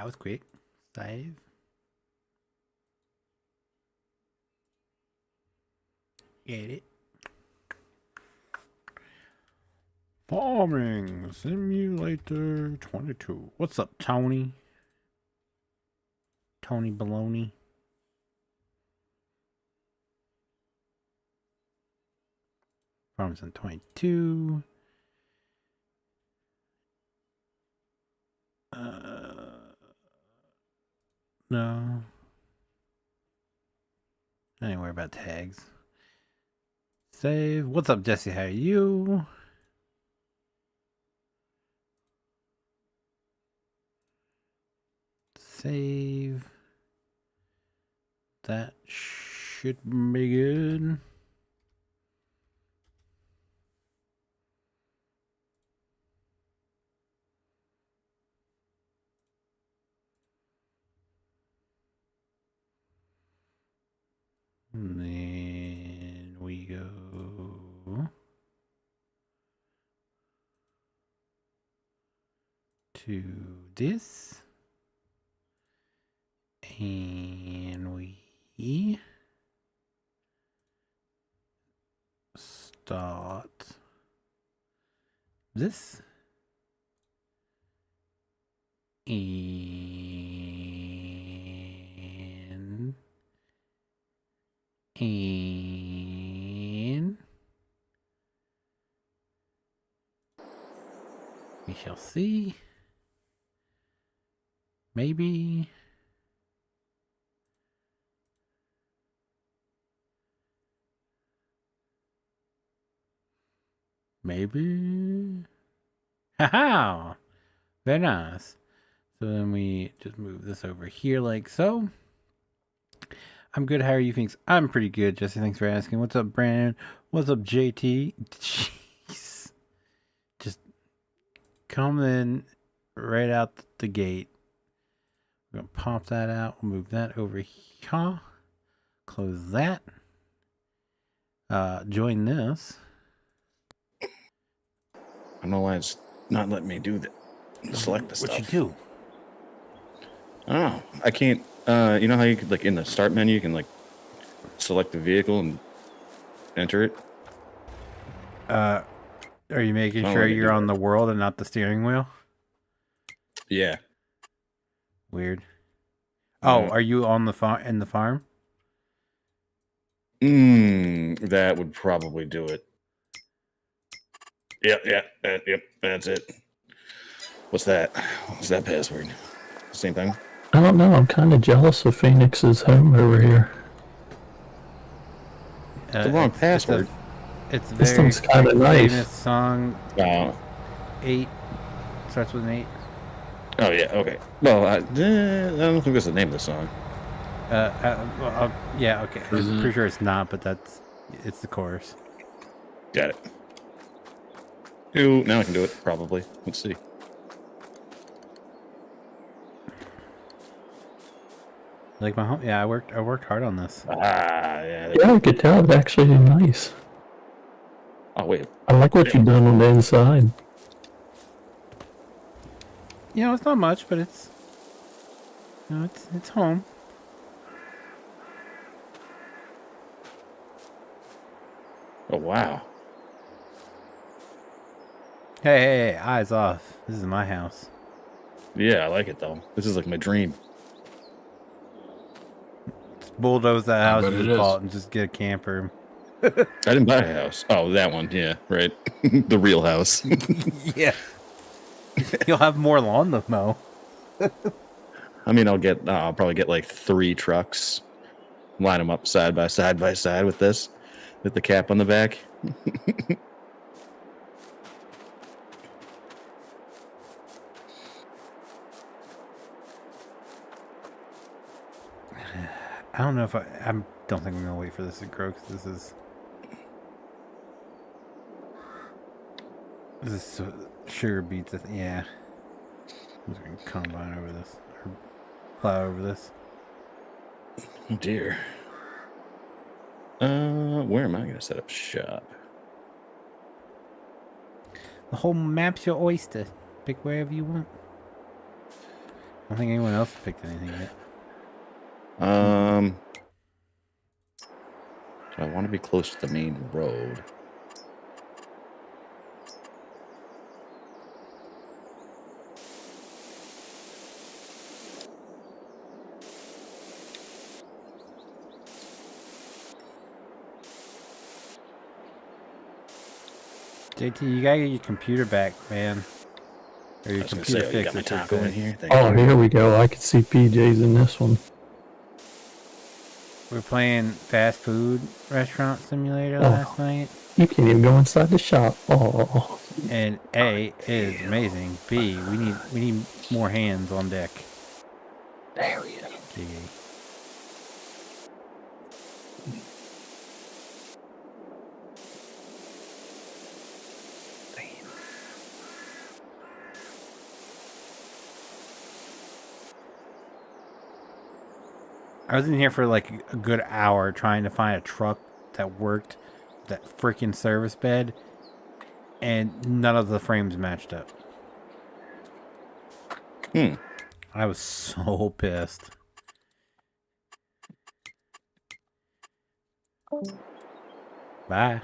was quick. Save. Get it. Farming Simulator 22. What's up, Tony? Tony Baloney. Farming Sim 22. No. I didn't worry about tags. Save. What's up, Jesse? How are you? Save. That should be good. And then we go to this. And we start this. And we shall see. Maybe. Maybe. Haha! Very nice. So then we just move this over here like so. I'm good. How are you, thanks? I'm pretty good, Jesse. Thanks for asking. What's up, Brandon? What's up, JT? Jeez. Just coming right out the gate. We're going to pop that out. We'll move that over here. Close that. Join this. I don't know why it's not letting me do that. Select the stuff. What you do? I don't know. I can't. You know how you could, like, in the start menu, you can, like, select the vehicle and enter it? Are you making sure you're on the world and not the steering wheel? Yeah. Weird. Oh, are you on the in the farm? That would probably do it. Yep, that's it. What's that? What's that password? Same thing? I don't know. I'm kind of jealous of Phoenix's home over here. It's a long password. It's this very thing's kind of famous nice. Song 8 starts with an 8. Oh yeah, okay. Well, I don't think that's the name of the song. Yeah, okay. I'm pretty sure it's not, but it's the chorus. Got it. Ooh, now I can do it. Probably. Let's see. Like my home, yeah. I worked hard on this. Yeah. Yeah, I could tell it's actually nice. Oh wait. I like what you've done on the inside. You know, it's not much, but it's, you know, it's home. Oh wow. Hey, eyes off. This is my house. Yeah, I like it though. This is like my dream. Just bulldoze that house you just bought and just get a camper. I didn't buy a house. Oh, that one. Yeah, right. The real house. Yeah. You'll have more lawn to mow. I mean, I'll probably get like 3 trucks, line them up side by side with this, with the cap on the back. I don't know if I don't think I'm gonna wait for this to grow because this is sugar beets. Yeah, I'm just gonna combine over this or plow over this. Oh dear. Where am I gonna set up shop? The whole map's your oyster. Pick wherever you want. I don't think anyone else picked anything yet. I want to be close to the main road. JT, you gotta get your computer back, man. Or I your was gonna computer say, oh, you fixed, got my I should taco say. in here. Thank Oh, you. here we go. I could see PJ's in this one. We were playing fast food restaurant simulator Oh. last night. You can't even go inside the shop. Oh. And A, it is amazing. B, we need more hands on deck. There we go. Gee. I was in here for like a good hour trying to find a truck that worked, that freaking service bed, and none of the frames matched up. I was so pissed. Bye.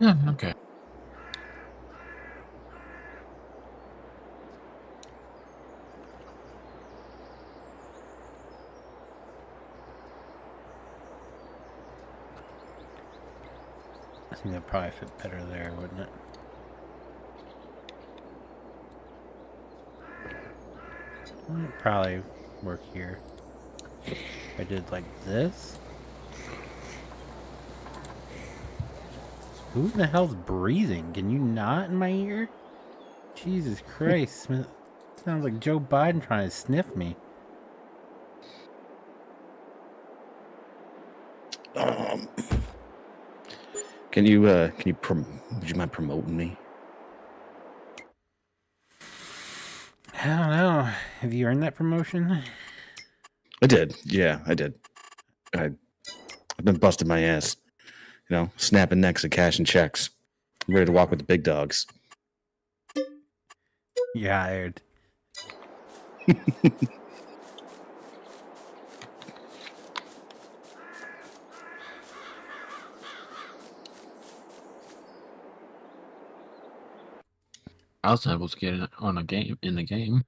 Yeah, okay. I think that'd probably fit better there, wouldn't it? It'd probably work here. If I did like this. Who the hell's breathing? Can you not in my ear? Jesus Christ. Sounds like Joe Biden trying to sniff me. Can you would you mind promoting me? I don't know. Have you earned that promotion? I did. Yeah, I did. I've been busting my ass. You know, snapping necks and cashing checks. I'm ready to walk with the big dogs. You're hired. I was able to get it on a game in the game.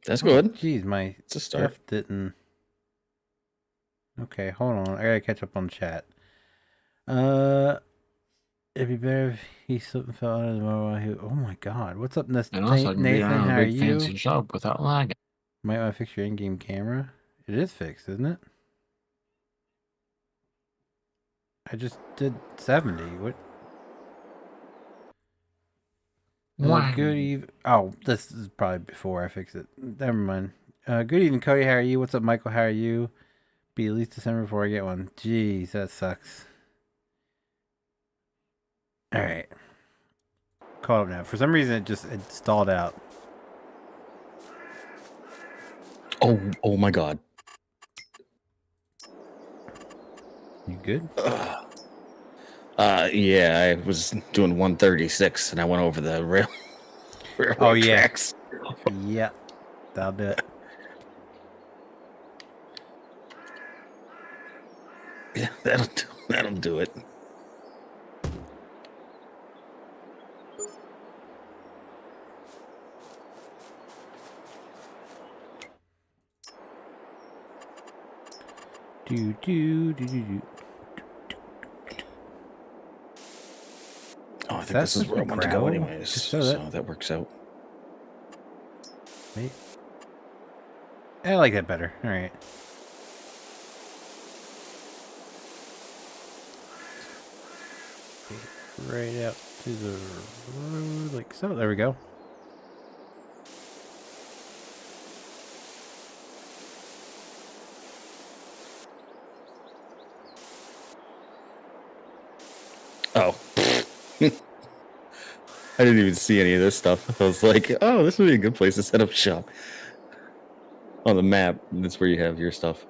That's good. Jeez, my It's a start. stuff didn't. Okay, hold on. I gotta catch up on chat. It'd be better if he slipped and fell out of the mobile. Oh my god. What's up, Nathan? And also, I can be Nathan, around how a are big you? fancy shop without lagging. Might want to fix your in-game camera. It is fixed, isn't it? I just did 70. What? Good evening. Oh, this is probably before I fix it. Never mind. Good evening, Cody. How are you? What's up, Michael? How are you? Be at least December before I get one. Jeez, that sucks. All right. Caught up now. For some reason, it stalled out. Oh my god. You good? Yeah, I was doing 136 and I went over the railroad tracks. Yeah. That'll do it. Yeah, that'll do it. Do. Oh, I think this is where I want to go anyways. So that works out. Wait. I like that better. All right. Right out to the road, like so. There we go. Oh. I didn't even see any of this stuff. I was like, oh, this would be a good place to set up shop. On the map, that's where you have your stuff.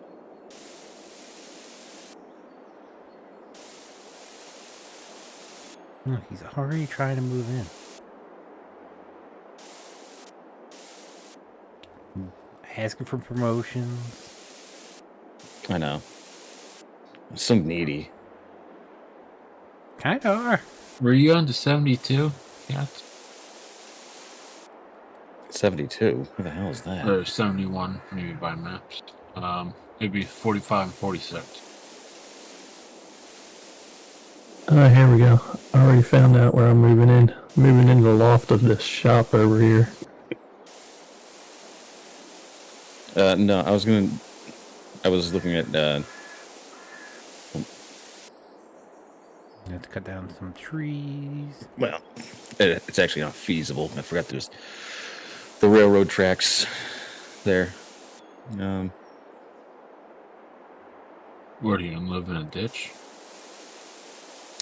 Oh, he's already trying to move in. Asking for promotions. I know. I'm so needy. Kinda are. Were you on to 72? Yeah. 72? Who the hell is that? Or 71, maybe by maps. It'd be 45 and 46. Here we go. I already found out where I'm moving in. Moving into the loft of this shop over here. No, I was looking at, You have to cut down some trees. well, it's actually not feasible. I forgot there's the railroad tracks there. Where do you live in a ditch?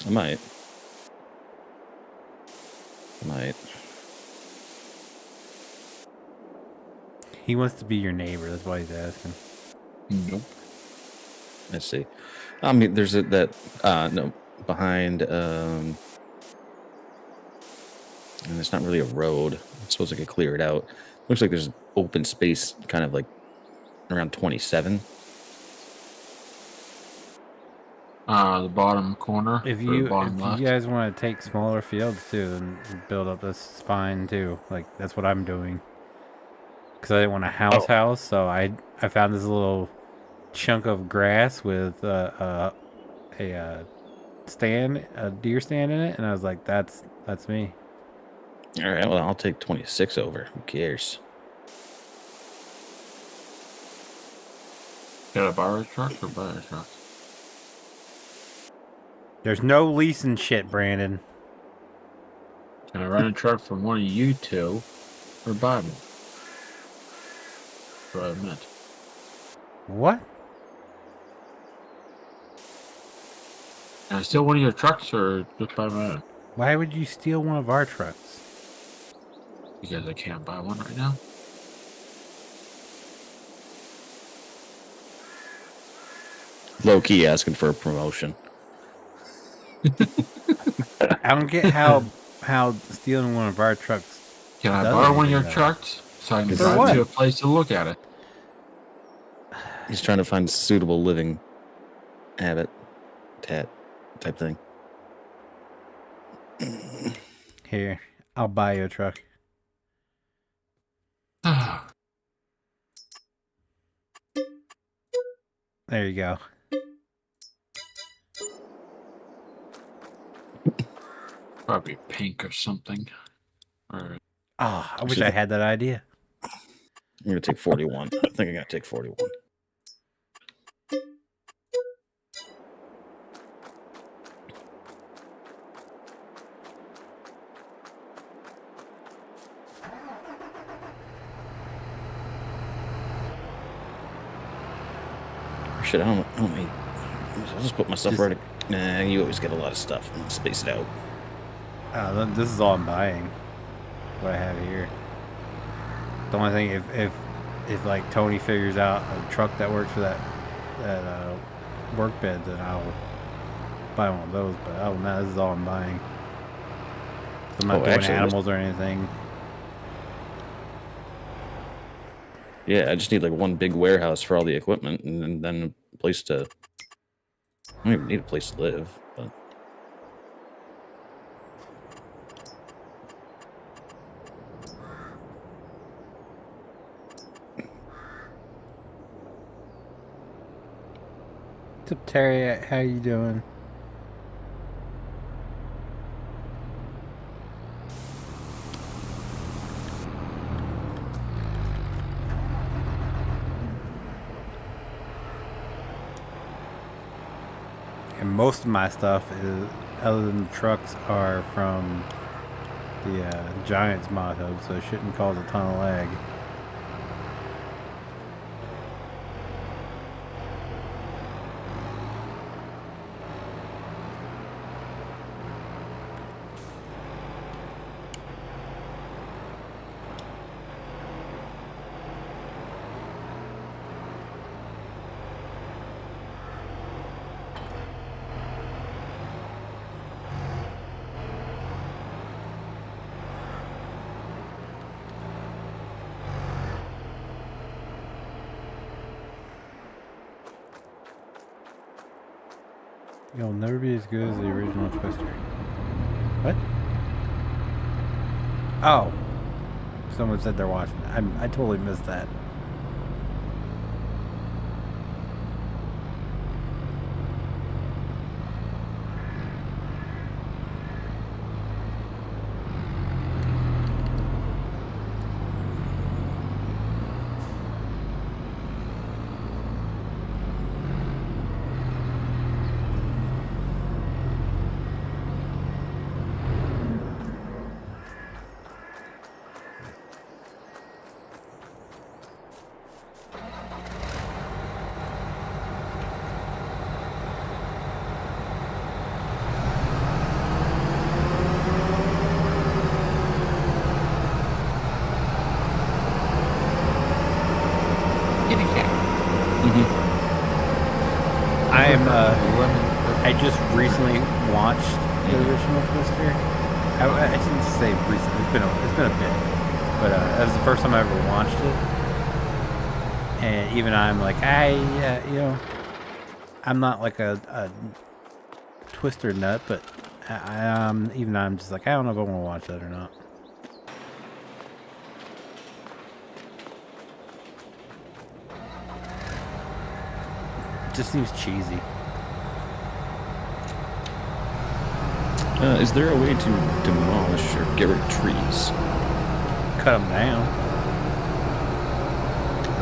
I might. He wants to be your neighbor. That's why he's asking. Nope. Let's see. I mean, there's no, behind, and it's not really a road. I suppose I could clear it out. Looks like there's open space kind of like around 27. The bottom corner. If or you bottom left. guys want to take smaller fields too, then build up. That's fine too. Like that's what I'm doing. Because I didn't want a house, so I found this little chunk of grass with a deer stand in it, and I was like, that's me. All right, well, I'll take 26 over. Who cares? Got a borrow truck or buy a truck? There's no leasing shit, Brandon. Can I rent a truck from one of you two or buy one? That's what I meant. What? Can I steal one of your trucks or just buy my own? Why would you steal one of our trucks? Because I can't buy one right now. Low key asking for a promotion. I don't get how stealing one of our trucks. Can I does borrow one of your anything, though. trucks so I can For drive what? to a place to look at it? He's trying to find a suitable living habit, type thing. Here, I'll buy you a truck. There you go. Probably pink or something. Or Ah, I wish I had that idea. I'm going to take 41. I think I'm going to take 41. Shit, I don't need. I'll just put my stuff right. Nah, you always get a lot of stuff. I'm gonna space it out. This is all I'm buying. What I have here. The only thing, if like Tony figures out a truck that works for that work bed, then I'll buy one of those. But other than that, this is all I'm buying. 'Cause I'm not doing actually, animals or anything. Yeah, I just need like one big warehouse for all the equipment, and then a place to. I don't even need a place to live, but. What's up, Terry? How you doing? And most of my stuff is, other than the trucks, are from the Giants mod hub, so it shouldn't cause a ton of lag. You'll never be as good as the original Twister. What? Oh. Someone said they're watching. I totally missed that. Kitty cat. I just recently watched the original Twister. I shouldn't say recently. It's been a bit, but that was the first time I ever watched it. And even I'm like, I'm not like a Twister nut, but even I'm just like, I don't know if I want to watch that or not. It just seems cheesy. Is there a way to demolish or get rid of trees? Cut them down.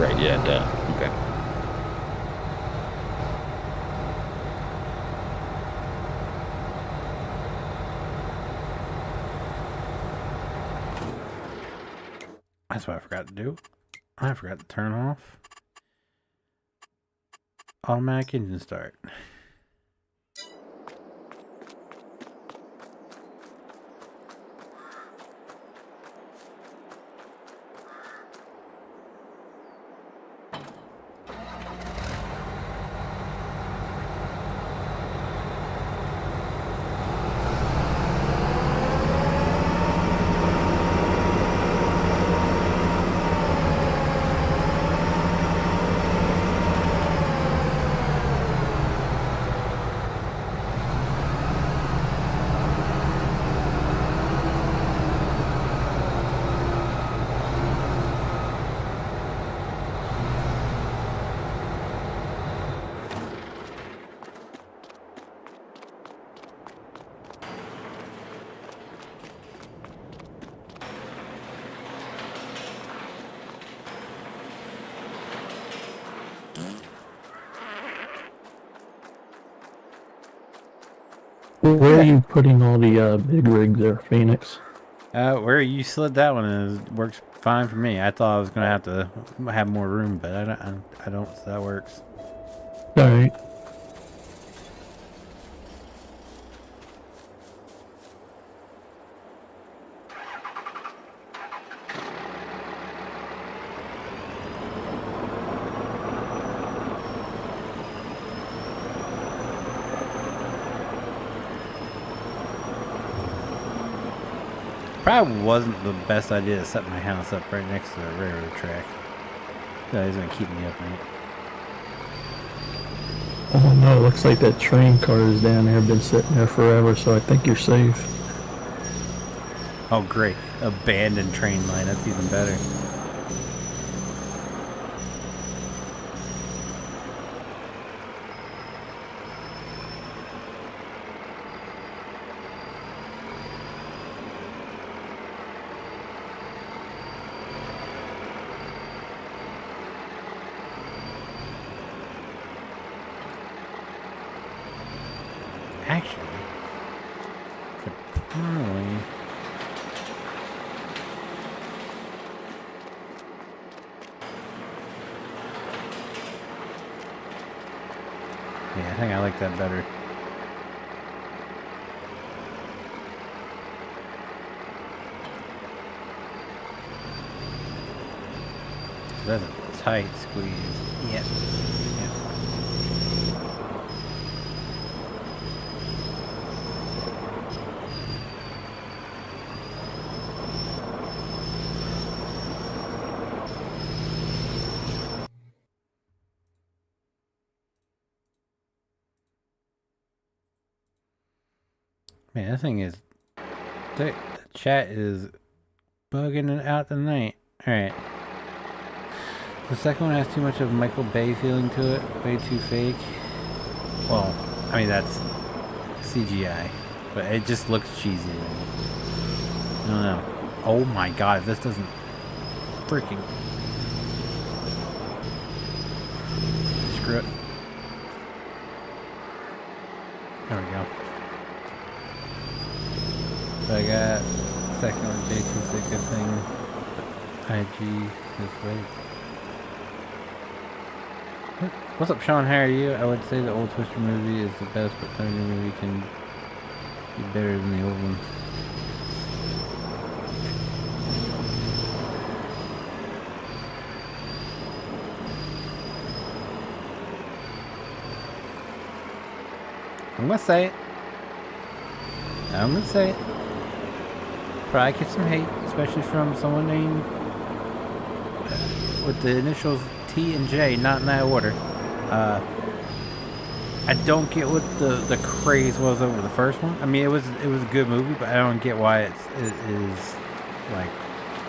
Right, yeah, duh. Okay. That's what I forgot to do. I forgot to turn off automatic engine start. Where are you putting all the big rigs there, Phoenix? Where you slid that one works fine for me. I thought I was gonna have to have more room, but I don't. So that works. All right. Probably wasn't the best idea to set my house up right next to the railroad track. That is gonna keep me up night. Oh no, it looks like that train car is down there, been sitting there forever, so I think you're safe. Oh great, abandoned train line. That's even better. Actually, could probably. Yeah, I think I like that better. That's a tight squeeze. Yep. Yep. Man, that thing is... The chat is bugging it out tonight. Alright. The second one has too much of Michael Bay feeling to it. Way too fake. Well, I mean, that's CGI. But it just looks cheesy to me. I don't know. Oh my god, this doesn't... Freaking... Screw it. There we go. So I got second one J26 thing. IG this way. What's up, Sean? How are you? I would say the old Twister movie is the best, but no new movie can be better than the old one. I'm gonna say it. I'm gonna say it. Probably get some hate, especially from someone named with the initials T and J, not in that order. I don't get what the craze was over the first one. I mean, it was a good movie, but I don't get why it is like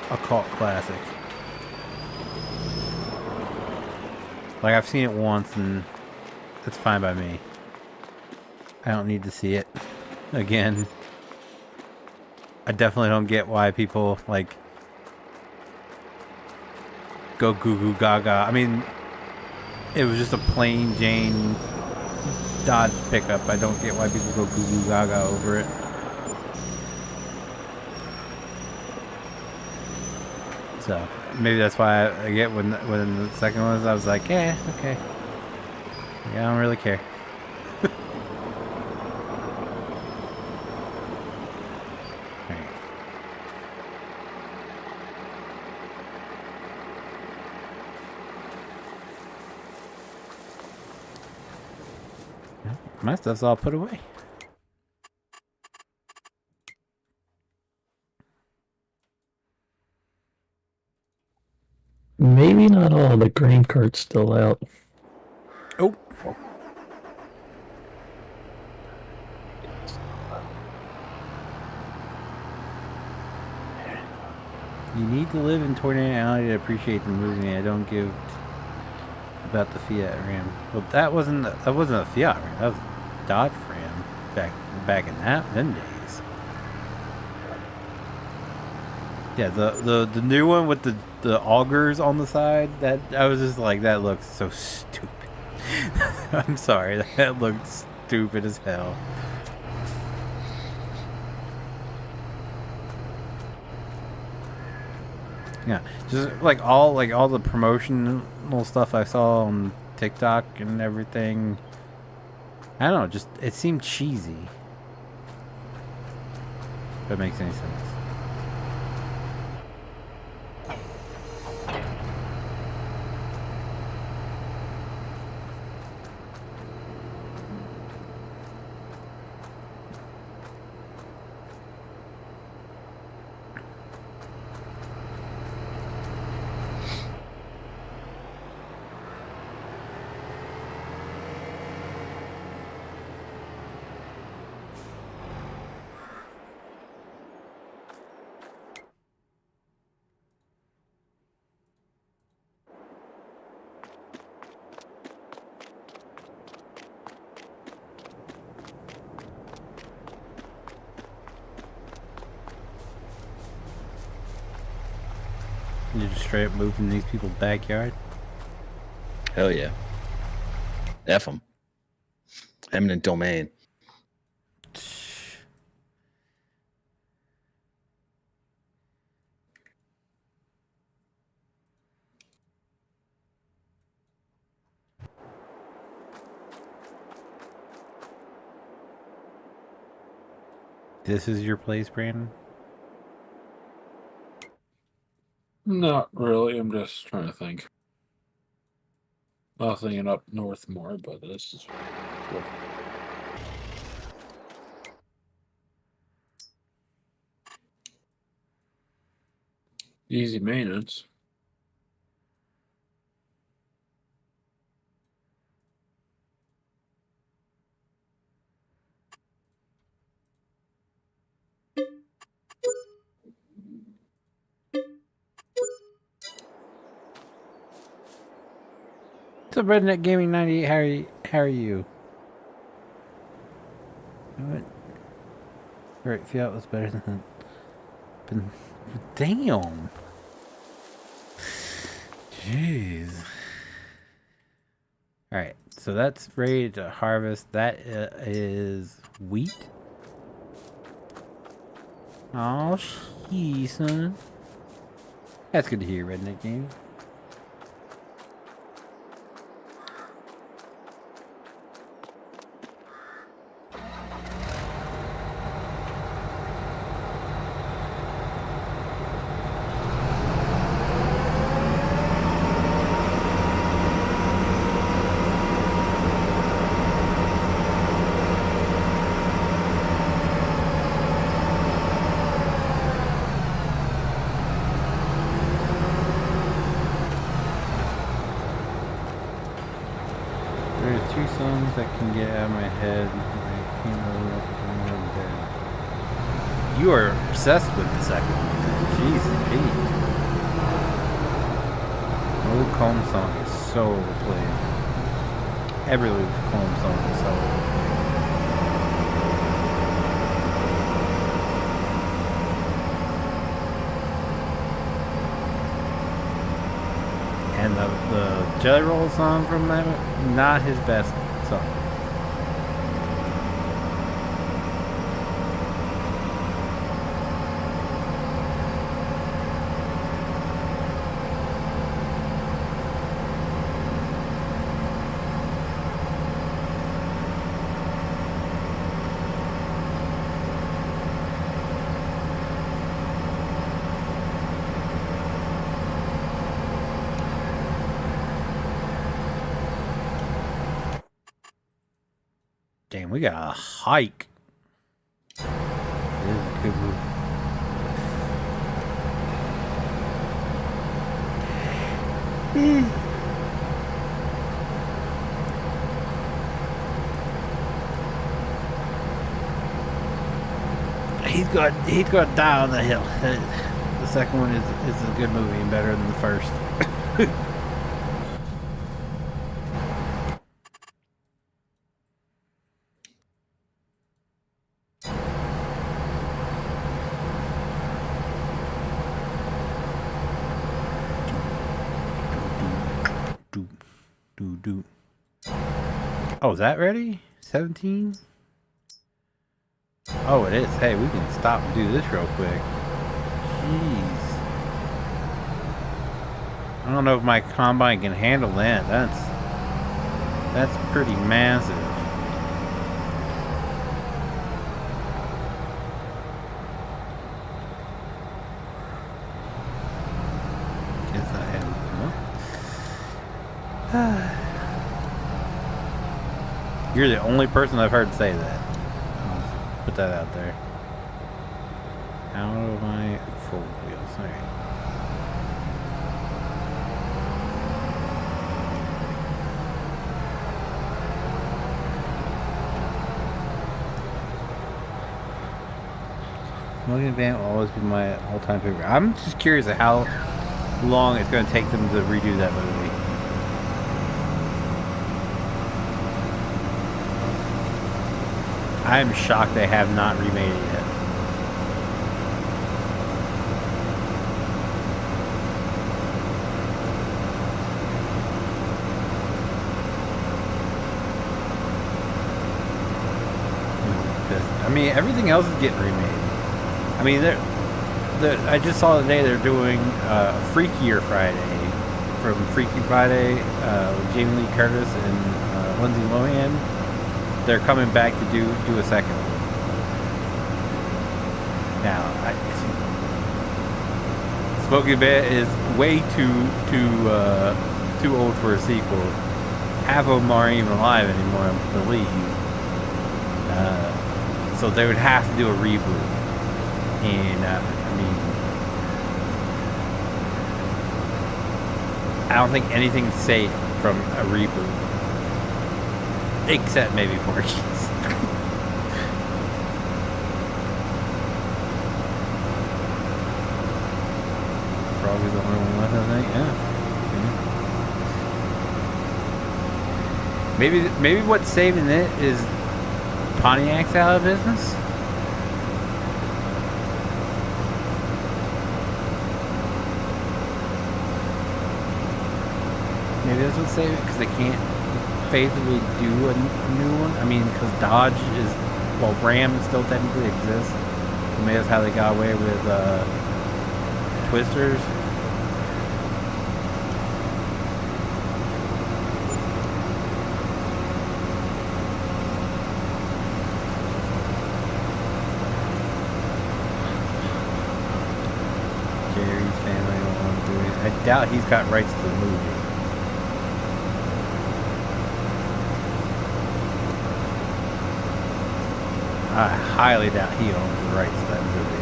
a cult classic. Like, I've seen it once and it's fine by me. I don't need to see it again. I definitely don't get why people like go goo goo gaga. I mean, it was just a plain Jane Dodge pickup. I don't get why people go goo goo gaga over it. So maybe that's why I get when the second one was, I was like, yeah, okay, yeah, I don't really care. My stuff's all put away. Maybe not all. The grain cart's still out. Oh. You need to live in Tornado to appreciate the movie. I don't give about the Fiat Ram. Well, that wasn't a Fiat Ram. That was Dodge Ram back in them days. Yeah, the new one with the augers on the side, that I was just like, that looks so stupid. I'm sorry, that looked stupid as hell. Yeah, just like all the promotional stuff I saw on TikTok and everything. I don't know, just it seemed cheesy. If that makes any sense. You just straight up moving these people's backyard? Hell yeah. F them. Eminent domain. This is your place, Brandon? Not really. I'm just trying to think. I was thinking up north more, but this is easy maintenance. up, Redneck Gaming 98? How are you? What? Right, Fiat was better than. Damn. Jeez. Alright, so that's ready to harvest. That is wheat. Oh, she, son. That's good to hear, Redneck Game. There's two songs that can get out of my head. I can't really remember them. You are obsessed with the second one. Jesus, Pete. Old Calm song is so overplayed. Every Luke Calm song is so overplayed. And the Jelly Roll song from that, not his best song. Damn, we got a hike. This is a good move. He's got to die on the hill. The second one is a good movie and better than the first. Oh, is that ready? 17? Oh, it is. Hey, we can stop and do this real quick. Jeez. I don't know if my combine can handle that. That's pretty massive. Guess I am. You're the only person I've heard say that. I'll put that out there. Out of my four wheels. Alright. Smoking Van will always be my all-time favorite. I'm just curious at how long it's going to take them to redo that movie. I am shocked they have not remade it yet. I mean, everything else is getting remade. I mean, I just saw today they're doing Freakier Friday from Freaky Friday with Jamie Lee Curtis and Lindsay Lohan. They're coming back to do a second one. Now, Smokey Bear is way too old for a sequel. Half of them aren't even alive anymore, I believe. So they would have to do a reboot. And I mean, I don't think anything's safe from a reboot. Except maybe Porky's. Frog is the only one left, I think. Yeah. Maybe what's saving it is Pontiac's out of business. Maybe that's what's saving it, because they can't faithfully do a new one. I mean, because Dodge is, well, Ram still technically exists. Maybe that's how they got away with Twisters. Jerry's family don't want to do it. I doubt he's got rights to the movie. I highly doubt he owns the rights to that movie.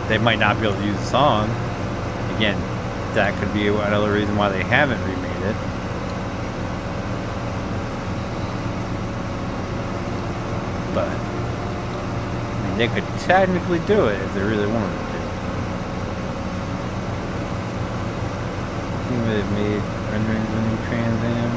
They might not be able to use the song. Again, that could be another reason why they haven't remade it. But, I mean, they could technically do it if they really wanted to. I think they've made renderings of the new Trans Am.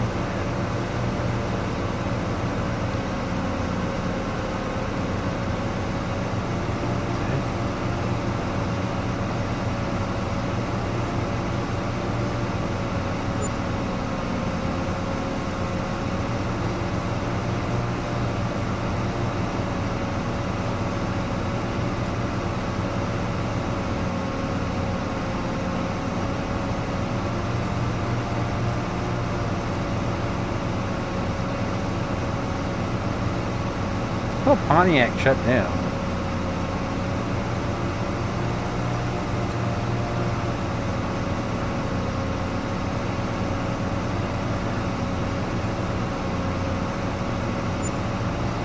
Oh, Pontiac shut down.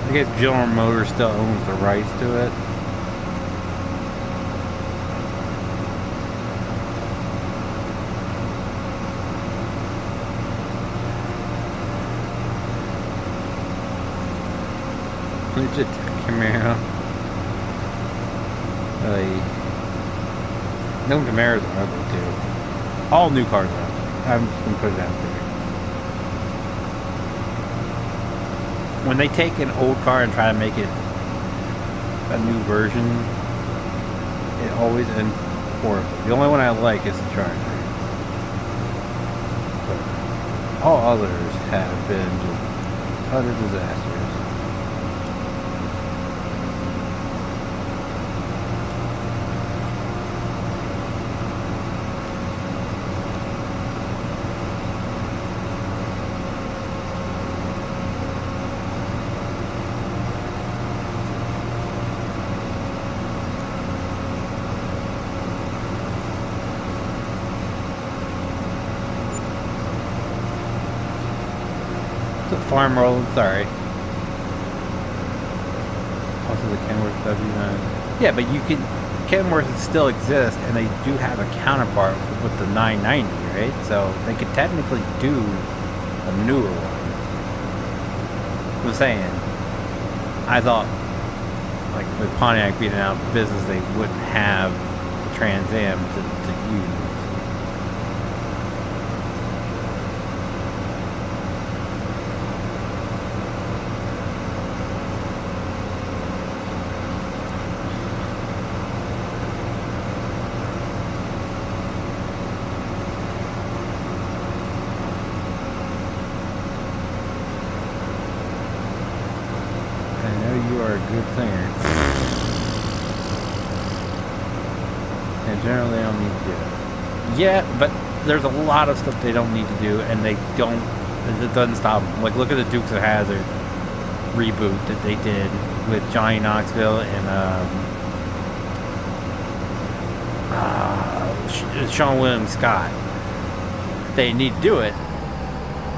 I guess General Motors still owns the rights to it. Legit Camaro. No Camaros are ugly too. All new cars are ugly. I'm just gonna put it out there. When they take an old car and try to make it a new version, it always ends horribly. The only one I like is the Charger. But all others have been just utter disasters. Farm roll, sorry. Also the Kenworth W9. Yeah, but you can, Kenworth still exist, and they do have a counterpart with the 990, right? So they could technically do a newer one. I'm saying, I thought, like with Pontiac being out of business, they wouldn't have the Trans Am to use. Good singer. And generally they don't need to do it. Yeah, but there's a lot of stuff they don't need to do, and they don't, it doesn't stop them. Like, look at the Dukes of Hazzard reboot that they did with Johnny Knoxville and Sean William Scott. They need to do it,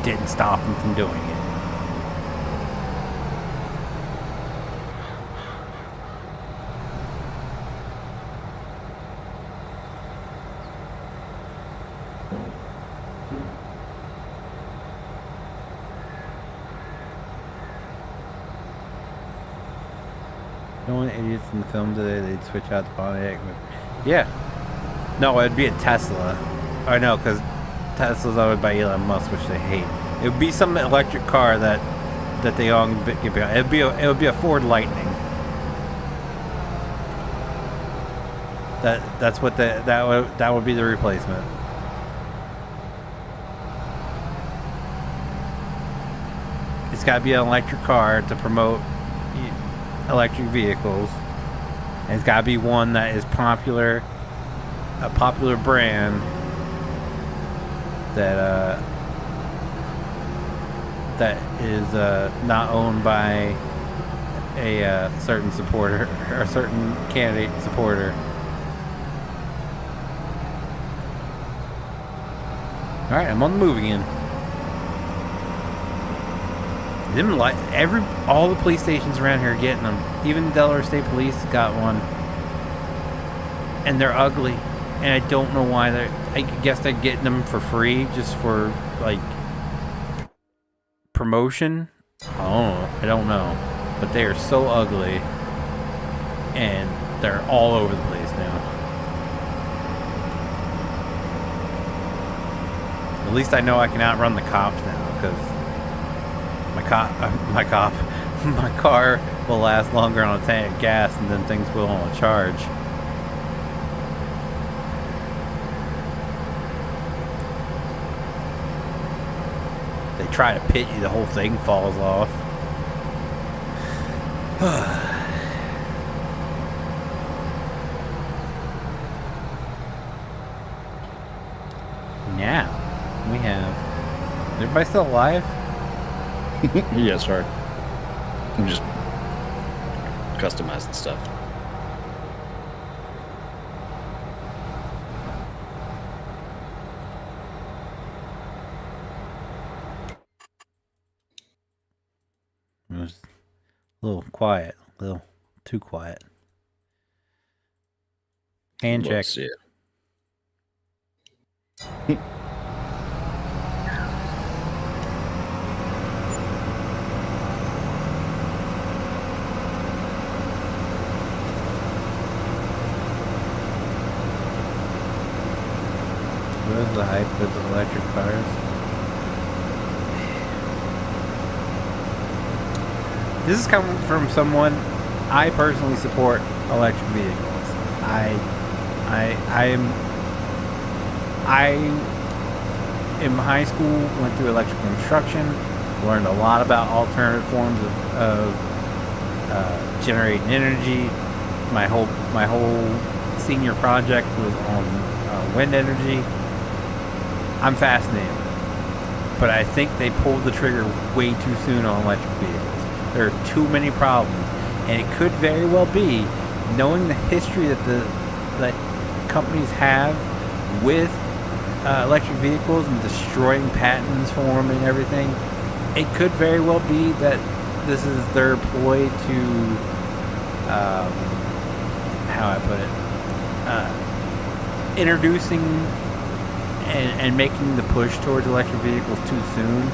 didn't stop them from doing it. No one idiots in the film today, they'd switch out the Pontiac. Yeah. No, it'd be a Tesla. I know, because Tesla's owned by Elon Musk, which they hate. It would be some electric car that they all get behind. It would be a Ford Lightning. That's what that would be the replacement. It's got to be an electric car to promote electric vehicles, and it's got to be one that is popular, a popular brand that is not owned by a certain supporter or a certain candidate supporter. All right, I'm on the move again. All the police stations around here are getting them. Even the Delaware State Police got one, and they're ugly. And I don't know why I guess they're getting them for free, just for like promotion. I don't know, but they are so ugly, and they're all over the place now. At least I know I can outrun the cops now, because my car will last longer on a tank of gas than things will on a charge. They try to pit you, the whole thing falls off. Now we have. Is everybody still alive? Yeah, sorry. I'm just customizing stuff. It was a little quiet, a little too quiet. Hand check. Let's see it. What is the hype with electric cars? This is coming from someone. I personally support electric vehicles. I in high school went through electrical instruction, learned a lot about alternative forms of generating energy. My whole senior project was on wind energy. I'm fascinated, but I think they pulled the trigger way too soon on electric vehicles. There are too many problems, and it could very well be, knowing the history that companies have with electric vehicles and destroying patents for them and everything. It could very well be that this is their ploy to, how I put it, introducing and making the push towards electric vehicles too soon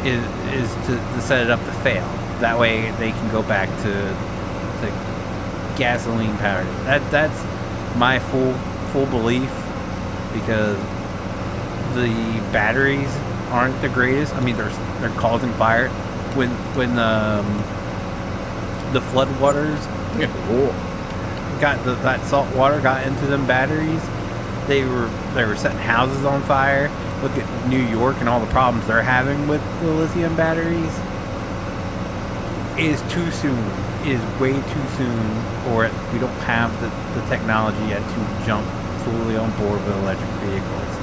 is to set it up to fail. That way they can go back to gasoline powered. That's my full belief, because the batteries aren't the greatest. I mean, they're causing fire when the floodwaters got that salt water got into them batteries. They were setting houses on fire. Look at New York and all the problems they're having with the lithium batteries. It is too soon. It is way too soon for it. We don't have the technology yet to jump fully on board with electric vehicles.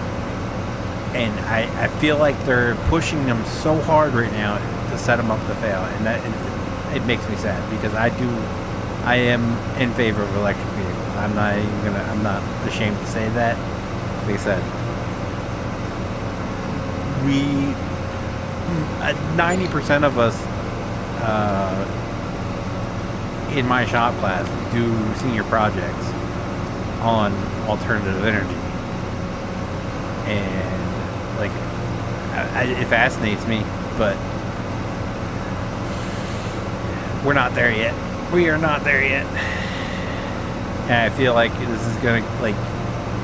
And I feel like they're pushing them so hard right now to set them up to fail. And that it makes me sad, because I am in favor of electric vehicles. I'm not ashamed to say that. Like I said, 90% of us in my shop class do senior projects on alternative energy, and like it fascinates me, but we're not there yet. We are not there yet. And I feel like this is gonna, like,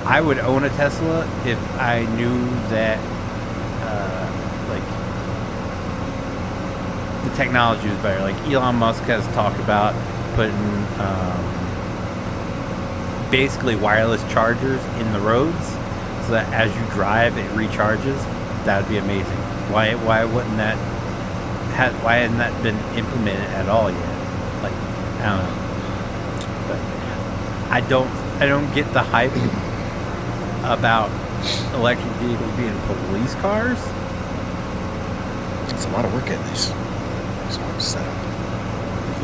I would own a Tesla if I knew that, like, the technology was better. Like Elon Musk has talked about putting basically wireless chargers in the roads, so that as you drive, it recharges. That would be amazing. Why wouldn't that? Why hasn't that been implemented at all yet? Like, I don't know. But I don't get the hype about electric vehicles being police cars. It's a lot of work getting these set up.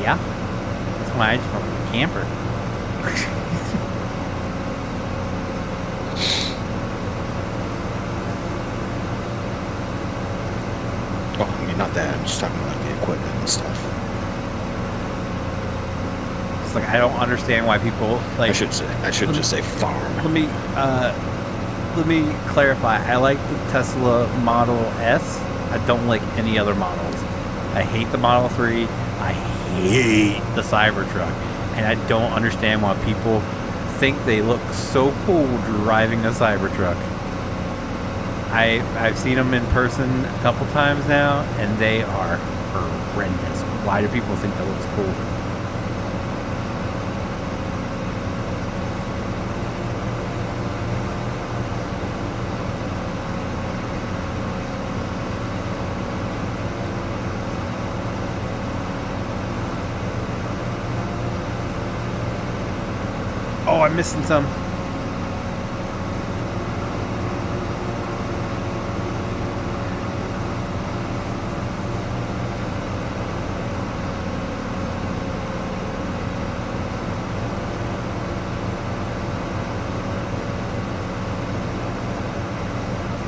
Yeah, that's why I just want a camper. Oh, I mean, not that. I'm just talking about the equipment and stuff. It's like I don't understand why people like. I should just say farm. Let me clarify. I like the Tesla Model S. I don't like any other models. I hate the Model 3. I hate the Cybertruck. And I don't understand why people think they look so cool driving a Cybertruck. I've seen them in person a couple times now, and they are horrendous. Why do people think that looks cool? Oh, I'm missing some.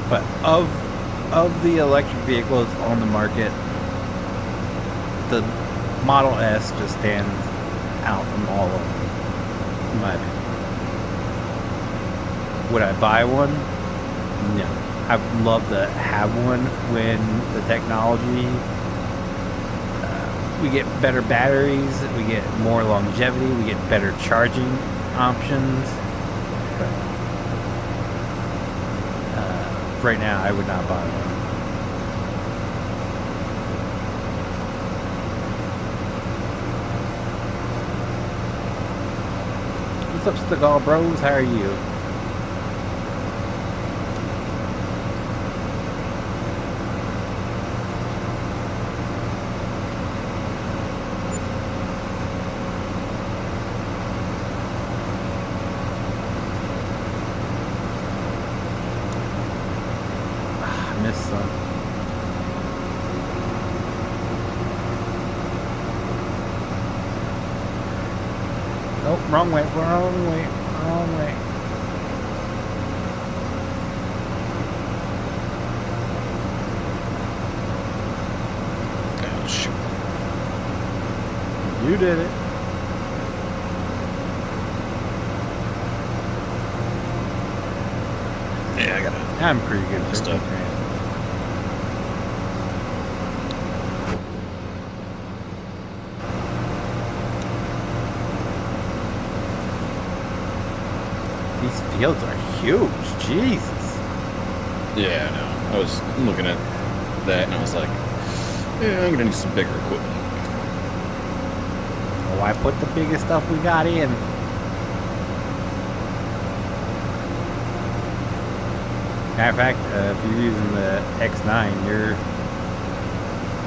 But of the electric vehicles on the market, the Model S just stands out from all of them, in my opinion. Would I buy one? No. I would love to have one when the technology, we get better batteries, we get more longevity, we get better charging options. But right now, I would not buy one. What's up, Stigall Bros? How are you? Missed some. Oh, wrong way, wrong way, wrong way. Oh, shoot. You did it. Yeah, I got it. I'm pretty good for Stuff. stuff. These fields are huge. Jesus. Yeah, I know. I was looking at that and I was like, yeah, I'm gonna need some bigger equipment. Oh, why put the biggest stuff we got in? Matter of fact, if you're using the X9,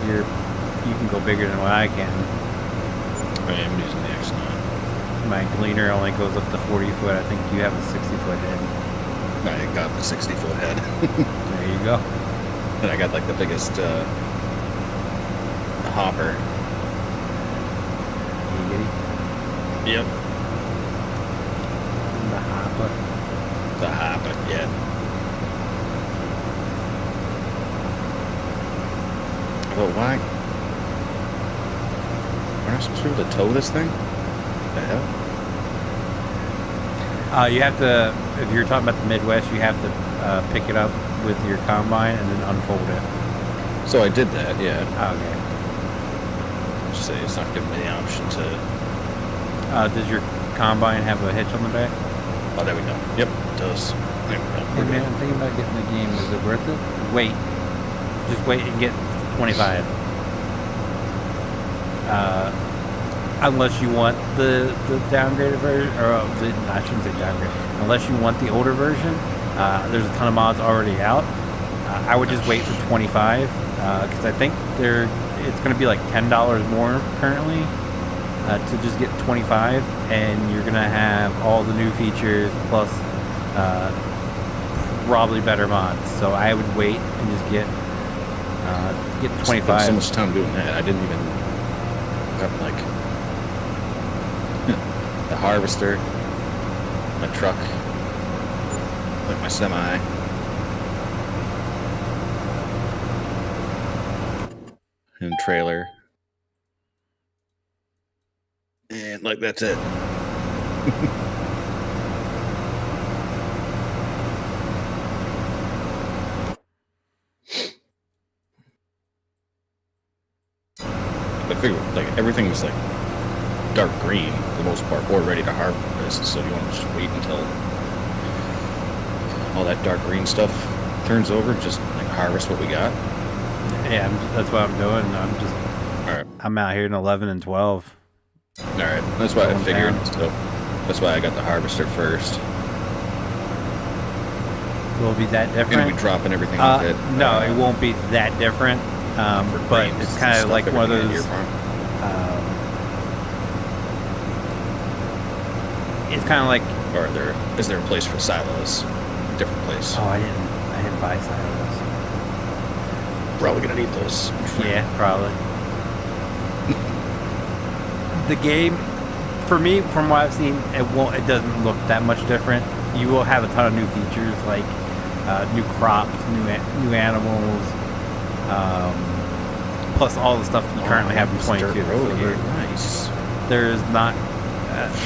you can go bigger than what I can. I am using the X9. My Gleaner only goes up to 40 foot. I think you have a 60-foot head. I got the 60-foot head. There you go. And I got like the biggest hopper. Giggity. Yep. The hopper. The hopper, yeah. Well, why? We're not supposed to be able to tow this thing? What the hell? You have to, if you're talking about the Midwest, you have to pick it up with your combine and then unfold it. So I did that, yeah. Okay. Just say it's not giving me the option to. Does your combine have a hitch on the back? Oh, there we go. Yep, it does. There we go. Hey man, I'm thinking about getting the game. Is it worth it? Wait. Just wait and get 25. Unless you want the downgraded version, or I shouldn't say downgrade. Unless you want the older version, there's a ton of mods already out. I would just wait for 25 because I think it's going to be like $10 more currently to just get 25, and you're going to have all the new features plus probably better mods. So I would wait and just get 25. I spent so much time doing that. I didn't even got like the harvester, my truck, like my semi. And trailer. And like that's it. I figured like everything was like dark green for the most part, or ready to harvest. So you want to just wait until all that dark green stuff turns over, just like harvest what we got. Yeah, that's what I'm doing. All right. I'm out here in 11 and 12. All right, that's why I Going figured. down. So that's why I got the harvester first. Will it be that Gonna different? be dropping everything with it. No, it won't be that different. For But grains it's and kind of stuff, like one of everything in those. your farm. It's kind of like. Or is there a place for silos? Different place. Oh, I didn't buy silos. Probably gonna need those. Yeah, probably. The game, for me, from what I've seen, it doesn't look that much different. You will have a ton of new features like new crops, new animals, plus all the stuff you currently have in 22. Road. Nice. There's not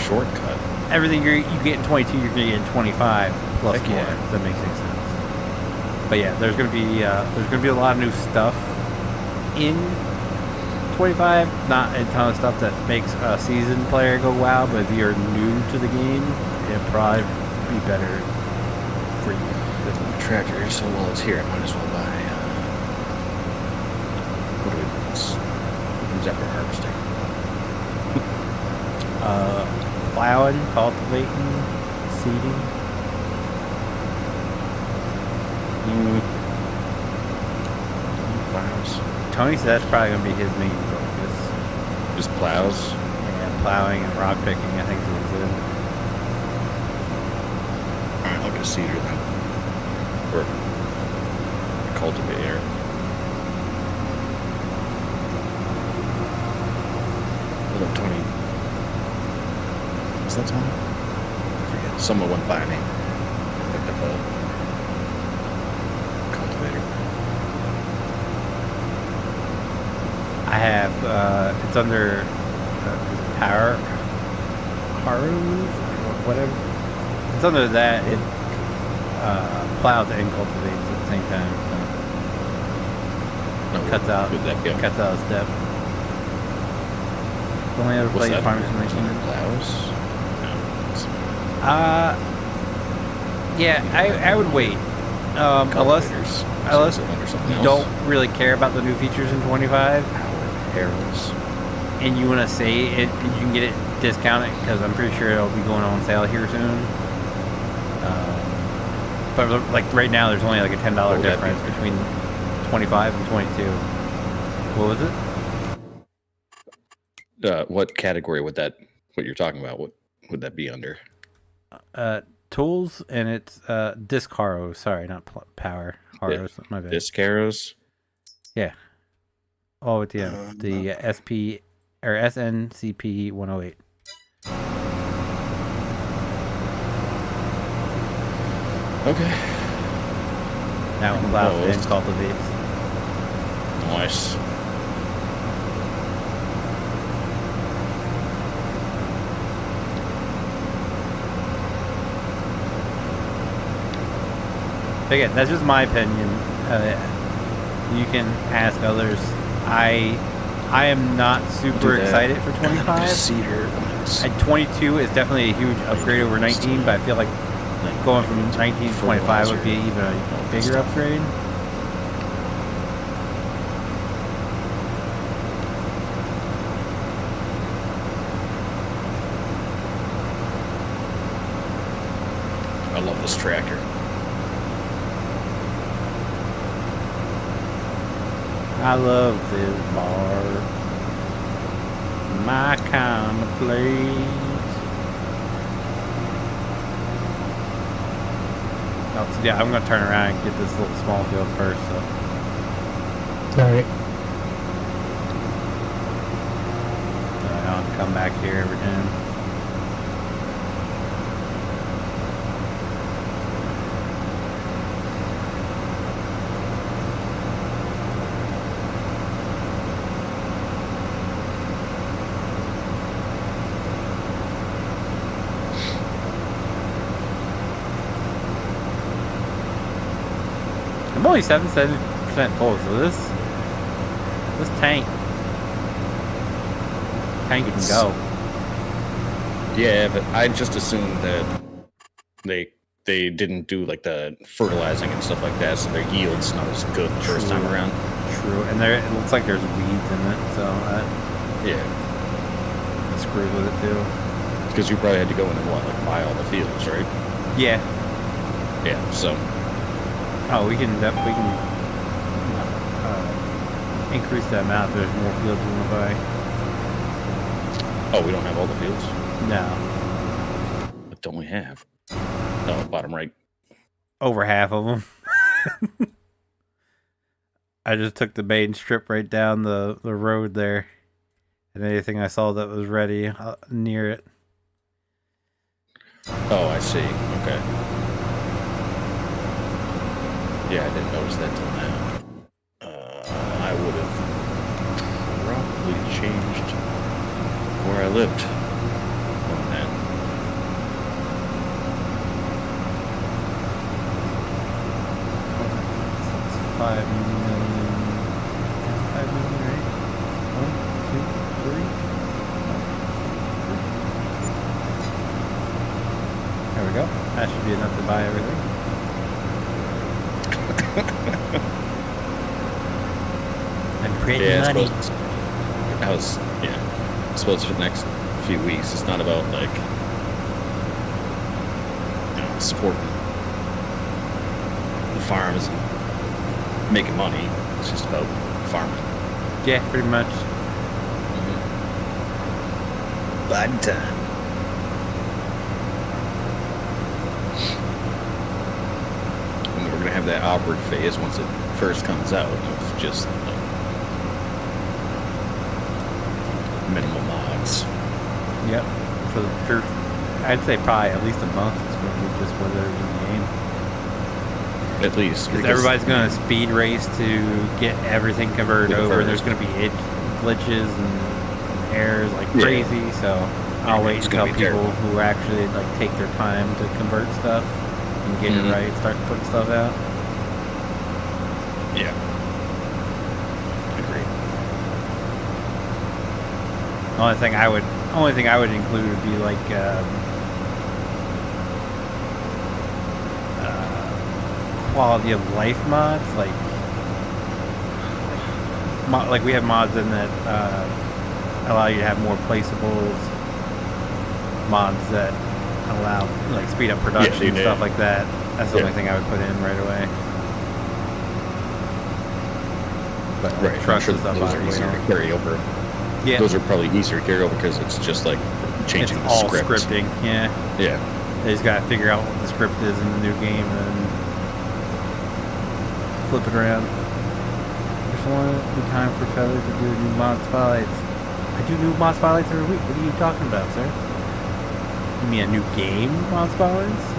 Shortcut. everything you get in 22. You're gonna get in 25 plus Heck more. yeah. If that makes any sense. But yeah, there's gonna be a lot of new stuff in 25. Not a ton of stuff that makes a seasoned player go wow, but if you're new to the game, it'd probably be better for you. The tractor, so while it's here, I might as well buy. What do we? Who's after harvesting? Plowing, cultivating, seeding. Plows. Tony said that's probably gonna be his main focus. Just plows. Yeah, plowing and rock picking, I think is what he said. Alright, I'll get a seeder then. Or a cultivator. Hello, Tony. Is that Tony? I forget. Someone went by me. Picked up a cultivator. I have, it's under power move or whatever. It's under that. It plows and cultivates at the same time. So No, cuts out where'd that go? a step. The only other What's place that? farming simulation. Plows? No. Yeah, I would wait. Unless Cultivators. unless So under something you else. don't really care about the new features in 25, Power harrows. and you want to say it, you can get it discounted because I'm pretty sure it'll be going on sale here soon. But like right now, there's only like a $10 would that difference be? between 25 and 22. What was it? What category would that? What you're talking about? What would that be under? Tools, and it's disc harrow. Sorry, not power harrows. My bad. Disc arrows. Yeah. Oh, at the end. The SP or SNCP 108. Okay. That one plows and cultivates. Nice. Again, that's just my opinion. You can ask others. I am not super excited for 25. Cedar. At 22 is definitely a huge upgrade over 19, but I feel like going from 19 to 25 would be even a bigger upgrade. I love this tractor. I love this bar. My kind of place. Oh, so yeah, I'm gonna turn around and get this little small field first. So. Alright. I don't have to come back here every time. I'm only 77% full, so this tank can go. Yeah, but I just assumed that they didn't do like the fertilizing and stuff like that, so their yield's not as good the first time around. True, and there it looks like there's weeds in it, so Yeah, it screws with it too. because you probably had to go in and buy all the fields, right? Yeah. Yeah, so Oh, we can increase the amount. There's more fields we want to buy. oh, we don't have all the fields. No, What don't we have? Oh, bottom right. over half of them. I just took the main strip right down the road there, and anything I saw that was ready near it. Oh, I see. Okay. Yeah, I didn't notice that till now. I would have probably changed where I lived on that. It's 5 million. 5 million, right? 1, 2, 3. There we go. That should be enough to buy everything. I'm pretty money. I suppose for the next few weeks, it's not about like supporting the farms and making money. It's just about farming. Yeah, pretty much. Bad time. And we're gonna have that awkward phase once it first comes out of just like, minimal mods. Yep. For the first, I'd say probably at least a month. It's going to be just whether there's a game. At least. Because everybody's going to speed race to get everything converted over. There's going to be glitches and errors like crazy. So I'll wait until people who actually like take their time to convert stuff and get it right, start putting stuff out. Yeah. Agreed. The only thing I would include would be like quality of life mods, like we have mods in that allow you to have more placeables, mods that allow like speed up production and stuff like that. That's the only thing I would put in right away. But right, trucks sure and stuff those are easier to carry over. Yeah, those are probably easier to carry over because it's just like changing it's the all script. scripting. Yeah. Yeah. They just gotta figure out what the script is in the new game and flip it around. There's only time for Feather to do new mod spotlights. I do new mod spotlights every week. What are you talking about, sir? You mean a new game mod spotlights?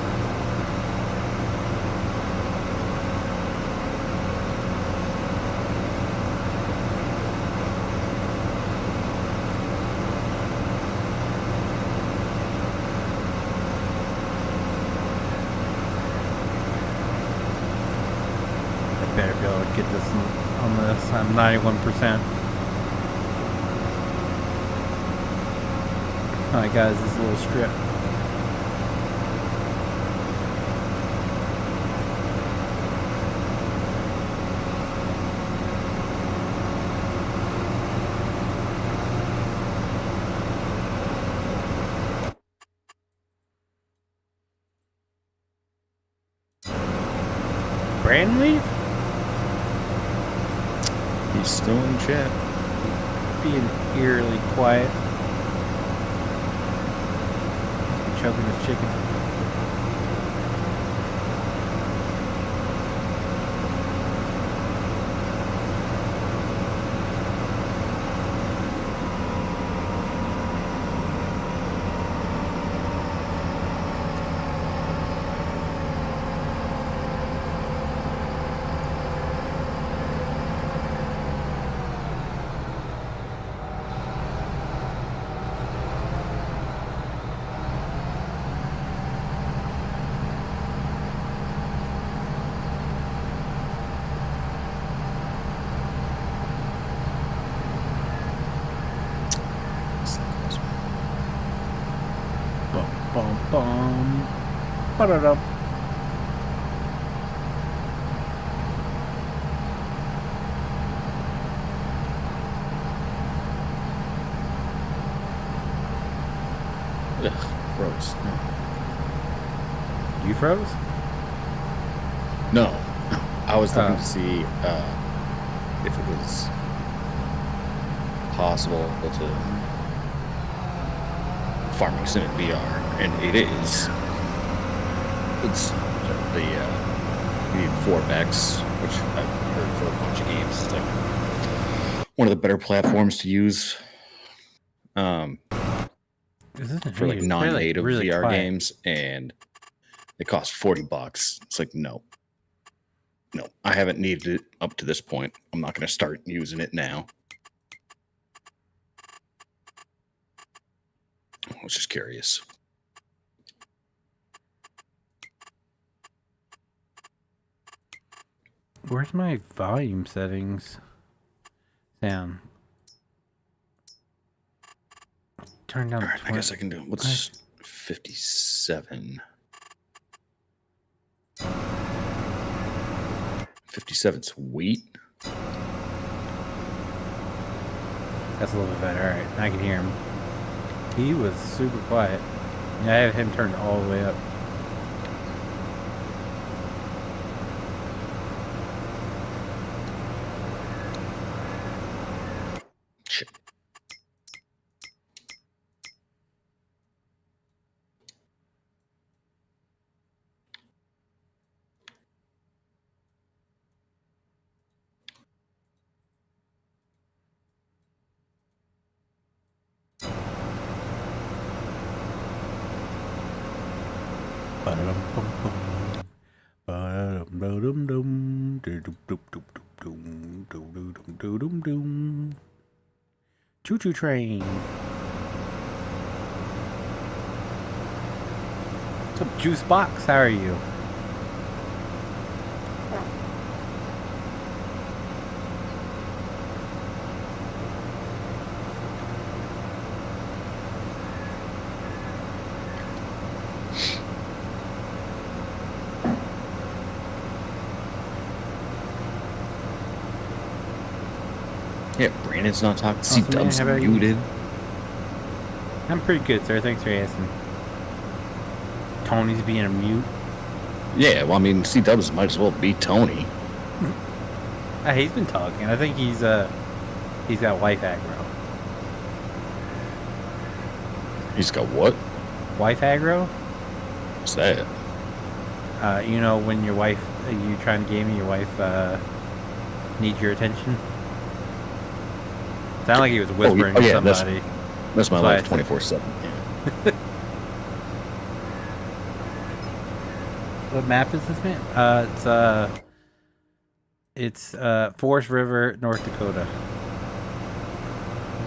Better be able to get this on this. I'm 91%. Alright guys, this little strip. Brand leave? He's still in chat. Being eerily quiet. He's choking his chicken. Bum bum. Ba-da-dum. Ugh, froze. You froze? No. I was looking to see if it was possible to farming sim in VR, and it is. It's the you need 4X, which I've heard for a bunch of games. It's like one of the better platforms to use for like non-native really VR quiet. games, and it costs $40. It's like no, I haven't needed it up to this point. I'm not going to start using it now. I was just curious. Where's my volume settings? Sound. Turn down. All right, I guess I can do. What's 57? 57's wheat. That's a little bit better. All right, I can hear him. He was super quiet. Yeah, I have him turned all the way up. Shit. Choo-choo train. What's up, Juice Box? How are you? Yeah, Brandon's not talking. Awesome, man. C-Dub's How about you? muted. I'm pretty good, sir. Thanks for asking. Tony's being a mute. Yeah, well, I mean, C-Dubs might as well be Tony. He's been talking. I think he's got wife aggro. He's got what? Wife aggro? What's that? You know when your wife, you trying to game and your wife needs your attention. Sounded like he was whispering to somebody. That's my life why I 24/7. Yeah. What map is this, man? It's Forest River, North Dakota.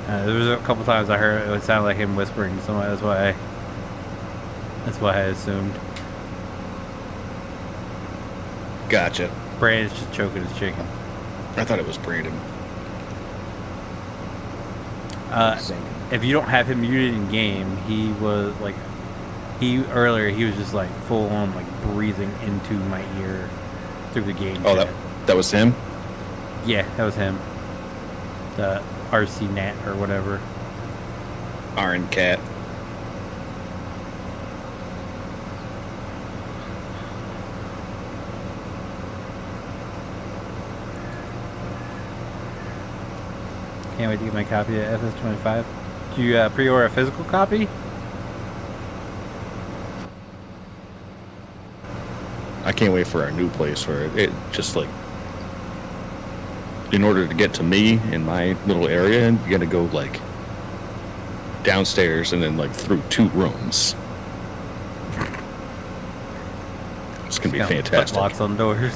There was a couple times I heard it sounded like him whispering to somebody. That's why I assumed. Gotcha. Brandon's just choking his chicken. I thought it was Brandon. if you don't have him muted in game, he was like, earlier he was just like full on like breathing into my ear through the game. Oh, chat. that was him? Yeah, that was him. The RC Nat or whatever. Iron Cat. Can't wait to get my copy of FS25. Do you pre-order a physical copy? I can't wait for our new place where it just like, in order to get to me in my little area, you gotta go like downstairs and then like through 2 rooms. It's gonna be Got fantastic. Locks on doors.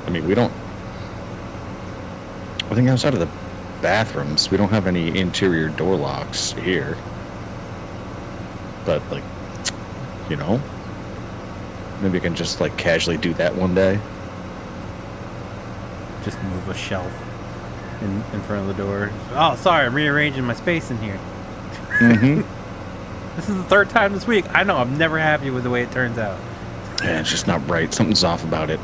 I mean, we don't. I think outside of the bathrooms, we don't have any interior door locks here. But like, you know, maybe I can just like casually do that one day. Just move a shelf in front of the door. Oh, sorry, I'm rearranging my space in here. Mm-hmm. This is the 3rd time this week. I know, I'm never happy with the way it turns out. Yeah, it's just not right. Something's off about it.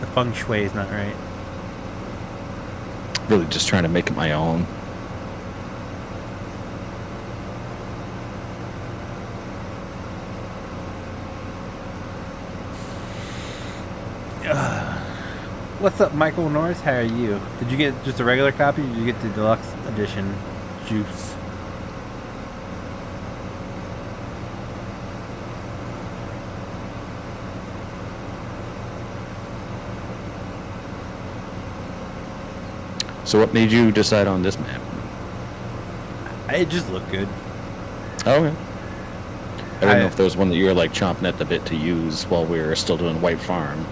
The feng shui is not right. Really just trying to make it my own. What's up, Michael Norris? How are you? Did you get just a regular copy or did you get the deluxe edition juice? So what made you decide on this map? It just looked good. Oh, okay. I didn't know if there was one that you were like chomping at the bit to use while we were still doing White Farm.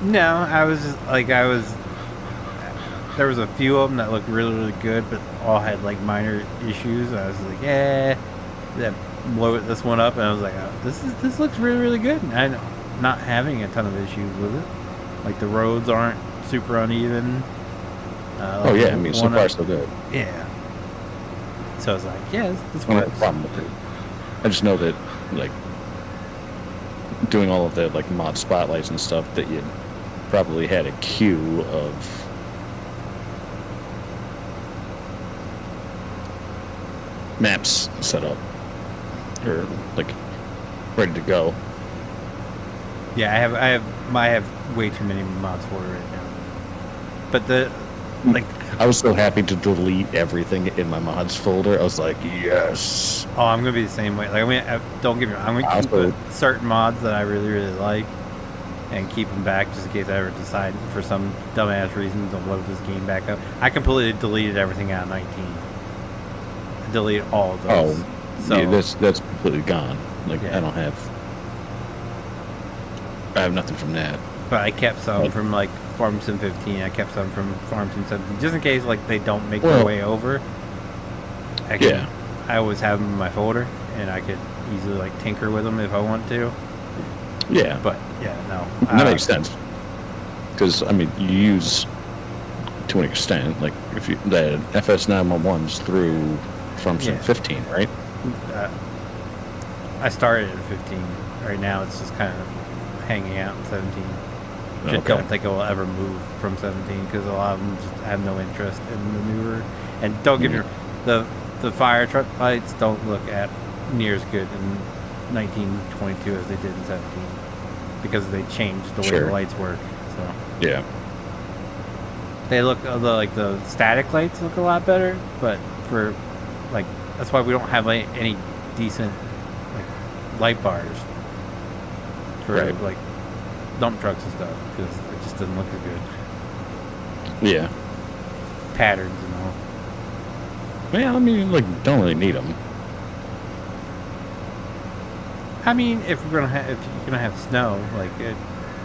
No, I was just like, there was a few of them that looked really, really good, but all had like minor issues. I was like, yeah, that blow this one up, and I was like, oh, this looks really, really good. And I know, not having a ton of issues with it. Like the roads aren't super uneven. Oh yeah, I mean, so far so good. Yeah. So I was like, yeah, this I don't have works. a problem with it. I just know that, like, doing all of the like mod spotlights and stuff, that you probably had a queue of maps set up or like ready to go. Yeah, I have way too many mods for it right now. But I was so happy to delete everything in my mods folder. I was like, yes. oh, I'm gonna be the same way. Like, I mean, don't get me wrong. I'm gonna keep certain mods that I really, really like, and keep them back just in case I ever decide for some dumbass reason to load this game back up. I completely deleted everything out of 19. I deleted all of those. Oh, so yeah, that's completely gone. Like, Yeah. I have nothing from that. But I kept some from like Farm Sim 15. I kept some from Farm Sim 17, just in case like they don't make their way over. I always have them in my folder, and I could easily like tinker with them if I want to. Yeah, But yeah, no. that makes sense. Because I mean, you use to an extent, like if you the FS911s through Farm Sim 15, right? I started at 15. Right now, it's just kind of hanging out in 17. I don't think it will ever move from 17 because a lot of them just have no interest in the newer. And don't get me wrong, the fire truck lights don't look at near as good in 1922 as they did in 17 because they changed the way the lights work. So Yeah. they look the static lights look a lot better, but for like that's why we don't have like any decent like light bars for like dump trucks and stuff because it just doesn't look as good. Yeah. Patterns and all. Well, I mean, like, don't really need them. I mean, if you're gonna have snow, like it'd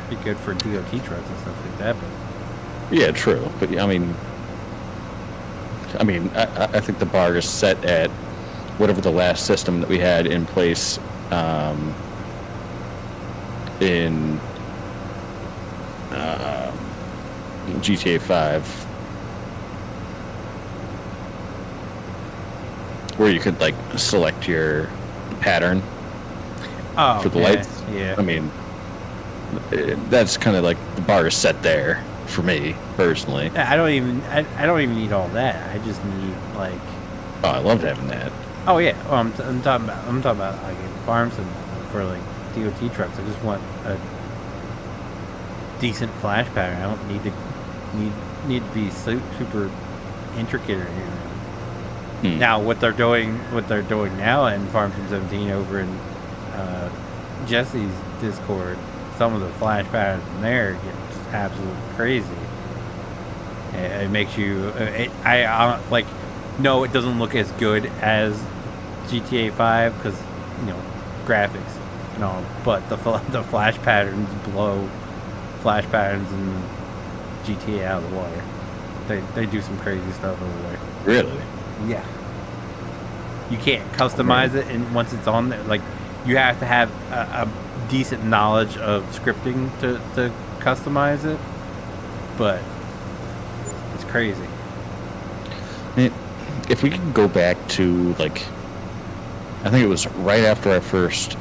be good for DOT trucks and stuff like that. But Yeah, true. But I mean, I think the bar is set at whatever the last system that we had in place in GTA 5 where you could like select your pattern for the lights. Yeah. I mean, that's kind of like the bar is set there for me personally. I don't even need all that. I just need like. Oh, I loved having that. Oh yeah. Oh, I'm talking about like in farms and for like DOT trucks. I just want a decent flash pattern. I don't need to be super intricate or anything. Now what they're doing now in Farm Sim 17 over in Jesse's Discord, some of the flash patterns in there get just absolutely crazy. It makes you. I like. No, it doesn't look as good as GTA 5 because graphics and all, but the flash patterns blow flash patterns in GTA out of the water. They do some crazy stuff over there. Really? Yeah. You can't customize it, and once it's on there, like you have to have a decent knowledge of scripting to customize it. But it's crazy. If we could go back to like, I think it was right after I first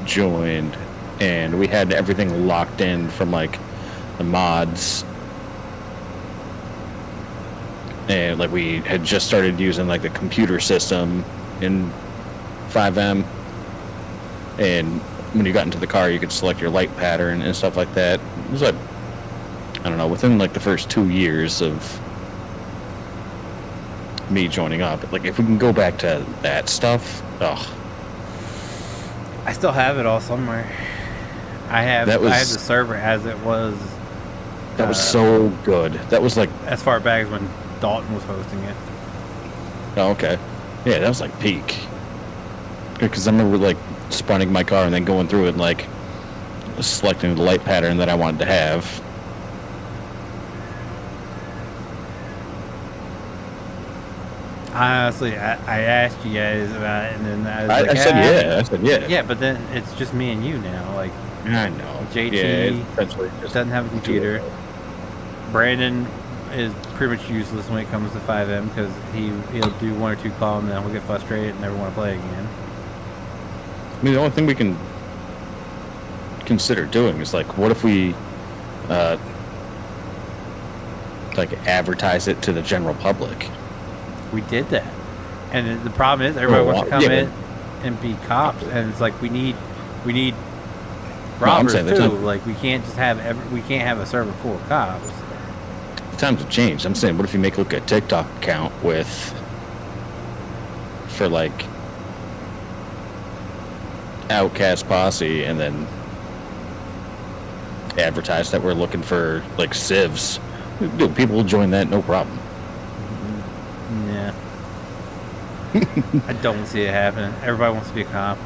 joined, and we had everything locked in from like the mods. And like we had just started using like the computer system in 5M, and when you got into the car you could select your light pattern and stuff like that. It was like, I don't know, within like the first 2 years of me joining up, like if we can go back to that stuff, I still have it all somewhere. I have the server as it was. That was so good. That was like as far back as when Dalton was hosting it. Oh, okay. Yeah, that was like peak. Because I remember like spawning my car and then going through it and like selecting the light pattern that I wanted to have. Honestly, I asked you guys about it, and then I was I said yeah. Yeah, but then it's just me and you now. Like, I know. JT essentially just doesn't have a computer. Brandon is pretty much useless when it comes to 5M because he'll do 1 or 2 calls and then he'll get frustrated and never want to play again. I mean, the only thing we can consider doing is like, what if we like advertise it to the general public? We did that, and the problem is everybody wants to come in and be cops, and it's like we need robbers too. Like we can't just have we can't have a server full of cops. The times have changed. I'm saying, what if you make like a TikTok account for like Outcast Posse, and then advertise that we're looking for like civs. Dude, people will join that, no problem. Yeah. I don't see it happening. Everybody wants to be a cop.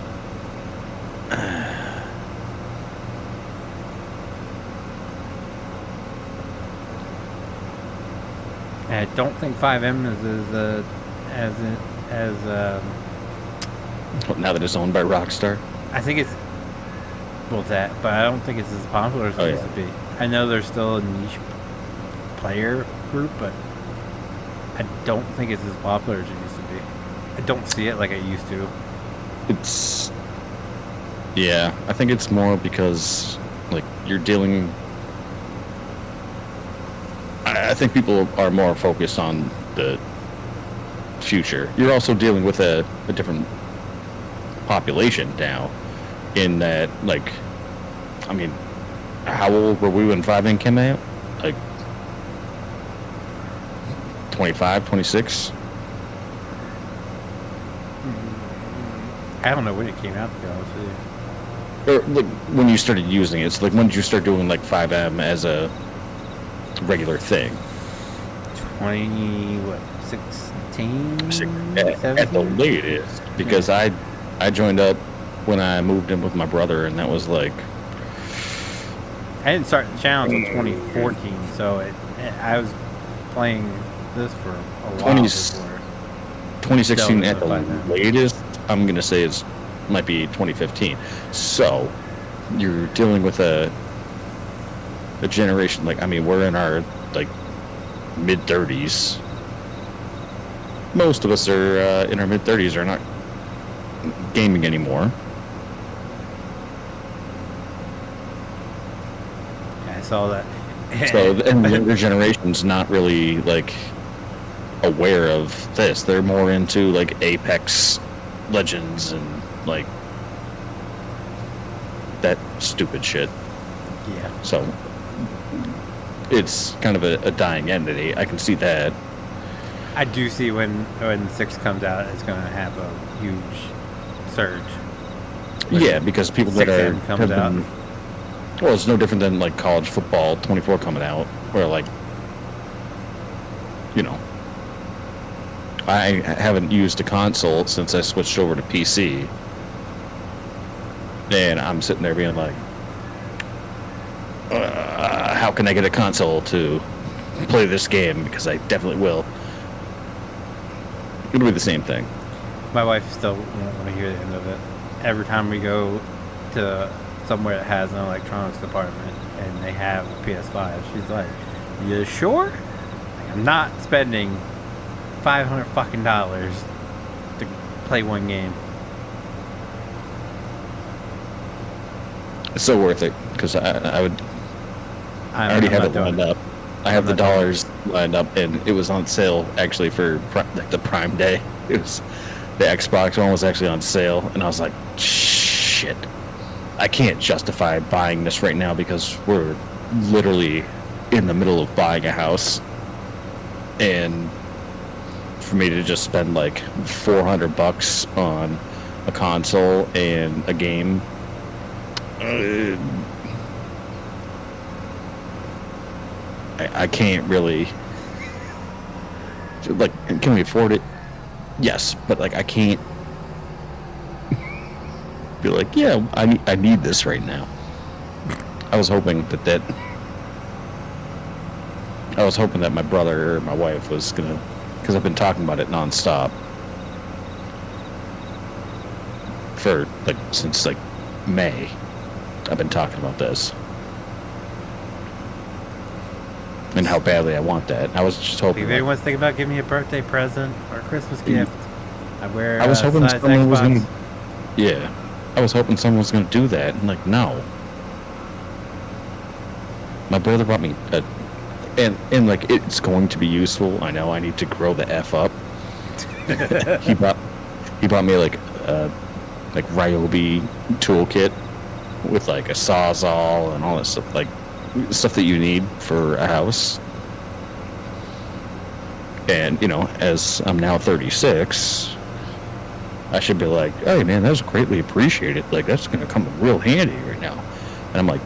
And I don't think 5M is as now that it's owned by Rockstar. I think it's that, but I don't think it's as popular as it used to be. I know there's still a niche player group, but I don't think it's as popular as it used to be. I don't see it like I used to. Yeah, I think it's more because like you're dealing. I think people are more focused on the future. You're also dealing with a different population now, in that, like, I mean, how old were we when 5M came out? Like 25, 26? I don't know when it came out, to be honest with Or like when you started using it. It's like, when did you start doing like 5M as a regular thing? 16? At the latest, because I joined up when I moved in with my brother, and that was like, I didn't start the channel until 2014, so I was playing this for a while before. 2016 at the latest. I'm gonna say might be 2015. So you're dealing with a generation, like, I mean, we're in our like mid 30s, most of us are in our mid-30s are not gaming anymore. I saw that. So, and the younger generation's not really, like, aware of this. They're more into, like, Apex Legends and, like, that stupid shit. Yeah. So, it's kind of a dying entity. I can see that. I do see when 6 comes out, it's going to have a huge surge. Yeah, because people that 6M are... comes out. Well, it's no different than, like, college football 24 coming out, where, like, you know, I haven't used a console since I switched over to PC. And I'm sitting there being like, how can I get a console to play this game? Because I definitely will. It'll be the same thing. My wife still won't want to hear the end of it. Every time we go to somewhere that has an electronics department and they have a PS5, she's like, "You sure? Like, I'm not spending $500 fucking dollars to play one game." It's so worth it because I would. I already have it lined up. I have the dollars lined up, and it was on sale actually for like the Prime Day. It was the Xbox One was actually on sale, and I was like, shit. I can't justify buying this right now because we're literally in the middle of buying a house, and for me to just spend like $400 on a console and a game, I can't really, like, can we afford it? Yes, but like I can't be like, yeah, I need this right now. I was hoping that my brother or my wife was gonna, because I've been talking about it nonstop for like since like May. I've been talking about this and how badly I want that. I was just hoping. If anyone's thinking about giving me a birthday present or a Christmas gift, I was hoping size someone was Xbox. gonna. Yeah, I was hoping someone was gonna do that. And like, no. My brother bought me and like it's going to be useful. I know I need to grow the F up. he bought me like Ryobi toolkit with like a sawzall and all that stuff, like stuff that you need for a house. And you know, as I'm now 36, I should be like, hey man, that was greatly appreciated. Like that's gonna come in real handy right now. And I'm like,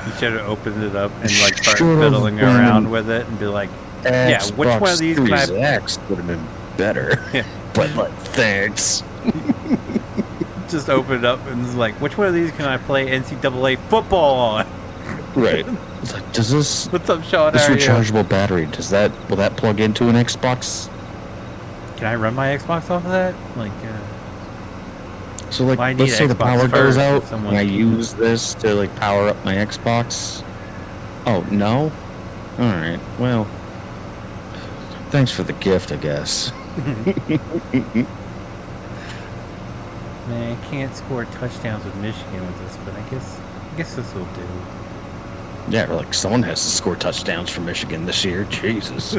You should have opened it up and like started fiddling around with it and be like, yeah, which one of these can I... Series X would have been better. Yeah. But like, thanks. Just open it up and it's like, which one of these can I play NCAA football on? Right. It's like, does this What's up, Sean? this How are you? rechargeable battery, will that plug into an Xbox? Can I run my Xbox off of that? Like, So like, Well, I need let's say the Xbox power first goes if out someone- and I use this to like power up my Xbox. Oh no? Alright, well, thanks for the gift, I guess. man, I can't score touchdowns with Michigan with this, but I guess this will do. Yeah, like someone has to score touchdowns for Michigan this year. Jesus.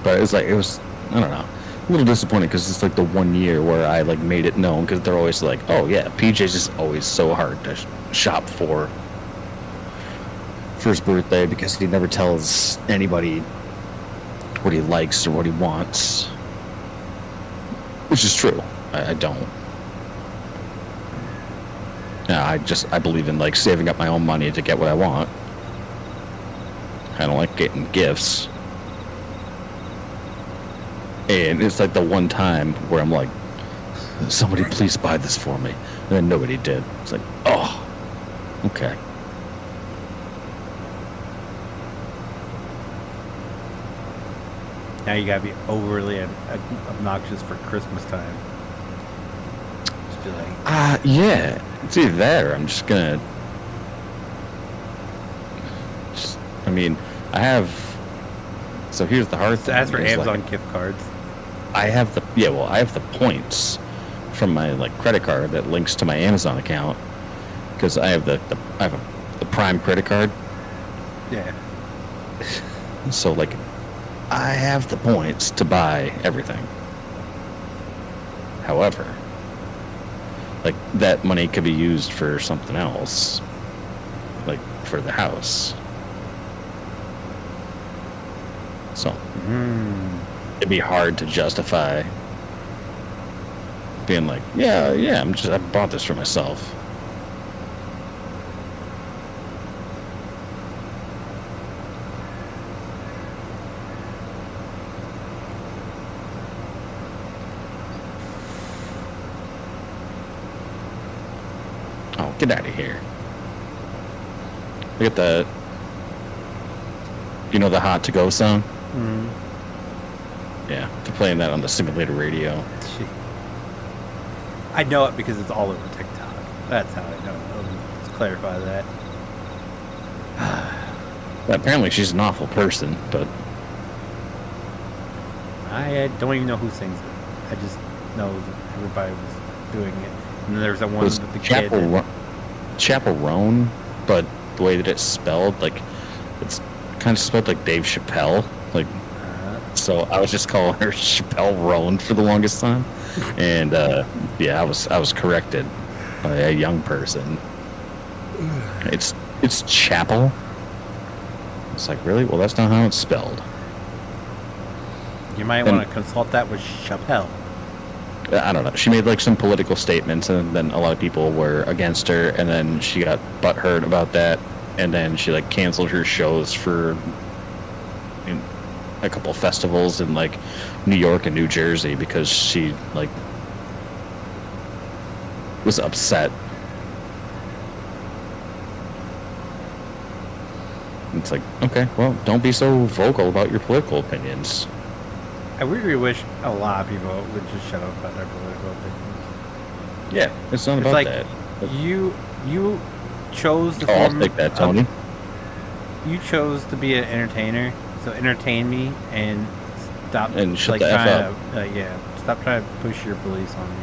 But it was, I don't know, a little disappointing because it's like the 1 year where I like made it known, because they're always like, oh yeah, PJ's is always so hard to shop for his birthday because he never tells anybody what he likes or what he wants, which is true. I don't. Yeah, I believe in like saving up my own money to get what I want. I don't like getting gifts. And it's like the one time where I'm like, somebody please buy this for me. And then nobody did. It's like, oh, okay. Now you gotta be overly obnoxious for Christmas time. Just be like, Yeah. It's either that or I'm just gonna I mean, I have. So here's the hard thing. As for is, Amazon like, gift cards. I have I have the points from my like credit card that links to my Amazon account because I have the Prime credit card. Yeah. So like, I have the points to buy everything. However, like that money could be used for something else, like for the house. So it'd be hard to justify being like, yeah, I bought this for myself. Oh, get out of here. Look at the, you know, the Hot to Go song? Yeah, they're playing that on the simulator radio. Gee. I know it because it's all over TikTok. That's how I know it. Let's clarify that. Apparently she's an awful person, but I don't even know who sings it. I just know that everybody was doing it. And then there's that it one was with the kid. Chaperone, but the way that it's spelled, like, it's kind of spelled like Dave Chappelle. Like, so I was just calling her Chappelle Roan for the longest time. And yeah, I was corrected by a young person. It's Chapel. It's like, really? Well, that's not how it's spelled. You might want to consult that with Chappelle. I don't know. She made like some political statements, and then a lot of people were against her, and then she got butthurt about that, and then she like canceled her shows for a couple festivals in like New York and New Jersey because she like was upset. It's like, okay, well, don't be so vocal about your political opinions. I really wish a lot of people would just shut up about their political opinions. Yeah, it's not It's about like that. you chose the I'll form take that, of- Tony. you chose to be an entertainer, so entertain me and stop And shut like the F trying up. to stop trying to push your beliefs on me.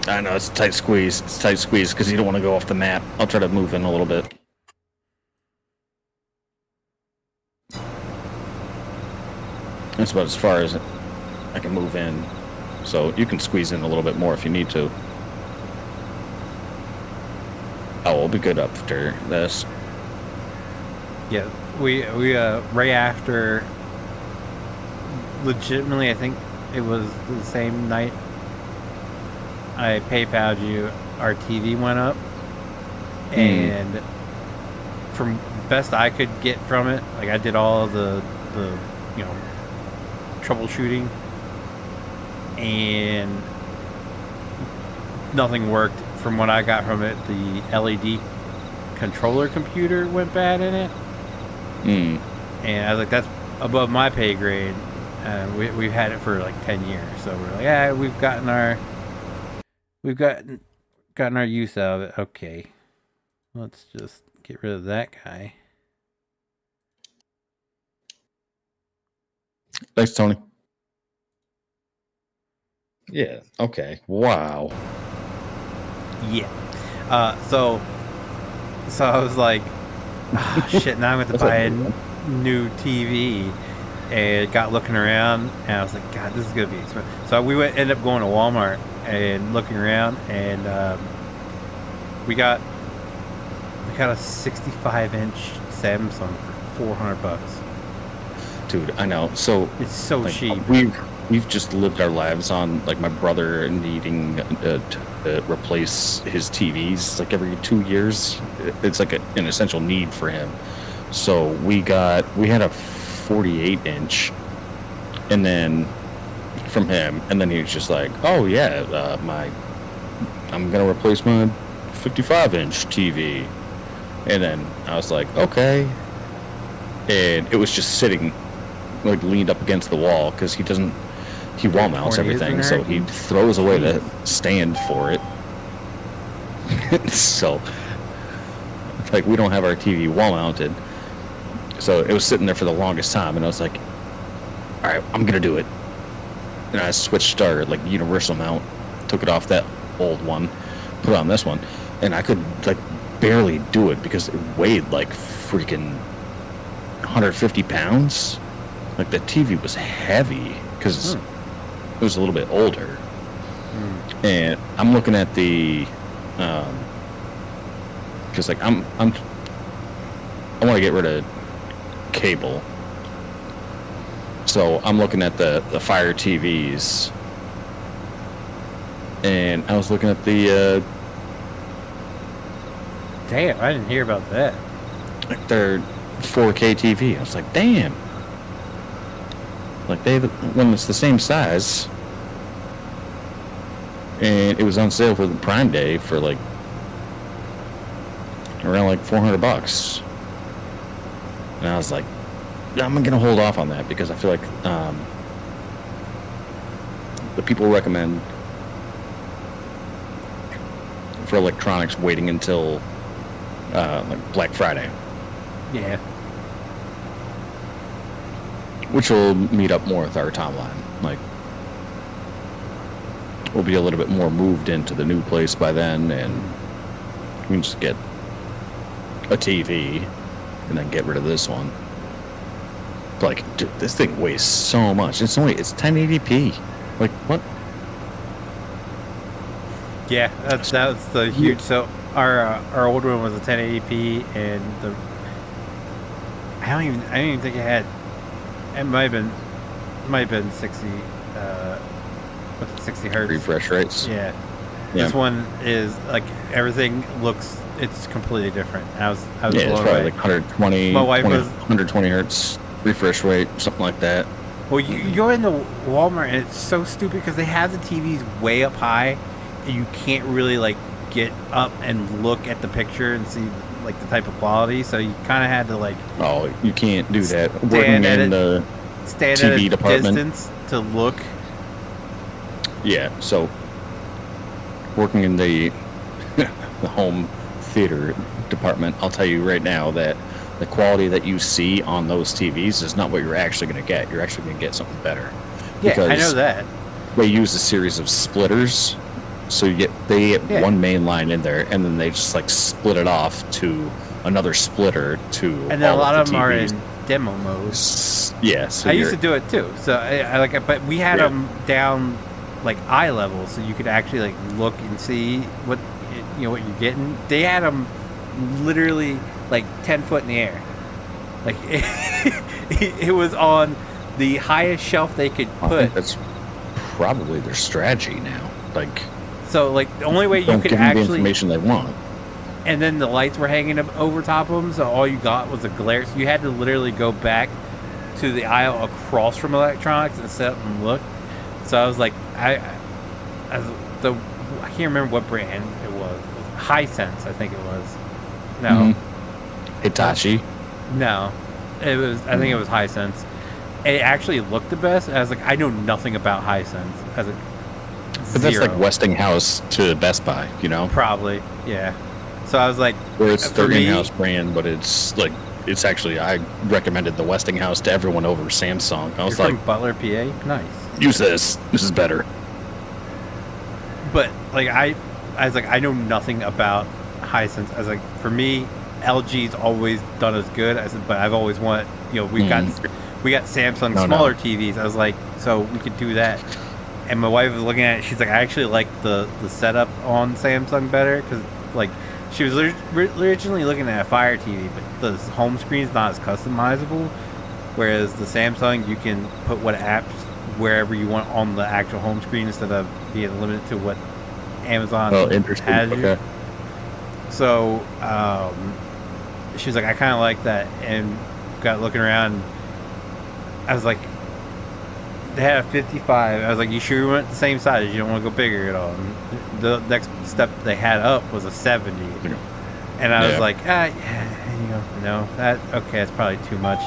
I know, it's a tight squeeze. It's a tight squeeze because you don't want to go off the map. I'll try to move in a little bit. That's about as far as I can move in. So you can squeeze in a little bit more if you need to. Oh, we'll be good after this. Yeah, we right after. Legitimately, I think it was the same night I PayPal'd you. Our TV went up, and from best I could get from it, like I did all of the troubleshooting, and nothing worked. From what I got from it, the LED controller computer went bad in it. And I was like, that's above my pay grade. We've had it for like 10 years, so we're like, yeah, we've gotten our use out of it. Okay, let's just get rid of that guy. Thanks, Tony. Yeah, okay. Wow. Yeah. So I was like, oh, shit, now I'm going to buy a new TV. And got looking around, and I was like, God, this is going to be expensive. So we ended up going to Walmart and looking around, and we got a 65-inch Samsung for $400. Dude, I know. So It's so like, cheap. We've just lived our lives on like my brother needing to replace his TVs like every 2 years. It's like an essential need for him. So we had a 48-inch, and then from him, and then he was just like, oh yeah, I'm gonna replace my 55-inch TV, and then I was like, okay, and it was just sitting like leaned up against the wall because he wall mounts everything, so he throws away the stand for it. So like, we don't have our TV wall mounted. So it was sitting there for the longest time, and I was like, all right, I'm going to do it. And I switched our, like, universal mount, took it off that old one, put it on this one, and I could, like, barely do it because it weighed, like, freaking 150 pounds. Like, the TV was heavy because it was a little bit older. And I'm looking at the, because, like, I want to get rid of cable. So I'm looking at the Fire TVs, and I was looking at the Damn, I didn't hear about that. like their 4K TV. I was like, damn. Like, they when it's the same size, and it was on sale for the Prime Day for like around like $400. And I was like, I'm gonna hold off on that because I feel like the people recommend for electronics waiting until like Black Friday, Yeah. which will meet up more with our timeline. Like, we'll be a little bit more moved into the new place by then, and we can just get a TV and then get rid of this one. Like, dude, this thing weighs so much. It's 1080p. Like, what? Yeah, that's the huge. So our old one was a 1080p, and I don't even think it had. It might have been 60. What's it, 60 hertz Refresh rates. Yeah. Yeah. This one is like everything looks. It's completely different. I was Yeah, it's blown probably away. like 120. My wife was 120 hertz refresh rate, something like that. Well, you go into Walmart and it's so stupid because they have the TVs way up high, and you can't really like get up and look at the picture and see like the type of quality. So you kind of had to like Oh, you can't do that. Working stand at in the stand TV at a department. distance to look. Yeah, so working in the the home theater department, I'll tell you right now that the quality that you see on those TVs is not what you're actually going to get. You're actually going to get something better. Yeah, I know Because that. they use a series of splitters, so they get Yeah. one main line in there, and then they just like split it off to another splitter to. And then a all lot the of them are TVs. in demo mode. Yeah, so I used to you're- do it too. So I like, but we had Yeah. them down like eye level, so you could actually like look and see what what you're getting. They had them literally like 10 foot in the air. Like it was on the highest shelf they could I put. think that's probably their strategy now. Like, So like the only way you don't could give them the actually, information they want. and then the lights were hanging up over top of them, so all you got was a glare. So you had to literally go back to the aisle across from electronics and sit up and look. So I was like, I can't remember what brand it was. Hisense, I think it was. No, Mhm. Hitachi. no, it was. I think it was Hisense. It actually looked the best. I was like, I know nothing about Hisense. I was like, But that's zero. like Westinghouse to Best Buy, you know? Probably, yeah. So I was like, Where it's for their me- in-house brand, but it's like, it's actually, I recommended the Westinghouse to everyone over Samsung. I you're was like, from Butler, PA. Nice. use this. This is better. But like I was like, I know nothing about Hisense. I was like, for me, LG's always done us good. I said, but I've always wanted, we got Samsung No, smaller no. TVs. I was like, so we could do that. And my wife was looking at it. She's like, I actually like the setup on Samsung better because like she was originally looking at a Fire TV, but the home screen's not as customizable. Whereas the Samsung, you can put what apps wherever you want on the actual home screen instead of being limited to what Amazon Oh, interesting. has you. Okay. So she was like, I kind of like that, and got looking around. I was like, they had a 55. I was like, you sure you want the same size? You don't want to go bigger at all? And the next step they had up was a 70, and I was Yeah. like, no, that's probably too much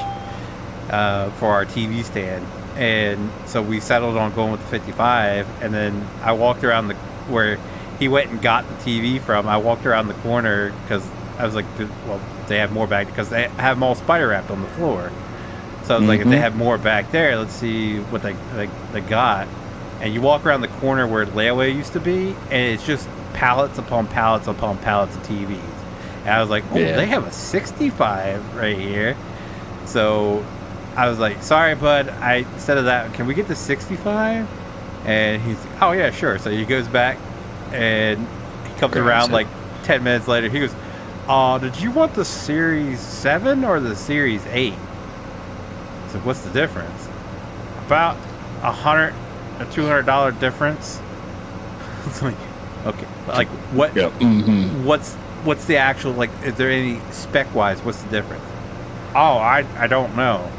for our TV stand. And so we settled on going with the 55, and then I walked around where he went and got the TV from. I walked around the corner because I was like, well, they have more back because they have them all spider wrapped on the floor. So I was like, if they have more back there, let's see what they got. And you walk around the corner where layaway used to be, and it's just pallets upon pallets upon pallets of TVs. And I was like, oh, they have a 65 right here. So I was like, sorry, bud. Instead of that, can we get the 65? And he's like, oh, yeah, sure. So he goes back, and he comes around like 10 minutes later. He goes, did you want the Series 7 or the Series 8? So what's the difference? About $100, a $200 difference. It's like, okay, like what? Yeah. What's the actual, like? Is there any spec wise? What's the difference? Oh, I don't know.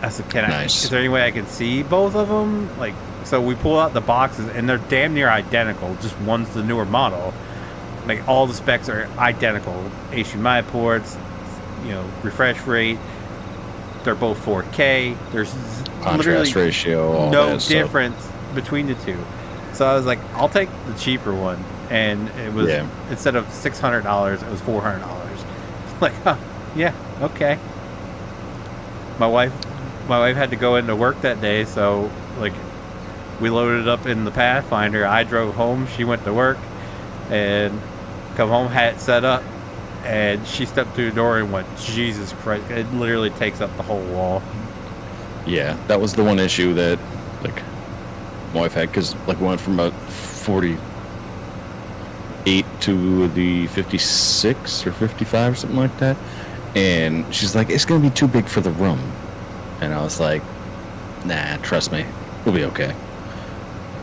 I said, is there any way I can see both of them? Like, so we pull out the boxes and they're damn near identical. Just one's the newer model. Like all the specs are identical. HDMI ports, refresh rate. They're both 4K. There's contrast ratio, no difference between the two. So I was like, I'll take the cheaper one, and it was instead of $600, it was $400. Like, yeah, okay. My wife had to go into work that day, so like we loaded it up in the Pathfinder. I drove home. She went to work, and come home, had it set up. And she stepped through the door and went, Jesus Christ. It literally takes up the whole wall. Yeah, that was the one issue that, like, my wife had, because, like, we went from about 48 to the 56 or 55 or something like that. And she's like, it's going to be too big for the room. And I was like, nah, trust me. We'll be okay.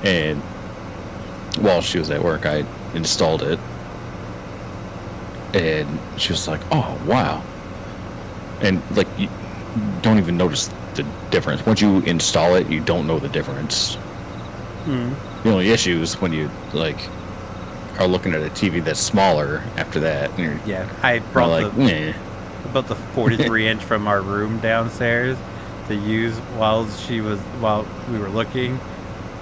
And while she was at work, I installed it. And she was like, oh, wow. And, like, you don't even notice the difference. Once you install it, you don't know the difference. The only issue is when you, like, are looking at a TV that's smaller after that. And yeah, I brought about the 43-inch from our room downstairs to use while we were looking.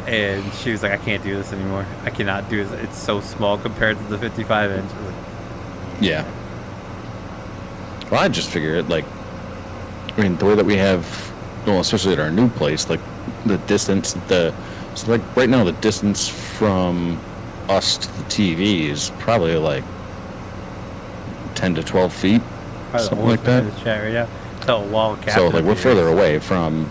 And she was like, I can't do this anymore. I cannot do this. It's so small compared to the 55-inch. Yeah. Well, I just figure it, like, I mean, the way that we have, well, especially at our new place, like, the distance, so, like, right now, the distance from us to the TV is probably, like, 10 to 12 feet, probably something like that. Chat right now. Tell a wall so, like, we're further away from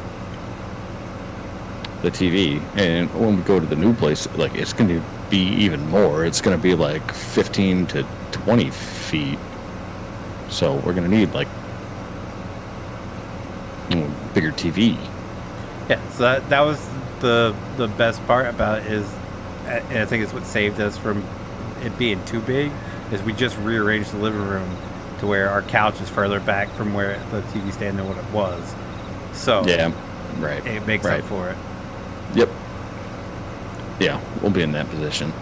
the TV, and when we go to the new place, like, it's going to be even more. It's going to be, like, 15 to 20 feet. So we're going to need, like, bigger TV. Yeah, so that was the best part about it is, and I think it's what saved us from it being too big, is we just rearranged the living room to where our couch is further back from where the TV stand than what it was. So yeah, right. It makes up for it. Yep. Yeah, we'll be in that position.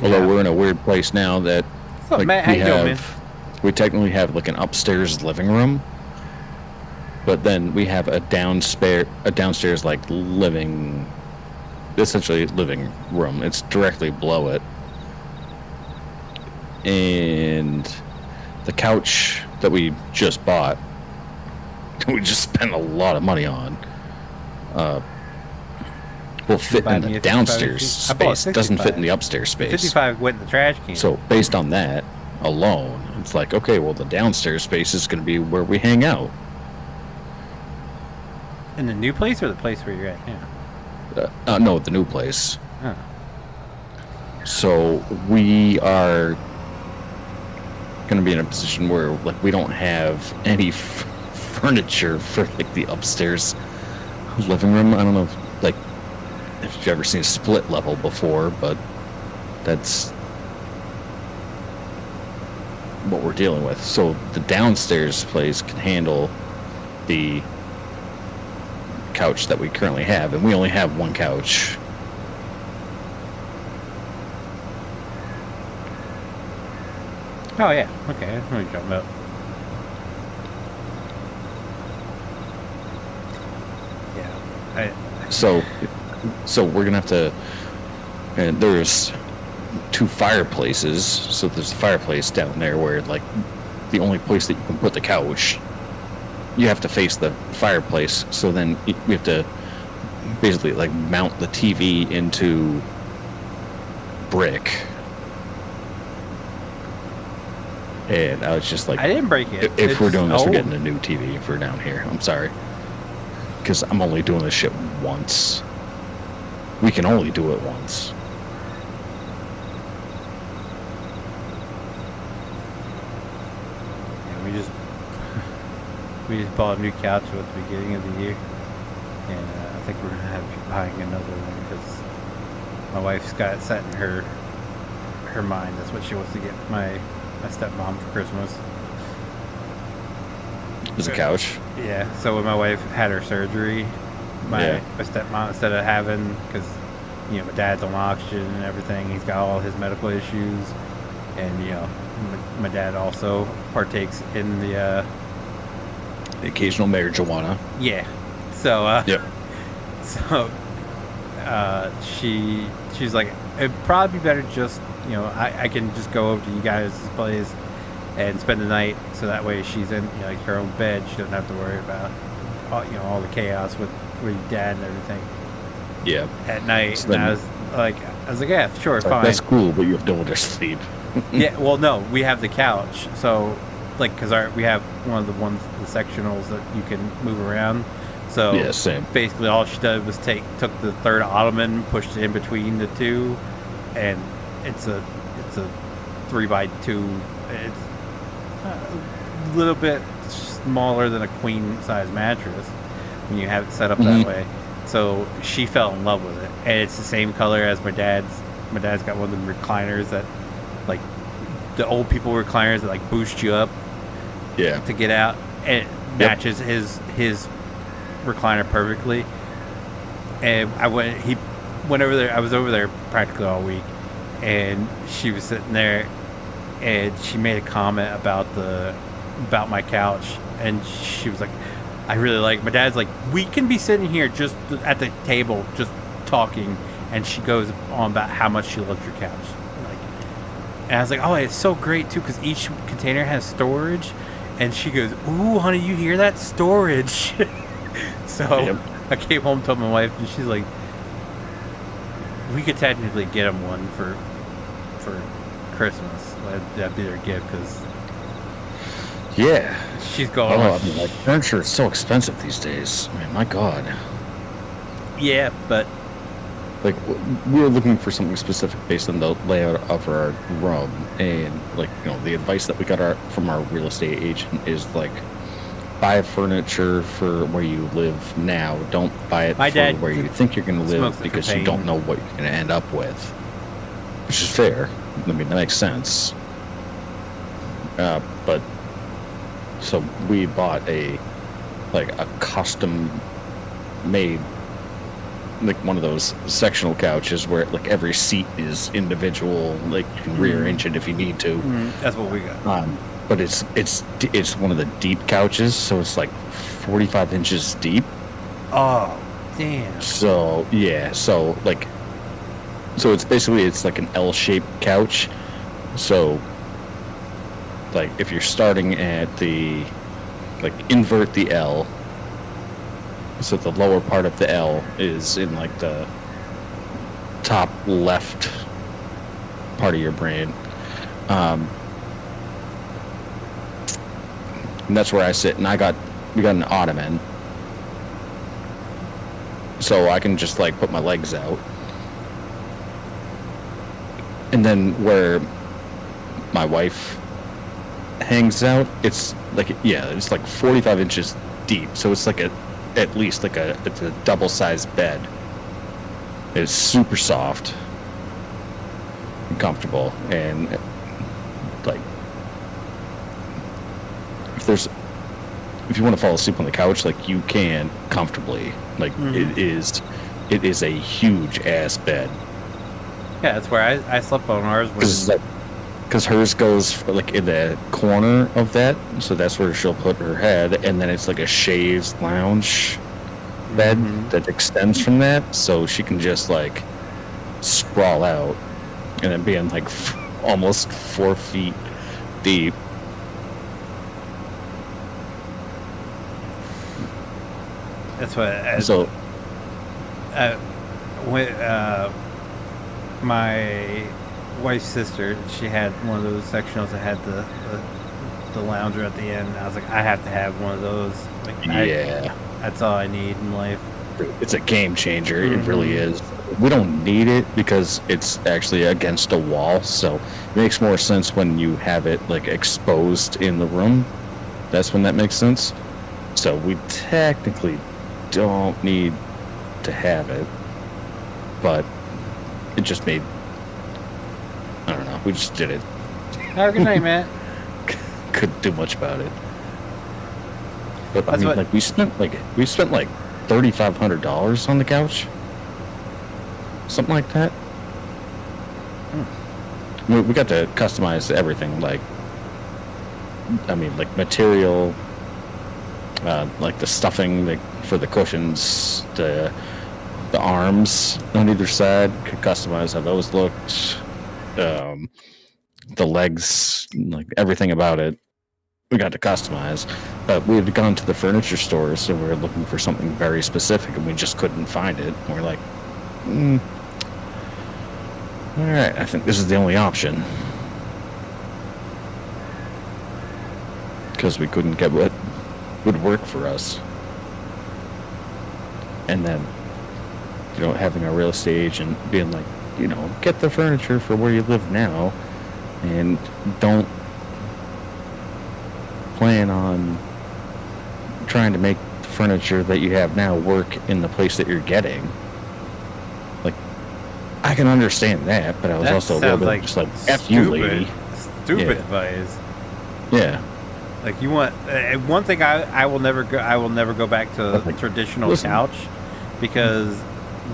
Although we're in a weird place now that like, Matt, how you doing, man? We technically have like an upstairs living room, but then we have a downstairs like essentially living room. It's directly below it, and the couch that we just bought, we just spent a lot of money on. Will fit in the downstairs space. Doesn't fit in the upstairs space. 55 went in the trash can. So based on that alone, it's like, okay, well, the downstairs space is going to be where we hang out. In the new place or the place where you're at now? No, the new place. Huh. So we are going to be in a position where, like, we don't have any furniture for, like, the upstairs living room. I don't know if you've ever seen a split level before, but that's what we're dealing with. So the downstairs place can handle the couch that we currently have, and we only have one couch. Oh yeah, okay, that's what you're talking about. Yeah, So we're gonna have to. And there's 2 fireplaces. So there's a fireplace down there where like the only place that you can put the couch, you have to face the fireplace. So then we have to basically like mount the TV into brick. And I was just like, I didn't break it. If we're It's doing this, old. we're getting a new TV if we're down here. I'm sorry. Because I'm only doing this shit once. We can only do it once. Yeah, we just bought a new couch at the beginning of the year, and I think we're gonna have to be buying another one because my wife's got it set in her mind. That's what she wants to get my stepmom for Christmas. There's a couch. Yeah. So when my wife had her surgery, my stepmom, instead of having, because my dad's on oxygen and everything, he's got all his medical issues, and my dad also partakes in the occasional marijuana. yeah. So Yep. so she's like, it'd probably be better just I can just go over to you guys' place and spend the night, so that way she's in like her own bed. She doesn't have to worry about all the chaos with your dad and everything. Yeah. At night. So And I was like, yeah, sure, fine. That's cool, but you have nowhere to sleep. Yeah, well, no, we have the couch, so like, because we have one of the sectionals that you can move around. So Yeah, same. basically, all she did was took the third ottoman, pushed it in between the two, and it's a 3x2. It's a little bit smaller than a queen size mattress when you have it set up that way. So she fell in love with it, and it's the same color as my dad's. My dad's got one of them recliners that, like, the old people recliners that like boost you up Yeah. to get out, and it matches his recliner perfectly. And he went over there. I was over there practically all week, and she was sitting there, and she made a comment about my couch, and she was like, I really like. My dad's like, we can be sitting here just at the table just talking, and she goes on about how much she loves your couch. And I was like, oh, it's so great too, because each container has storage. And she goes, ooh, honey, you hear that? Storage. So I came home, told my wife, and she's like, we could technically get him one for Christmas. That'd be their gift, because she's going. Oh, I mean, like, furniture is so expensive these days. I mean, my God. Yeah, but Like, we were looking for something specific based on the layout of our room, and like, the advice that we got from our real estate agent is like, buy furniture for where you live now. Don't buy it for where you think you're going to live, because you don't know what you're going to end up with. Which is fair. I mean, that makes sense. But so we bought a custom made, like, one of those sectional couches where like every seat is individual, like you can rearrange it if you need to. That's what we got. But it's one of the deep couches, so it's like 45 inches deep. Oh, damn. So yeah, so it's basically, it's like an L-shaped couch. So like, if you're starting at the, like, invert the L, so the lower part of the L is in like the top left part of your brain, and that's where I sit. And we got an ottoman, so I can just like put my legs out, and then where my wife hangs out, it's like 45 inches deep, so it's like at least like it's a double-sized bed. It's super soft and comfortable, and like, if you want to fall asleep on the couch, like, you can comfortably. Like, it is a huge ass bed. Yeah, that's where I slept on ours. Because hers goes like in the corner of that, so that's where she'll put her head, and then it's like a chaise lounge bed Mhm. that extends from that, so she can just like sprawl out, and then being like almost 4 feet deep. That's what. So When my wife's sister, she had one of those sectionals that had the lounger at the end. And I was like, I have to have one of those. Like, yeah, that's all I need in life. it's a game changer. It really is. We don't need it because it's actually against a wall, so it makes more sense when you have it like exposed in the room. That's when that makes sense. So we technically don't need to have it, but it just made, I don't know, we just did it. Have a good night, man. Couldn't do much about it. But That's I mean, what- like we spent like $3,500 on the couch, something like that. We got to customize everything, like, I mean, like material, like the stuffing, like for the cushions, the arms on either side, could customize how those looked. The legs, like everything about it, we got to customize. But we had gone to the furniture stores, so we were looking for something very specific, and we just couldn't find it. And we're like, all right, I think this is the only option. Because we couldn't get what would work for us. And then, having a real estate agent being like, get the furniture for where you live now, and don't plan on trying to make the furniture that you have now work in the place that you're getting. Like, I can understand that, but I was That also a little sounds bit just like, F you, lady. Stupid Yeah. advice. Yeah. Like, you want one thing I will never go back to Like, traditional listen. couch, because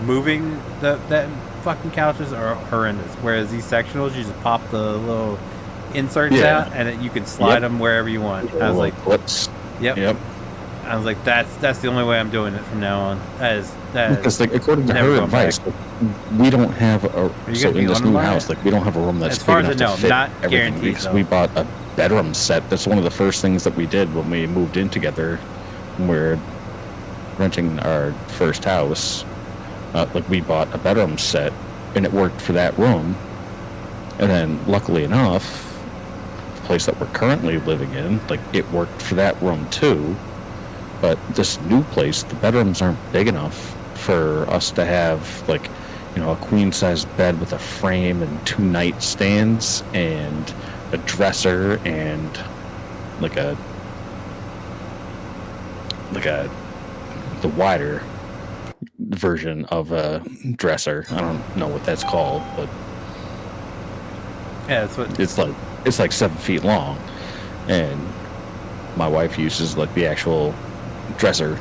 moving that fucking couches are horrendous. Whereas these sectionals, you just pop the little inserts Yeah. out and you can slide Yep. them wherever you want. I was like, clips. yep. Yep. I was like, that's the only way I'm doing it from now on. That Because, like, according to never her going advice, back. like, we don't have a. you So gonna be in this on new my- house, like, we don't have a room that's As far big as enough I to know, fit not everything. guaranteed, Because though. we bought a bedroom set. That's one of the first things that we did when we moved in together. When we were renting our first house. Like, we bought a bedroom set, and it worked for that room. And then, luckily enough, the place that we're currently living in, like, it worked for that room too. But this new place, the bedrooms aren't big enough for us to have, like, a queen-size bed with a frame and 2 nightstands and a dresser and the wider version of a dresser. I don't know what that's called, but yeah, that's what. it's like 7 feet long, and my wife uses like the actual dresser,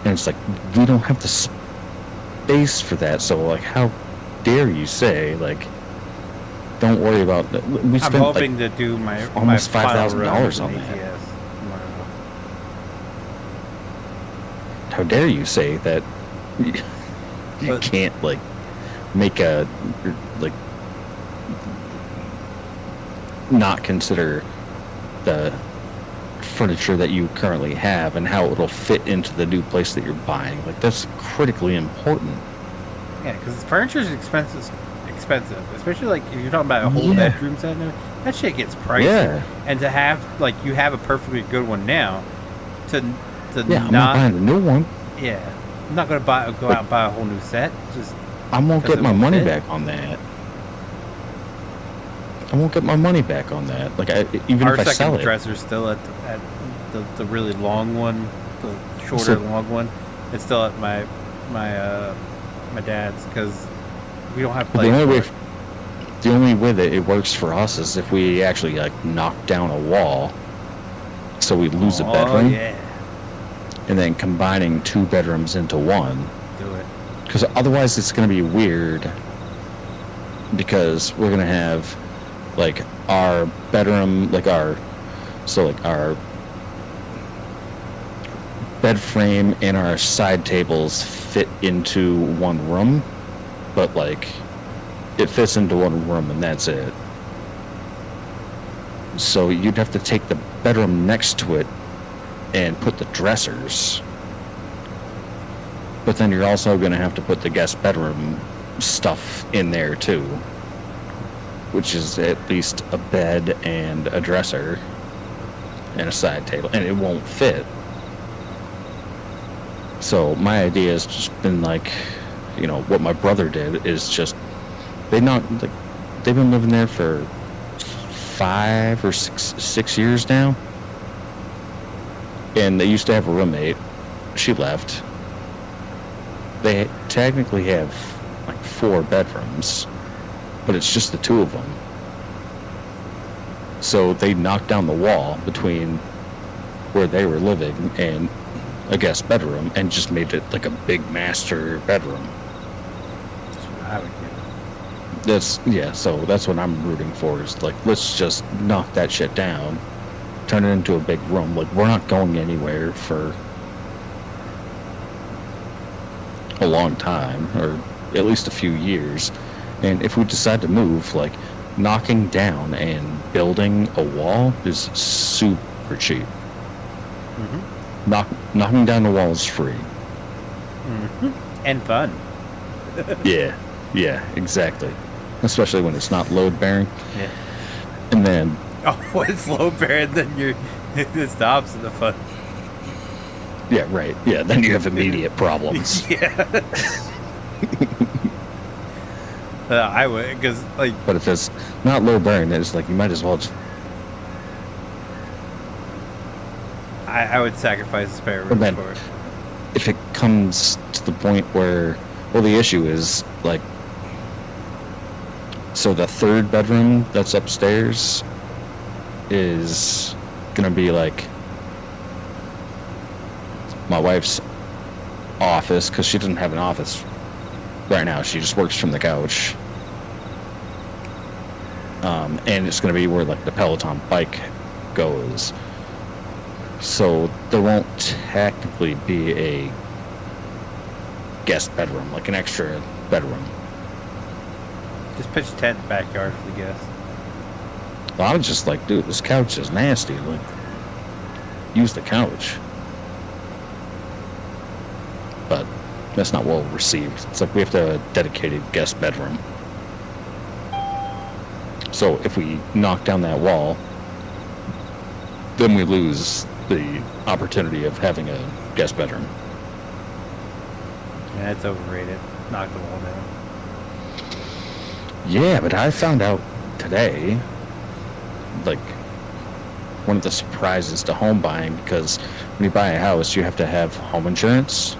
and it's like, we don't have the space for that. So, like, how dare you say, like, don't worry about that? We I'm spent hoping like to do my almost my final $5,000 run on with that. ATS tomorrow. How dare you say that you But- can't, like, make a, like, not consider the furniture that you currently have and how it'll fit into the new place that you're buying. Like, that's critically important. Yeah, because furniture is expensive, especially like if you're talking about a whole Yeah. bedroom set. And that shit gets pricey. Yeah. And to have you have a perfectly good one now, to Yeah, I'm not not buying a new one. yeah, I'm not gonna go out and buy a whole new set. Just I won't 'Cause get it my won't money fit? back on that. I won't get my money back on that. Like, even our if I sell second it. dresser's still at the really long one, the shorter So- long one. It's still at my dad's because we don't have Well, place. the only way that it works for us is if we actually, like, knock down a wall, so we lose a bedroom, Oh yeah, and then combining 2 bedrooms into one. do it. Because otherwise it's going to be weird, because we're going to have, like, our bedroom, like our bed frame and our side tables fit into one room, but like it fits into one room and that's it. So you'd have to take the bedroom next to it and put the dressers. But then you're also going to have to put the guest bedroom stuff in there too, which is at least a bed and a dresser and a side table, and it won't fit. So my idea has just been like, you know, what my brother did is just they've been living there for 5 or 6 years now, and they used to have a roommate. She left. They technically have like 4 bedrooms, but it's just the 2 of them. So they knocked down the wall between where they were living and a guest bedroom and just made it like a big master bedroom. That's what I would do. So that's what I'm rooting for, is like, let's just knock that shit down, turn it into a big room. Like, we're not going anywhere for a long time, or at least a few years. And if we decide to move, like, knocking down and building a wall is super cheap. Mm-hmm. Knocking down the wall is free. Mm-hmm. And fun. Yeah, exactly. Especially when it's not load bearing. Yeah. And then Oh, it's low bearing, then you're it's the opposite of fun. yeah, right. Yeah, then you have immediate problems. Yeah. I would, because like. But if it's not low bearing, then it's like you might as well just. I would sacrifice the spare room then, for it. if it comes to the point where, well, the issue is like, so the 3rd bedroom that's upstairs is gonna be like my wife's office, because she doesn't have an office right now. She just works from the couch. And it's gonna be where like the Peloton bike goes. So there won't technically be a guest bedroom, like an extra bedroom. Just pitch a tent in the backyard for the guests. Well, I was just like, dude, this couch is nasty. Like, use the couch. But that's not well received. It's like we have to have a dedicated guest bedroom. So if we knock down that wall, then we lose the opportunity of having a guest bedroom. Yeah, it's overrated. Knock the wall down. Yeah, but I found out today, like, one of the surprises to home buying, because when you buy a house, you have to have home insurance.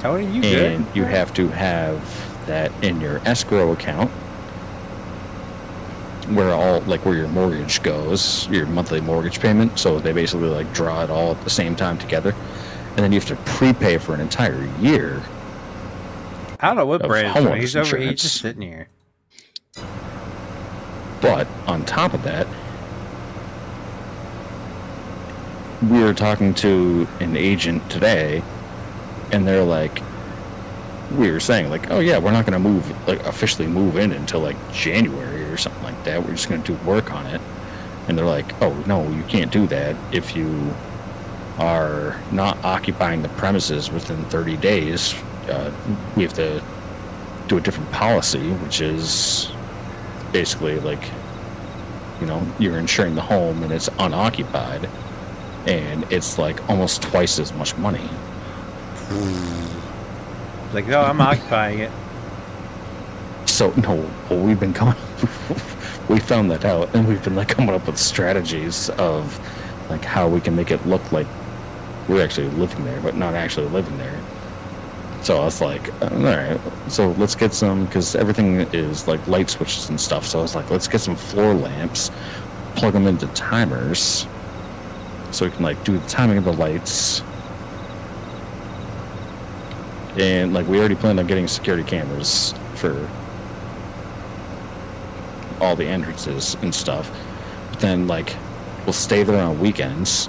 How are you And good? you have to have that in your escrow account, where your mortgage goes, your monthly mortgage payment. So they basically like draw it all at the same time together, and then you have to prepay for an entire year. I don't know what of Brandon's doing. He's homeowners over. He's insurance. just sitting here. But on top of that, we were talking to an agent today, and they're like, we were saying like, oh yeah, we're not going to officially move in until like January or something like that. We're just going to do work on it. And they're like, oh no, you can't do that if you are not occupying the premises within 30 days. We have to do a different policy, which is basically like, you know, you're insuring the home and it's unoccupied, and it's like almost twice as much money. Like, oh, I'm occupying it. So no, well, we've been coming. We found that out, and we've been like coming up with strategies of like how we can make it look like we're actually living there, but not actually living there. So I was like, all right, so let's get some, because everything is like light switches and stuff. So I was like, let's get some floor lamps, plug them into timers, so we can like do the timing of the lights. And like we already planned on getting security cameras for all the entrances and stuff. But then like we'll stay there on weekends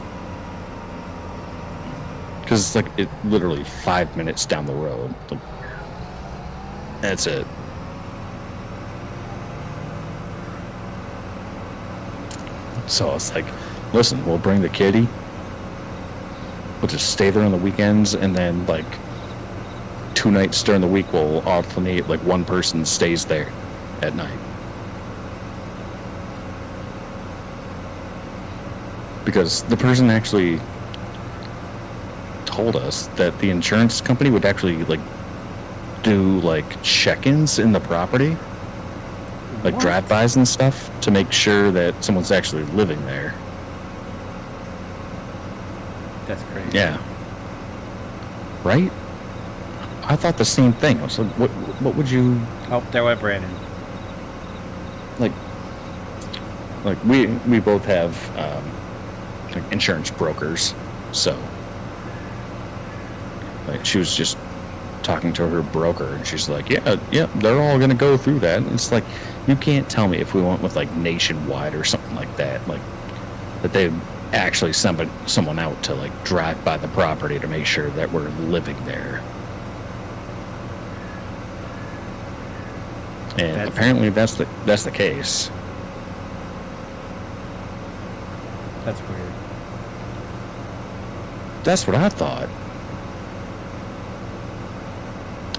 Because like it literally 5 minutes down the road. Like, that's it. So it's like, listen, we'll bring the kitty. We'll just stay there on the weekends, and then like 2 nights during the week we'll alternate. Like one person stays there at night. Because the person actually told us that the insurance company would actually like do like check-ins in the property, like What? drive-bys and stuff, to make sure that someone's actually living there. That's crazy. Yeah. Right? I thought the same thing. I was like, what would you Oh, there went Brandon. like? Like we both have like insurance brokers, so like she was just talking to her broker, and she's like, yeah, they're all gonna go through that. And it's like, you can't tell me if we went with like Nationwide or something like that, like that they actually send someone out to like drive by the property to make sure that we're living there. And apparently that's the case. That's weird. That's what I thought.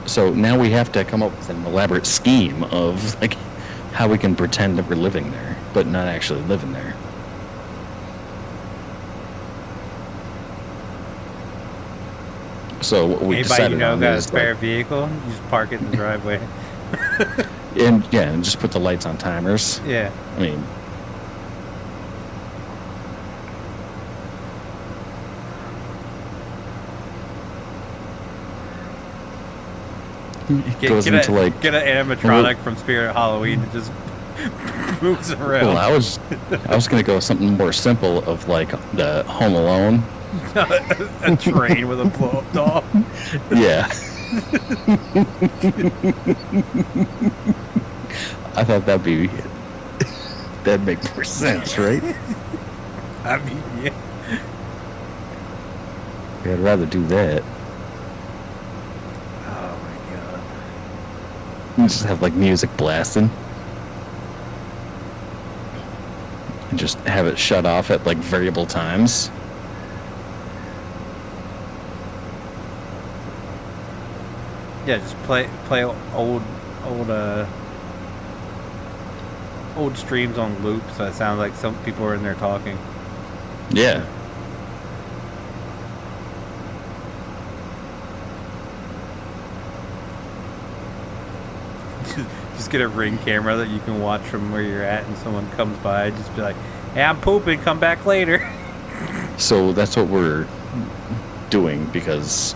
So now we have to come up with an elaborate scheme of like how we can pretend that we're living there, but not actually living there. So what we Anybody decided you know on got a is spare like, vehicle? You just park it in the driveway. and just put the lights on timers. Yeah. I mean, it goes into like. Get an animatronic from Spirit Halloween that just moves around. Well, I was gonna go with something more simple of like the Home Alone. A train with a blow-up doll. Yeah. I thought that'd make more sense, right? I mean, yeah. I'd rather do that. Oh my god. And just have like music blasting. And just have it shut off at like variable times. Yeah, just play old streams on loop, so it sounds like some people are in there talking. Yeah. Just get a Ring camera that you can watch from where you're at, and someone comes by, just be like, "Hey, I'm pooping. Come back later." So that's what we're doing, because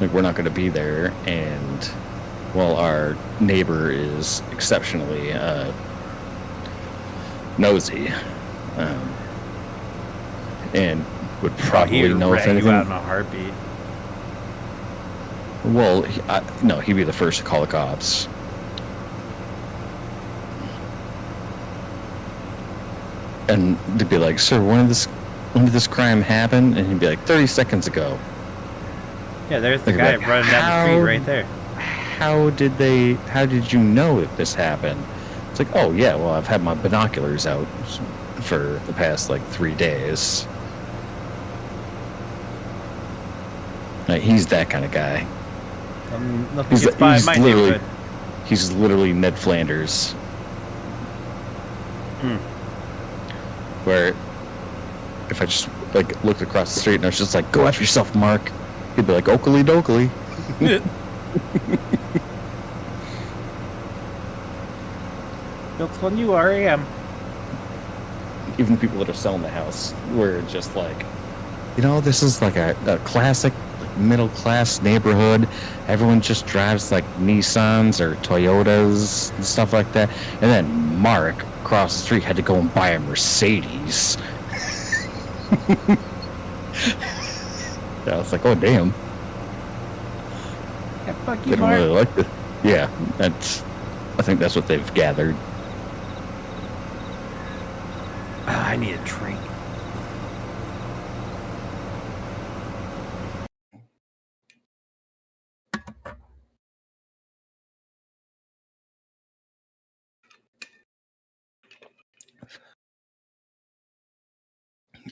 like we're not going to be there, and well, our neighbor is exceptionally nosy, and would probably He'd know if rat you anything. out in a heartbeat. Well, no, he'd be the first to call the cops. And they'd be like, "Sir, when did this crime happen?" And he'd be like, 30 seconds ago. Yeah, there's the Like, guy like, running down the street right there. How did you know that this happened? It's like, oh yeah, well, I've had my binoculars out for the past like 3 days. Like, he's that kind of guy. Nothing gets by in my neighborhood. He's literally Ned Flanders. Where if I just like looked across the street and I was just like, "Go F yourself, Mark," he'd be like, "Oakley dokley." Jokes on you, RAM. Even people that are selling the house were just like, this is like a classic middle class neighborhood. Everyone just drives like Nissans or Toyotas and stuff like that. And then Mark across the street had to go and buy a Mercedes. Yeah, I was like, oh damn. Yeah, fuck They you, don't Mark. really like it. Yeah, I think that's what they've gathered. I need a drink.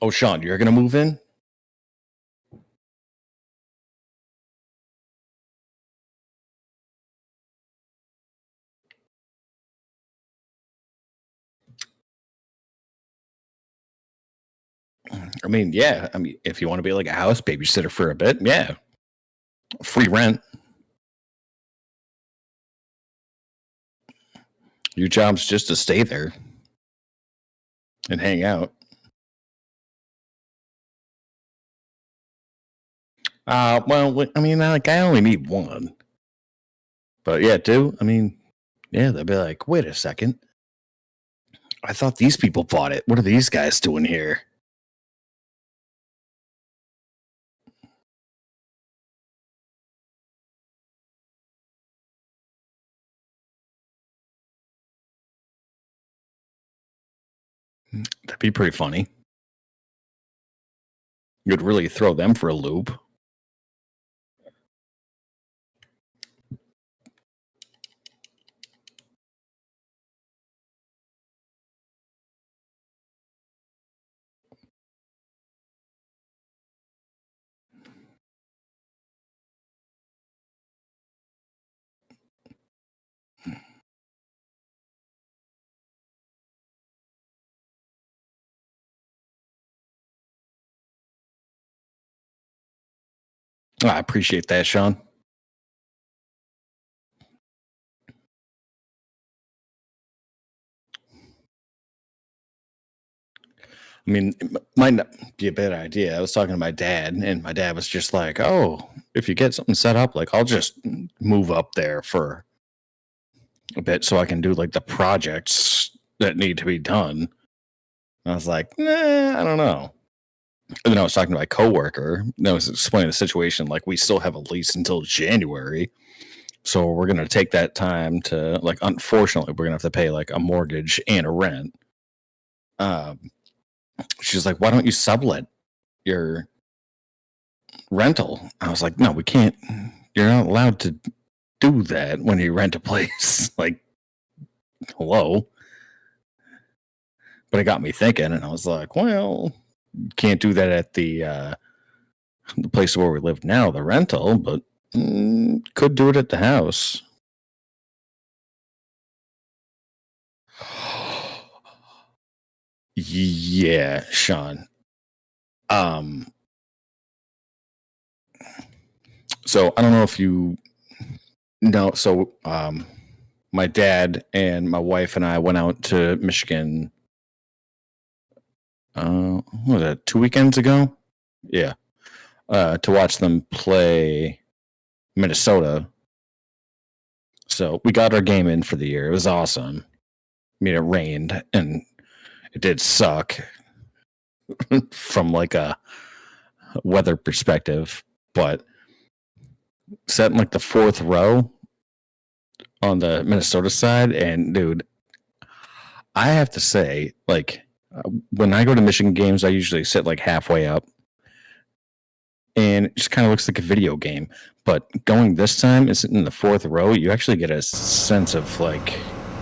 Oh, Sean, you're gonna move in? I mean, yeah. I mean, if you want to be like a house babysitter for a bit, yeah. Free rent. Your job's just to stay there and hang out. Well, I mean, like I only need one, but yeah, two. I mean, yeah, they'll be like, wait a second. I thought these people bought it. What are these guys doing here? That'd be pretty funny. You'd really throw them for a loop. I appreciate that, Sean. I mean, it might not be a bad idea. I was talking to my dad, and my dad was just like, "Oh, if you get something set up, like I'll just move up there for a bit so I can do like the projects that need to be done." And I was like, "Nah, I don't know." And then I was talking to my coworker, and I was explaining the situation. Like, we still have a lease until January, so we're gonna take that time to like. Unfortunately, we're gonna have to pay like a mortgage and a rent. She's like, "Why don't you sublet your rental?" I was like, "No, we can't. You're not allowed to do that when you rent a place." Like, hello. But it got me thinking, and I was like, "Well, can't do that at the place where we live now, the rental, but could do it at the house." Yeah, Sean. So I don't know if you know. So my dad and my wife and I went out to Michigan. What was that, 2 weekends ago? Yeah. To watch them play Minnesota. So we got our game in for the year. It was awesome. I mean, it rained and it did suck from like a weather perspective, but sat in like the fourth row on the Minnesota side, and dude, I have to say, like, when I go to Michigan games, I usually sit like halfway up, and it just kind of looks like a video game. But going this time and sitting in the fourth row, you actually get a sense of like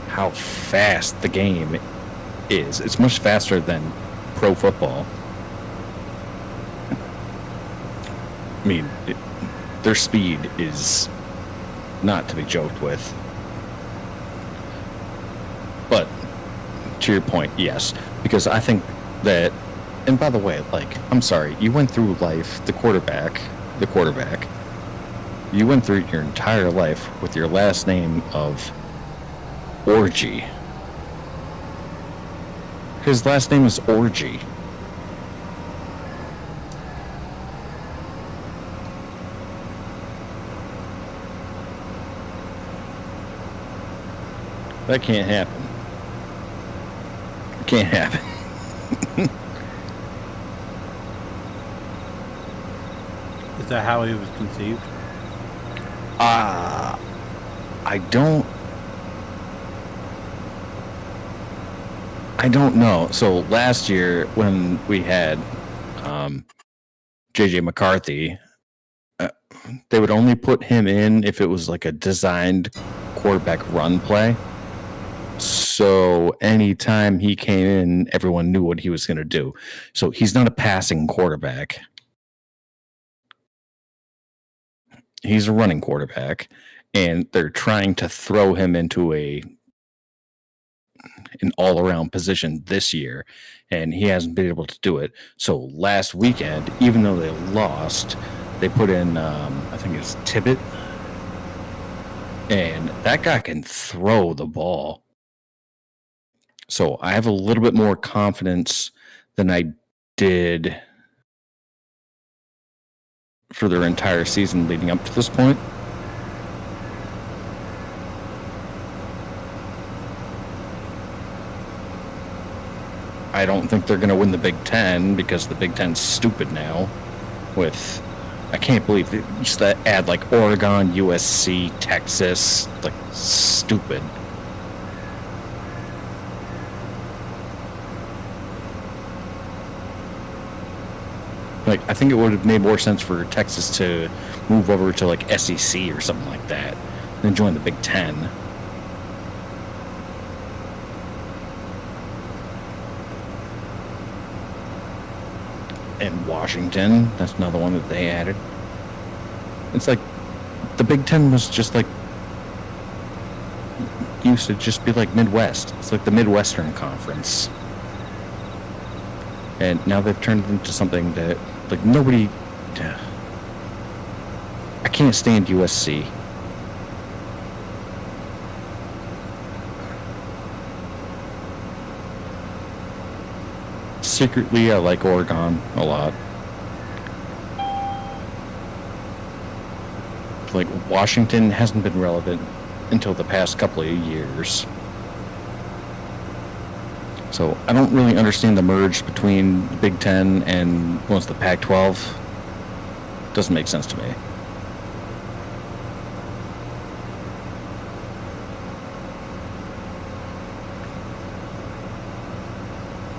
how fast the game is. It's much faster than pro football. I mean, their speed is not to be joked with. But to your point, yes, because I think that, and by the way, like, I'm sorry, you went through life, the quarterback, you went through your entire life with your last name of Orgy. His last name is Orgy. That can't happen. It can't happen. Is that how he was conceived? I don't know. So last year when we had JJ McCarthy, they would only put him in if it was like a designed quarterback run play. So So anytime he came in, everyone knew what he was going to do. So he's not a passing quarterback. He's a running quarterback, and they're trying to throw him into an all-around position this year, and he hasn't been able to do it. So last weekend, even though they lost, they put in, I think it's Tibbet, and that guy can throw the ball. So I have a little bit more confidence than I did for their entire season leading up to this point. I don't think they're going to win the Big Ten because the Big Ten's stupid now. I can't believe it, just that add like Oregon, USC, Texas, like stupid. Like, I think it would have made more sense for Texas to move over to like SEC or something like that than join the Big Ten. And Washington, that's another one that they added. It's like the Big Ten was just like used to just be like Midwest. It's like the Midwestern Conference. And now they've turned it into something that like nobody. I can't stand USC. Secretly, I like Oregon a lot. Like, Washington hasn't been relevant until the past couple of years. So, I don't really understand the merge between the Big Ten and what's the Pac-12. Doesn't make sense to me.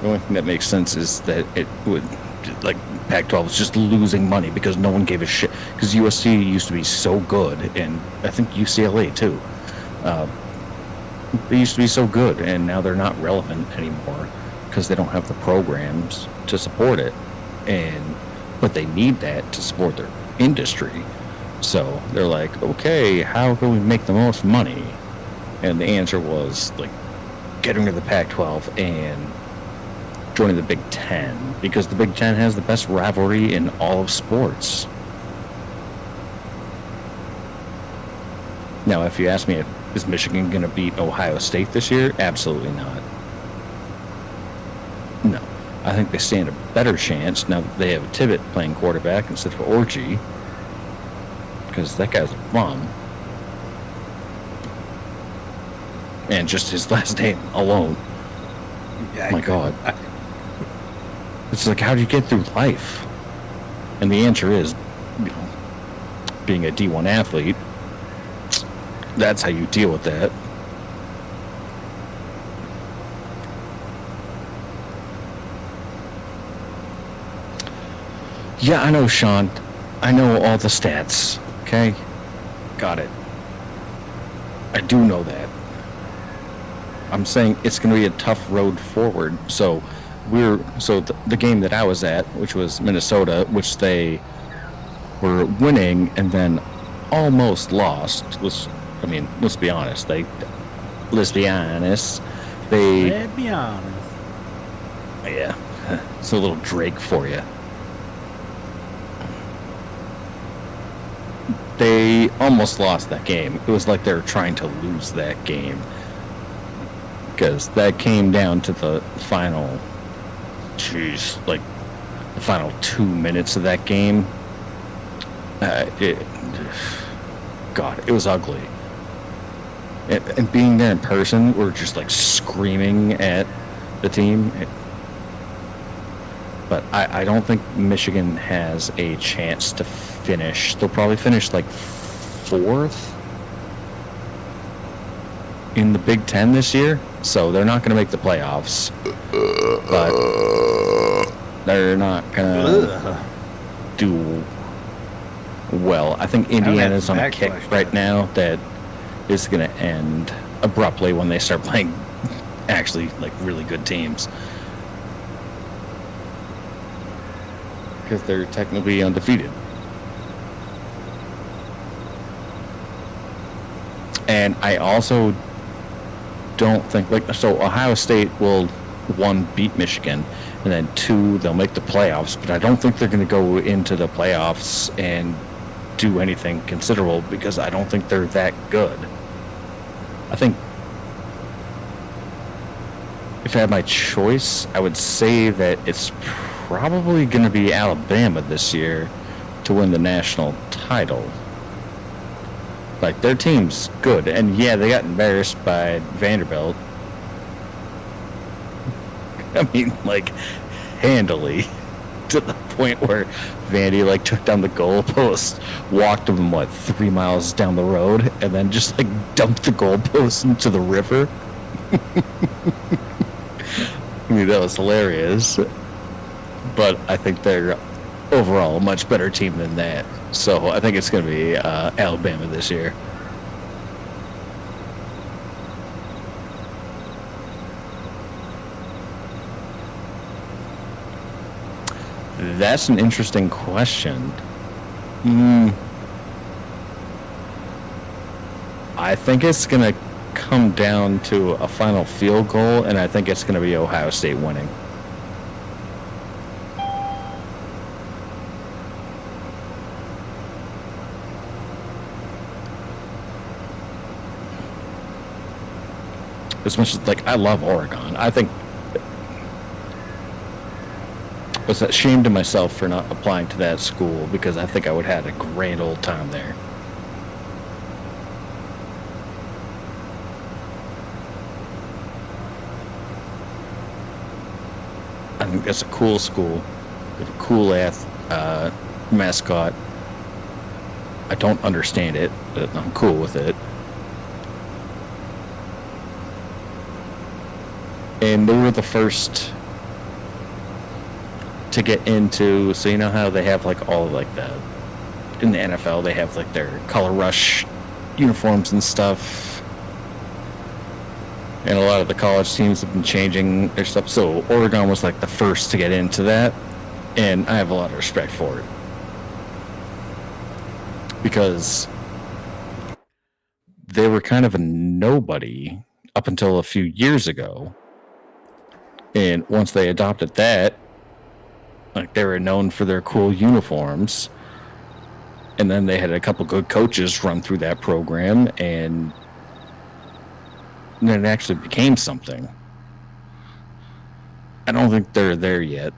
The only thing that makes sense is that it would, like, Pac-12 is just losing money because no one gave a shit. Because USC used to be so good, and I think UCLA too. They used to be so good, and now they're not relevant anymore because they don't have the programs to support it. But they need that to support their industry. So they're like, okay, how can we make the most money? And the answer was, like, getting rid of the Pac-12 and joining the Big Ten, because the Big Ten has the best rivalry in all of sports. Now, if you ask me, is Michigan going to beat Ohio State this year? Absolutely not. No. I think they stand a better chance now that they have Tibbet playing quarterback instead of Orgy, because that guy's a bum. And just his last name alone. Yeah, my God. It's like, how do you get through life? And the answer is, being a D1 athlete, that's how you deal with that. Yeah, I know, Sean. I know all the stats, okay? Got it. I do know that. I'm saying it's going to be a tough road forward. So the game that I was at, which was Minnesota, which they were winning and then almost lost, let's be honest. Let's be honest. Yeah, it's a little Drake for you. They almost lost that game. It was like they were trying to lose that game, because that came down to the final, like the final 2 minutes of that game. God, it was ugly. And being there in person, we're just like screaming at the team. But I don't think Michigan has a chance to finish. They'll probably finish like 4th in the Big Ten this year. So they're not going to make the playoffs. But they're not going to do well. I think Indiana's on a kick right now that is going to end abruptly when they start playing actually like really good teams. Because they're technically undefeated. And I also don't think, like, so Ohio State will, one, beat Michigan, and then two, they'll make the playoffs, but I don't think they're going to go into the playoffs and do anything considerable because I don't think they're that good. I think if I had my choice, I would say that it's probably going to be Alabama this year to win the national title. Like, their team's good, and yeah, they got embarrassed by Vanderbilt. I mean, like, handily, to the point where Vandy, like, took down the goalpost, walked them, 3 miles down the road, and then just, like, dumped the goalpost into the river. I mean, that was hilarious. But I think they're overall a much better team than that. So I think it's going to be Alabama this year. That's an interesting question. I think it's going to come down to a final field goal, and I think it's going to be Ohio State winning. As much as, like, I love Oregon, I think I was ashamed of myself for not applying to that school because I think I would have had a grand old time there. I think that's a cool school. They have a cool mascot. I don't understand it, but I'm cool with it. And they were the first to get into, so you know how they have like all like the, in the NFL they have like their color rush uniforms and stuff, and a lot of the college teams have been changing their stuff, so Oregon was like the first to get into that, and I have a lot of respect for it because they were kind of a nobody up until a few years ago. And once they adopted that, like, they were known for their cool uniforms. And then they had a couple good coaches run through that program, and then it actually became something. I don't think they're there yet.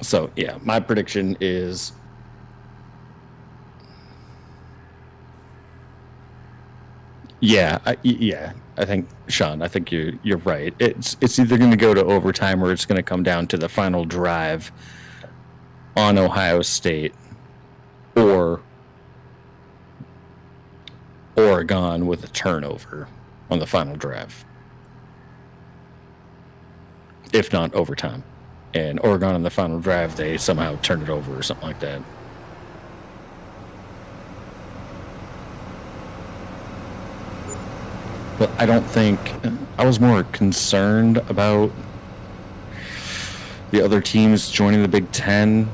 So, yeah, my prediction is I think, Sean, I think you're right. It's either going to go to overtime or it's going to come down to the final drive on Ohio State or Oregon with a turnover on the final drive, if not overtime. And Oregon on the final drive, they somehow turn it over or something like that. But I don't think, I was more concerned about the other teams joining the Big Ten.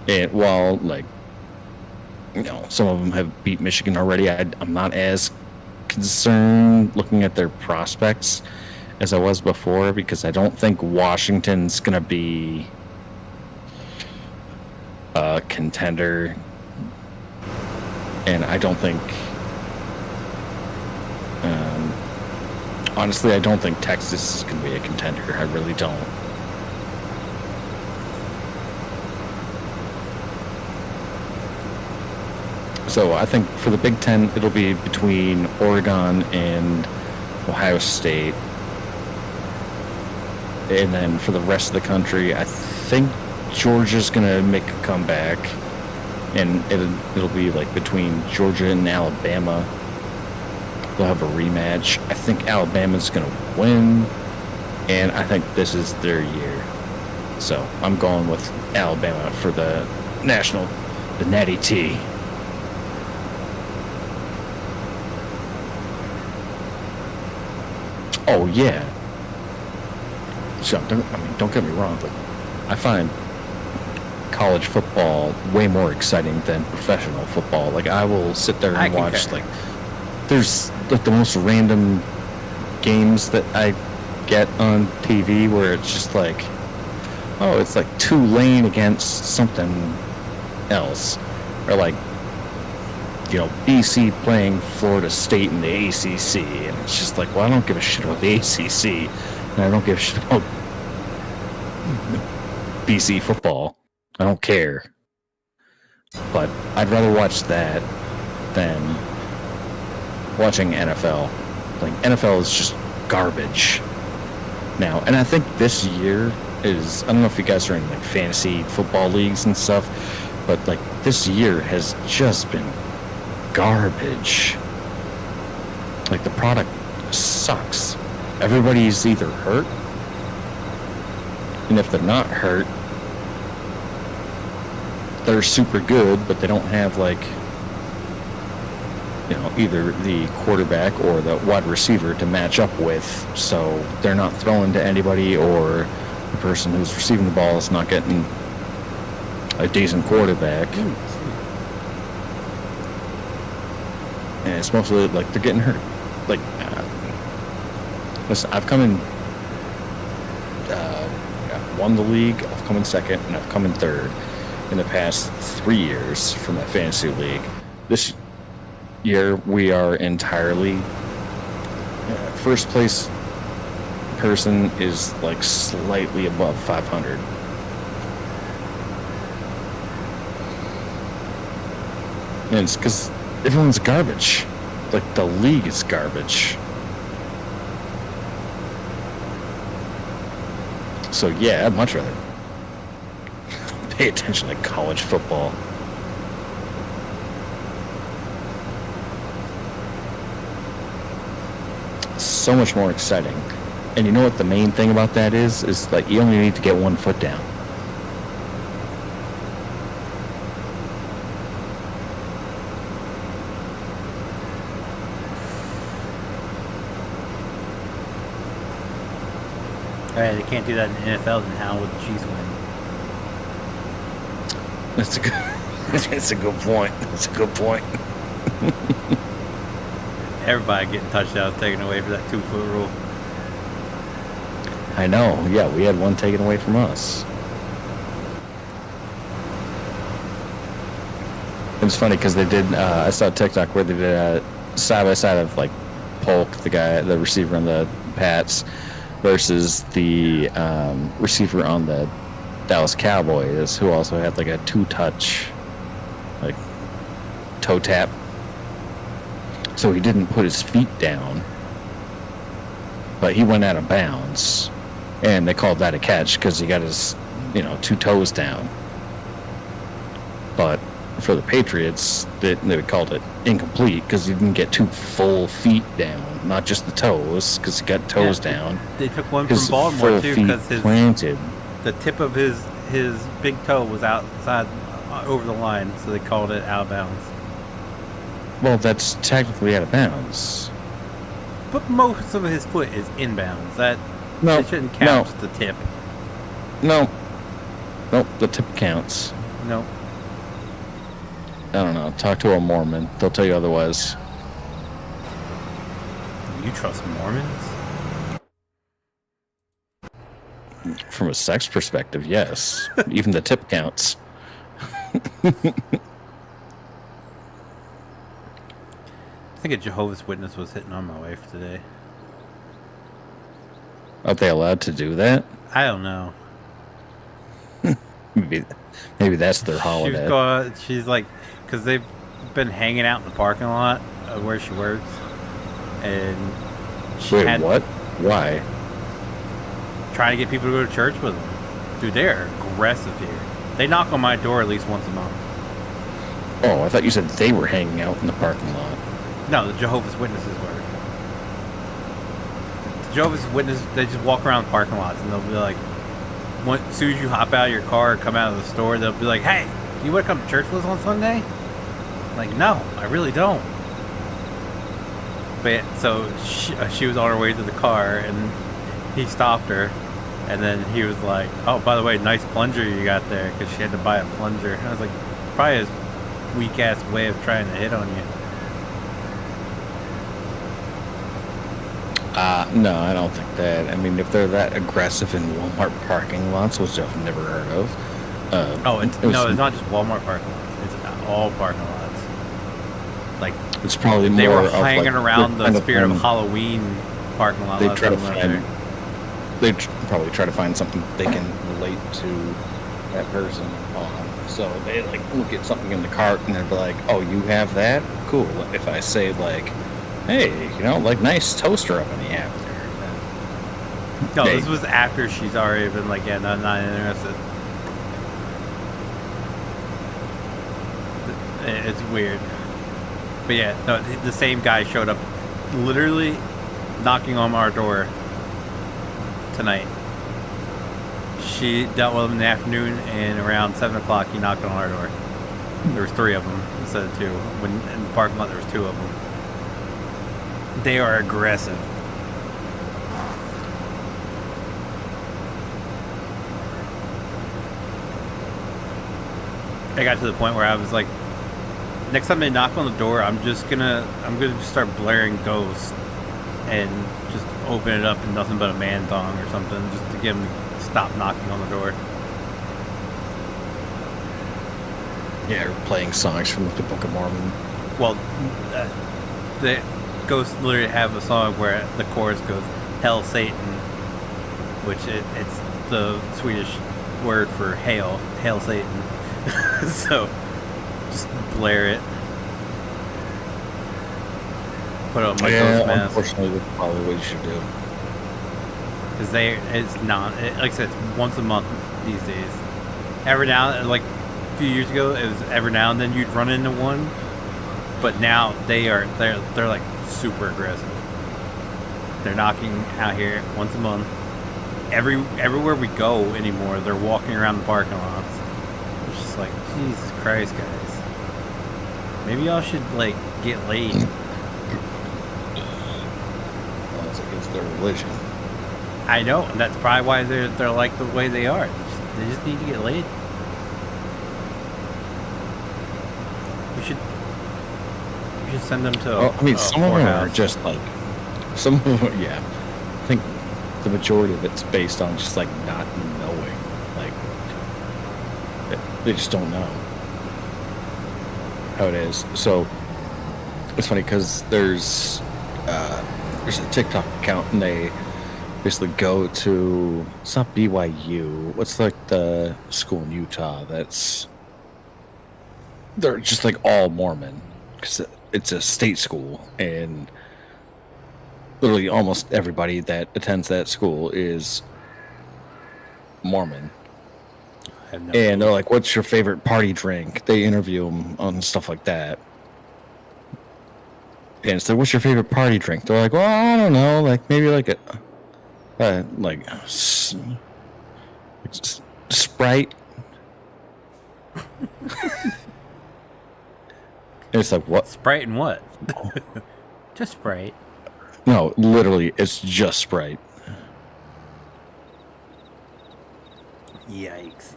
And while, like, you know, some of them have beat Michigan already, I'm not as concerned looking at their prospects as I was before, because I don't think Washington's going to be a contender. And I don't think, honestly, I don't think Texas is going to be a contender. I really don't. So I think for the Big Ten, it'll be between Oregon and Ohio State. And then for the rest of the country, I think Georgia's going to make a comeback. And it'll be like between Georgia and Alabama. they'll have a rematch. I think Alabama's going to win, and I think this is their year. So I'm going with Alabama for the Natty T. Oh yeah. So don't get me wrong, but I find college football way more exciting than professional football. Like I will sit there and watch like there's like the most random games that I get on TV where it's just like, oh, it's like Tulane against something else, or like, you know, BC playing Florida State in the ACC, and it's just like, well, I don't give a shit about the ACC, and I don't give a shit about BC football. I don't care. But I'd rather watch that than watching NFL. Like, NFL is just garbage now. And I think this year is, I don't know if you guys are in like fantasy football leagues and stuff, but like this year has just been garbage. Like the product sucks. Everybody's either hurt, and if they're not hurt, they're super good, but they don't have like, you know, either the quarterback or the wide receiver to match up with, so they're not throwing to anybody, or the person who's receiving the ball is not getting a decent quarterback. And it's mostly like they're getting hurt. Like, listen, I've come in, I've won the league, I've come in second, and I've come in third in the past 3 years for my fantasy league. This year we are entirely first place person is like slightly above 500. And it's because everyone's garbage. Like the league is garbage. So yeah, I'd much rather pay attention to college football. So much more exciting. And you know what the main thing about that is like you only need to get 1 foot down. Alright, they can't do that in the NFL, then how would the Chiefs win? That's a good that's a good point. That's a good point. Everybody getting touchdowns taken away for that 2-foot rule. I know, yeah, we had one taken away from us. It was funny because they did, I saw a TikTok where they did a side-by-side of like Polk, the receiver on the Pats, versus the receiver on the Dallas Cowboys, who also had like a 2-touch, like, toe tap. So he didn't put his feet down, but he went out of bounds. And they called that a catch because he got his, 2 toes down. But for the Patriots, they called it incomplete because he didn't get 2 full feet down, not just the toes, because he got toes down. They took one from Baltimore too because the tip of his big toe was outside over the line, so they called it out of bounds. Well, that's technically out of bounds. But most of his foot is inbounds. That shouldn't count the tip. No. Nope, the tip counts. No. I don't know. Talk to a Mormon. They'll tell you otherwise. You trust Mormons? From a sex perspective, yes. Even the tip counts. I think a Jehovah's Witness was hitting on my wife today. Are they allowed to do that? I don't know. Maybe that's their holiday. She's like, because they've been hanging out in the parking lot of where she works, and Wait, what? Why? Trying to get people to go to church with them. Dude, they're aggressive here. They knock on my door at least once a month. Oh, I thought you said they were hanging out in the parking lot. No, the Jehovah's Witnesses were. Jehovah's Witnesses, they just walk around parking lots and they'll be like, as soon as you hop out of your car or come out of the store, they'll be like, hey, do you want to come to church with us on Sunday? I'm like, no, I really don't. But so she was on her way to the car and he stopped her. And then he was like, oh, by the way, nice plunger you got there, because she had to buy a plunger. And I was like, probably his weak-ass way of trying to hit on you. No, I don't think that. I mean, if they're that aggressive in Walmart parking lots, which I've never heard of. It's not just Walmart parking lots. It's all parking lots. Like, it's probably they more were hanging around the Spirit of Halloween parking lot. They try to find. They probably try to find something they can relate to that person on. So they like look at something in the cart and they'll be like, "Oh, you have that? Cool." If I say like, "Hey, like nice toaster oven you have there." No, this was after she's already been like, "Yeah, not interested." It's weird, but yeah, no, the same guy showed up, literally knocking on our door tonight. She dealt with him in the afternoon, and around 7 o'clock he knocked on our door. There was 3 of them instead of 2. When in the parking lot there was 2 of them. They are aggressive. I got to the point where I was like, next time they knock on the door, I'm gonna just start blaring Ghost and just open it up in nothing but a man thong or something, just to get them to stop knocking on the door. Yeah, or playing songs from the Book of Mormon. Well, the Ghosts literally have a song where the chorus goes, "Hail Satan," which it's the Swedish word for hail Satan. So just blare it. Put on my Ghost mask. Unfortunately, that's probably what you should do. Because it's not, like I said, it's once a month these days. Every now, like a few years ago, it was every now and then you'd run into one. But now they're like super aggressive. They're knocking out here once a month. Everywhere we go anymore, they're walking around the parking lots. It's just like, Jesus Christ, guys. Maybe y'all should like get laid. Well, it's against their religion. I know, and that's probably why they're like the way they are. They just need to get laid. We should send them to. Some of them are just like, some of them, yeah. I think the majority of it's based on just like not knowing, like they just don't know how it is. So it's funny because there's a TikTok account and they basically go to, it's not BYU, what's like the school in Utah they're just like all Mormon because it's a state school and literally almost everybody that attends that school is Mormon. And they're like, what's your favorite party drink? They interview them on stuff like that. And it's like, what's your favorite party drink? They're like, well, I don't know, like maybe like Sprite. And it's like, what? Sprite and what? Just Sprite. No, literally, it's just Sprite. Yikes.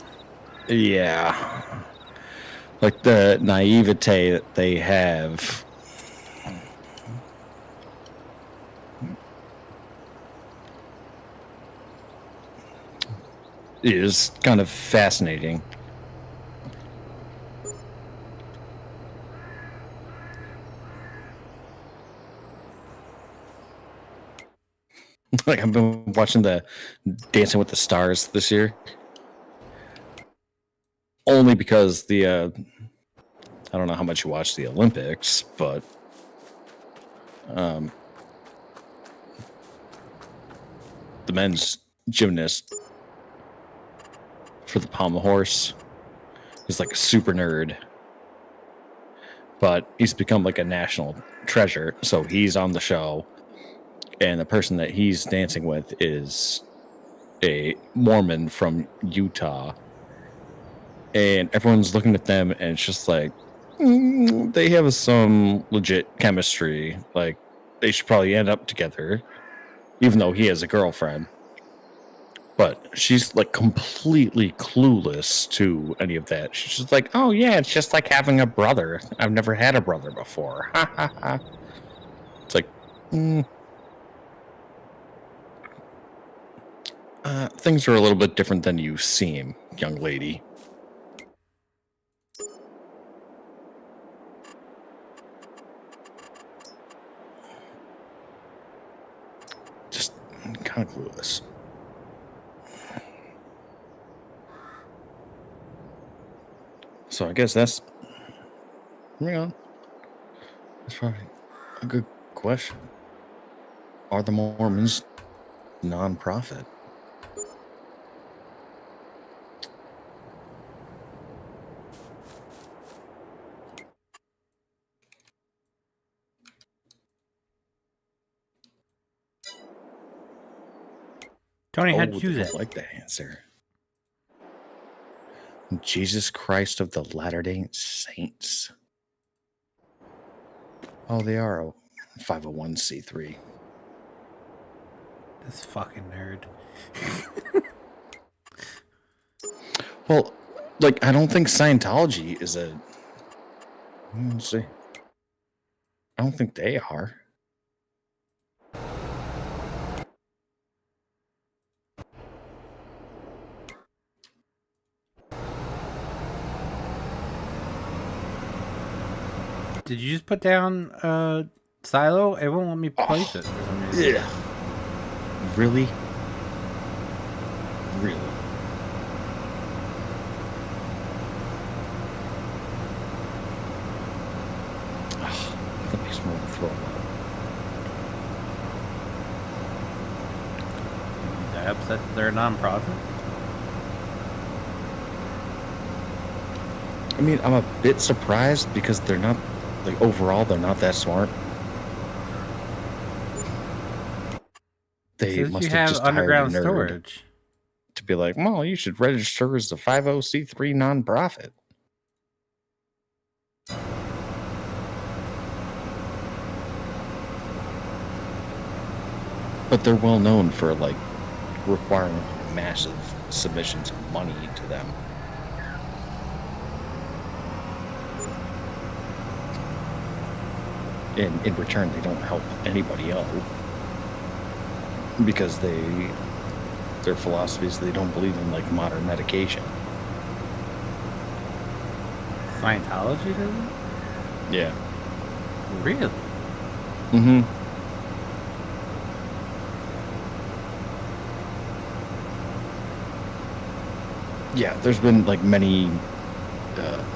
Yeah. Like the naivete that they have. Is kind of fascinating. Like I've been watching the Dancing with the Stars this year. Only because the I don't know how much you watch the Olympics, but the men's gymnast for the pommel horse is like a super nerd, but he's become like a national treasure. So he's on the show, And the person that he's dancing with is a Mormon from Utah. And everyone's looking at them, and it's just like, they have some legit chemistry. Like, they should probably end up together, even though he has a girlfriend. But she's like completely clueless to any of that. She's just like, oh yeah, it's just like having a brother. I've never had a brother before. Ha ha ha. It's like, things are a little bit different than you seem, young lady. Just kind of clueless. So I guess that's, that's probably a good question. Are the Mormons non-profit? Tony, how'd you do I that? like that answer. Jesus Christ of the Latter-day Saints. Oh, they are a 501c3. This fucking nerd. Well, like, I don't think Scientology is a... Let's see. I don't think they are. Did you just put down Silo? It won't let me place it for some reason. Yeah. Really? Really? That makes me want to throw up. That upset that they're a non-profit? I mean, I'm a bit surprised because they're not, like, overall, they're not that smart. They Says must you have have just underground hired a nerd storage. to be like, well, you should register as a 50c3 nonprofit. But they're well known for, like, requiring massive submissions of money to them. And in return, they don't help anybody out. Because their philosophy is they don't believe in, like, modern medication. Scientology does it? Yeah. Really? Mm-hmm. Yeah, there's been, like, many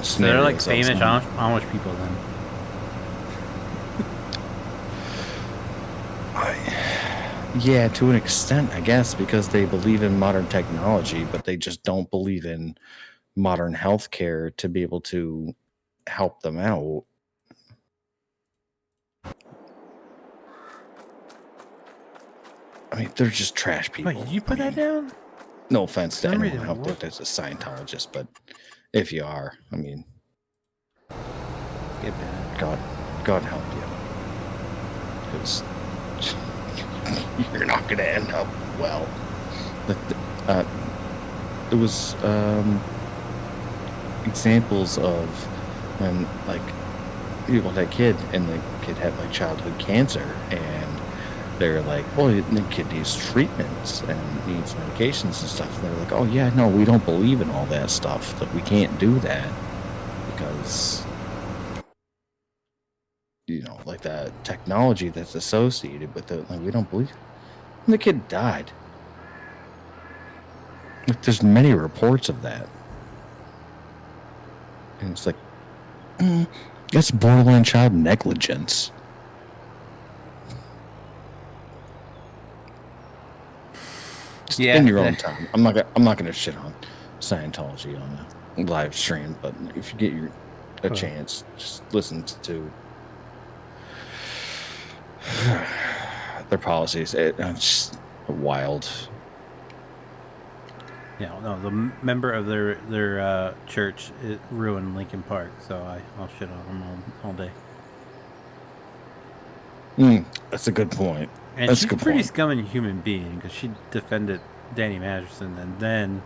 So they're like scenarios famous of Amish people then. Yeah, to an extent, I guess, because they believe in modern technology, but they just don't believe in modern healthcare to be able to help them out. I mean, they're just trash people. Wait, did you put that down? No offense to For some anyone reason, out there what? that's a Scientologist, but if you are, I mean, Get that. God help you. Because you're not going to end up well. There was examples of when, like, people had a kid and the kid had, like, childhood cancer, and they're like, well, the kid needs treatments and needs medications and stuff. And they're like, oh yeah, no, we don't believe in all that stuff. Like, we can't do that because, you know, like, the technology that's associated with it, like, we don't believe it. And the kid died. Like, there's many reports of that. And it's like, that's borderline child negligence. Just in your own time. I'm not gonna shit on Scientology on a live stream, but if you get a chance, just listen to their policies. It's just wild. Yeah, no, the member of their church ruined Lincoln Park, so I'll shit on them all day. That's a good point. And That's she's a good a pretty point. scummy human being because she defended Danny Masterson and then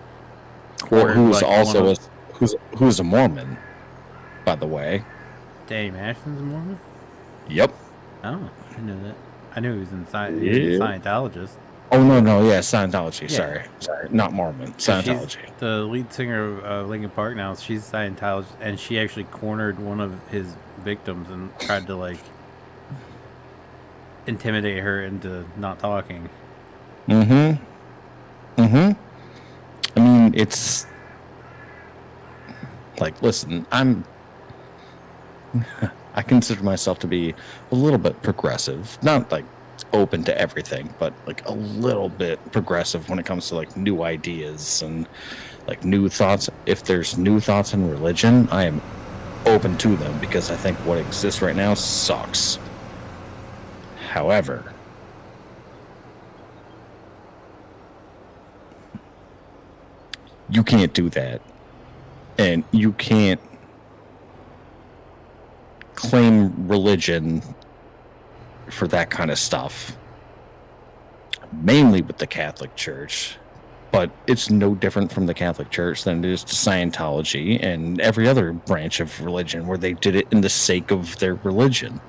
Who's also who's a Mormon, by the way. Danny Masterson's a Mormon? Yep. Oh, I didn't know that. I knew he was in Yeah. Scientologist. Oh no, yeah, Scientology. Yeah. Sorry, not Mormon. Scientology. She's the lead singer of Linkin Park now. She's Scientologist, and she actually cornered one of his victims and tried to like intimidate her into not talking. I mean, it's like, listen, I consider myself to be a little bit progressive, not like open to everything, but like a little bit progressive when it comes to like new ideas and like new thoughts. If there's new thoughts in religion, I am open to them because I think what exists right now sucks. However, you can't do that, and you can't claim religion for that kind of stuff, mainly with the Catholic Church, but it's no different from the Catholic Church than it is to Scientology and every other branch of religion where they did it in the sake of their religion.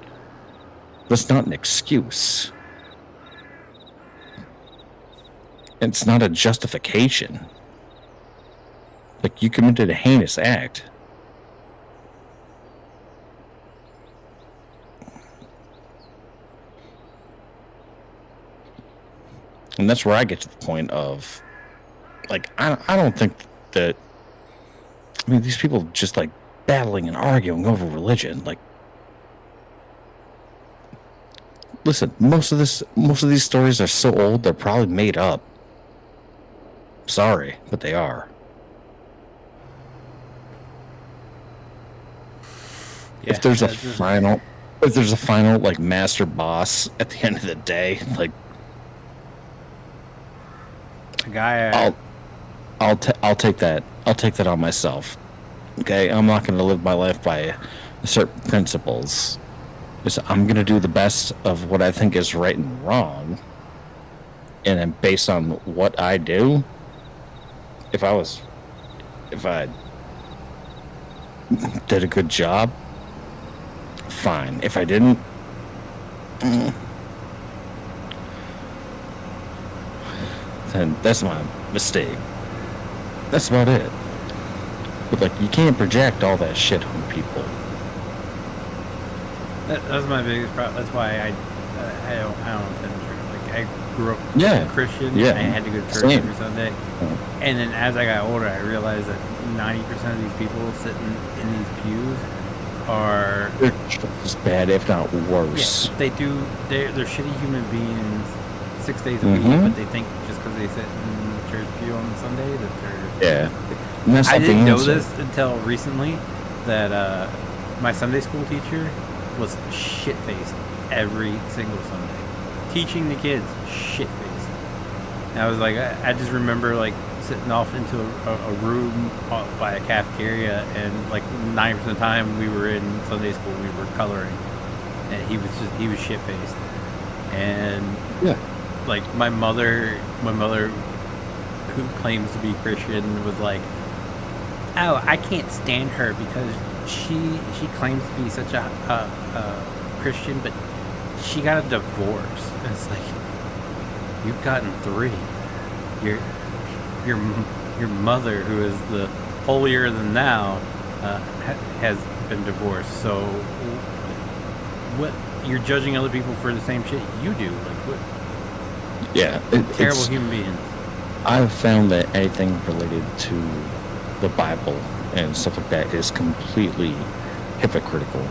That's not an excuse. It's not a justification. Like, you committed a heinous act. And that's where I get to the point of, like, I don't think that, I mean, these people just, like, battling and arguing over religion, like, listen, most of these stories are so old, they're probably made up. Sorry, but they are. Yeah, if there's a final like master boss at the end of the day, like, a guy, I'll take that. I'll take that on myself. Okay, I'm not going to live my life by certain principles. I'm going to do the best of what I think is right and wrong, and then based on what I do, if I did a good job, fine. If I didn't, then that's my mistake. That's about it. But, like, you can't project all that shit on people. That's my biggest problem. That's why I don't attend church. Like, I grew up Christian. Yeah. I had to go to church every Sunday. And then as I got older, I realized that 90% of these people sitting in these pews are... They're just bad, if not worse. Yeah, they're shitty human beings 6 days a week, but they think just because they sit in the church pew on Sunday that they're... Yeah. I didn't know this until recently, that my Sunday school teacher was shit-faced every single Sunday. Teaching the kids, shit-faced. And I was like, I just remember, like, sitting off into a room by a cafeteria, and, like, 90% of the time we were in Sunday school, we were coloring. And he was shit-faced. And, like, my mother, who claims to be Christian, was like, oh, I can't stand her because she claims to be such a Christian, but she got a divorce. And it's like, you've gotten 3. Your mother, who is the holier than thou, has been divorced. So what? You're judging other people for the same shit you do? Like, what? Yeah, terrible human beings. I've found that anything related to the Bible and stuff like that is completely hypocritical,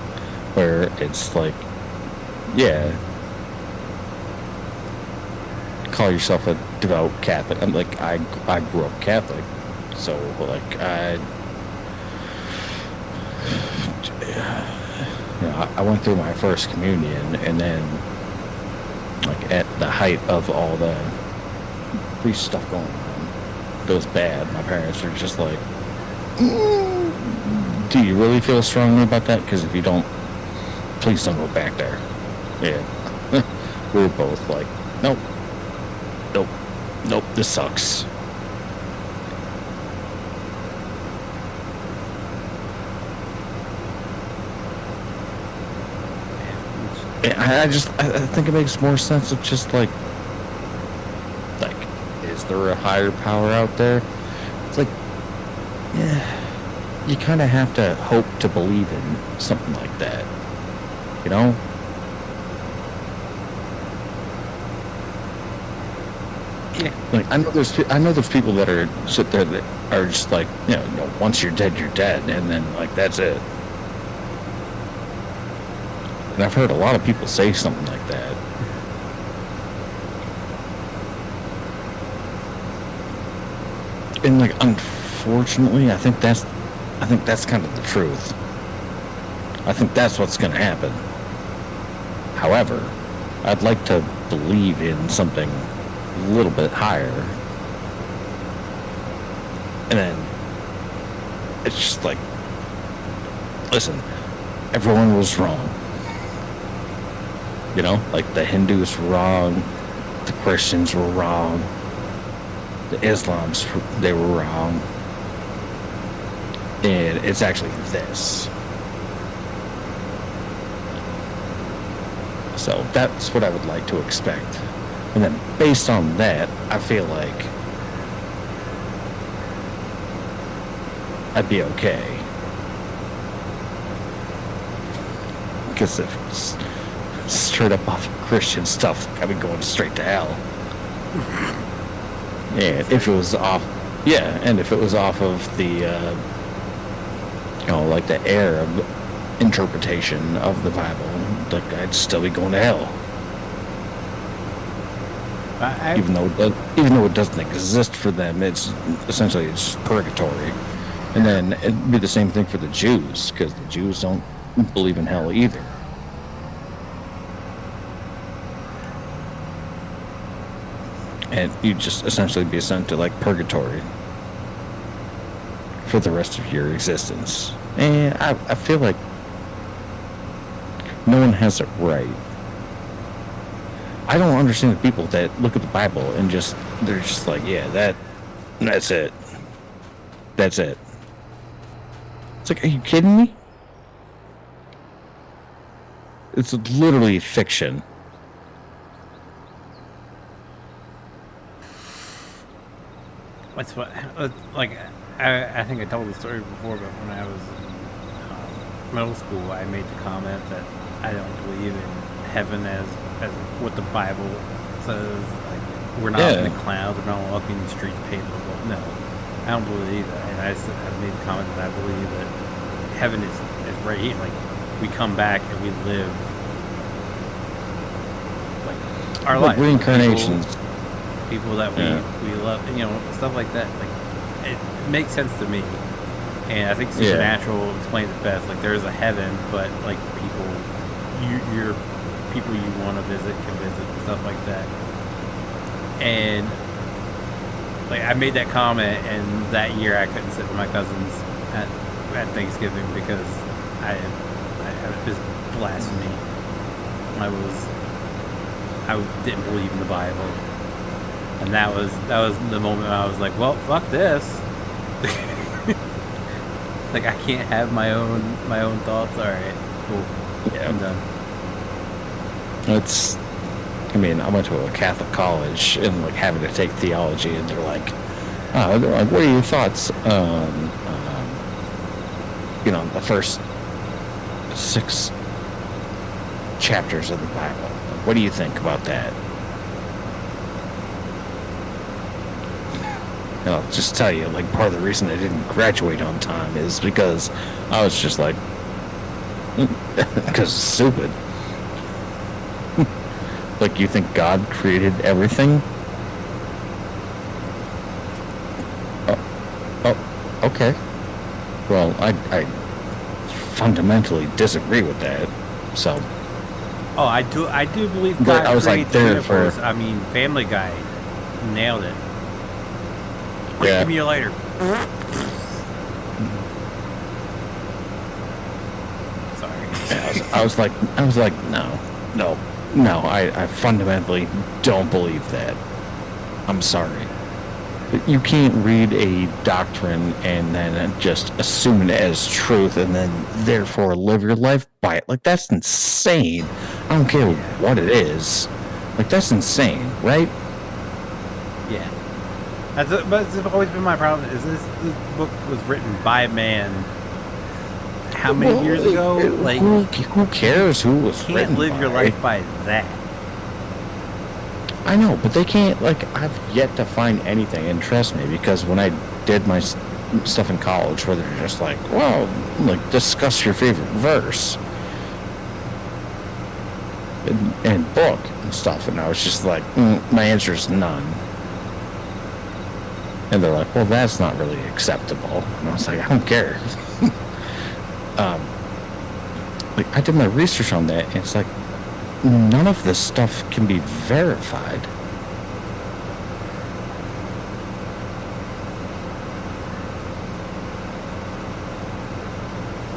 where it's like, yeah, call yourself a devout Catholic. I'm like, I grew up Catholic, so like I went through my first communion, and then like at the height of all the free stuff going on goes bad, my parents are just like, do you really feel strongly about that? Because if you don't, please don't go back there. Yeah. We were both like, nope, this sucks. I think it makes more sense of just like, is there a higher power out there? It's like, yeah, you kind of have to hope to believe in something like that, you know? Yeah. Like I know there's people that are sit there that are just like, you know, once you're dead, and then like that's it. And I've heard a lot of people say something like that. And like, unfortunately, I think that's kind of the truth. I think that's what's going to happen. However, I'd like to believe in something a little bit higher. And then it's just like, listen, everyone was wrong. You know, like the Hindus were wrong, the Christians were wrong, the Islams, they were wrong. And it's actually this. So that's what I would like to expect. And then based on that, I feel like I'd be okay. Because if it's straight up off of Christian stuff, I'd be going straight to hell. Yeah, if it was off, and if it was off of the, you know, like the Arab interpretation of the Bible, like I'd still be going to hell. Even though it doesn't exist for them, it's just purgatory. And then it'd be the same thing for the Jews, because the Jews don't believe in hell either. And you just essentially be sent to like purgatory for the rest of your existence. And I feel like no one has it right. I don't understand the people that look at the Bible and they're just like, yeah, that's it. That's it. It's like, are you kidding me? It's literally fiction. That's what, like, I think I told the story before, but when I was in middle school, I made the comment that I don't believe in heaven as what the Bible says. Like, we're not in the clouds, we're not walking the streets paved with gold. No, I don't believe that. And I made the comment that I believe that heaven is right here. Like, we come back and we live like our life. Reincarnations. People that we love, you know, stuff like that. Like, it makes sense to me, and I think Supernatural explains it best. Like, there is a heaven, but like your people you want to visit can visit and stuff like that. And like, I made that comment, and that year I couldn't sit with my cousins at Thanksgiving because it was blasphemy. I didn't believe in the Bible. And that was the moment I was like, well, fuck this. Like, I can't have my own thoughts. All right, cool. Yeah, I'm done. I went to a Catholic college and like having to take theology, and they're like, what are your thoughts on, you know, the first 6 chapters of the Bible? What do you think about that? And I'll just tell you, like, part of the reason I didn't graduate on time is because I was just like, because it's stupid. Like, you think God created everything? Oh, okay. Well, I fundamentally disagree with that, so. Oh, I do believe But God I was, like, created the there for- universe. I mean, Family Guy nailed it. Quick, Yeah. give me a lighter. Sorry. Yeah, I was like, no. I fundamentally don't believe that. I'm sorry. But you can't read a doctrine and then just assume it as truth and then therefore live your life by it. Like, that's insane. I don't care what it is. Like, that's insane, right? Yeah. But it's always been my problem. Is this book was written by a man how many years ago? Like, who cares who was you written can't live by? your life by that. I know, but they can't, like, I've yet to find anything, and trust me, because when I did my stuff in college where they're just like, well, like, discuss your favorite verse and book and stuff, and I was just like, my answer is none. And they're like, well, that's not really acceptable. And I was like, I don't care. Like, I did my research on that, and it's like, none of this stuff can be verified.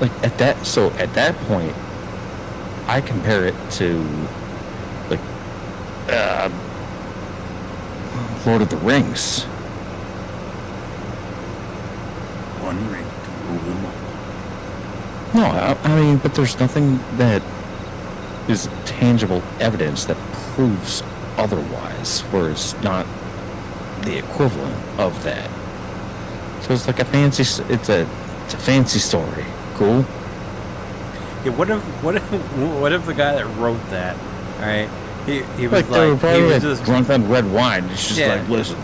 Like, at that point, I compare it to, like, Lord of the Rings. One ring to rule them all. No, I mean, but there's nothing that is tangible evidence that proves otherwise, where it's not the equivalent of that. So it's like a fancy, it's a fancy story. Cool. Yeah, what if the guy that wrote that, all right? He was They were like he probably was just drunk on red wine. It's just Yeah. like, listen,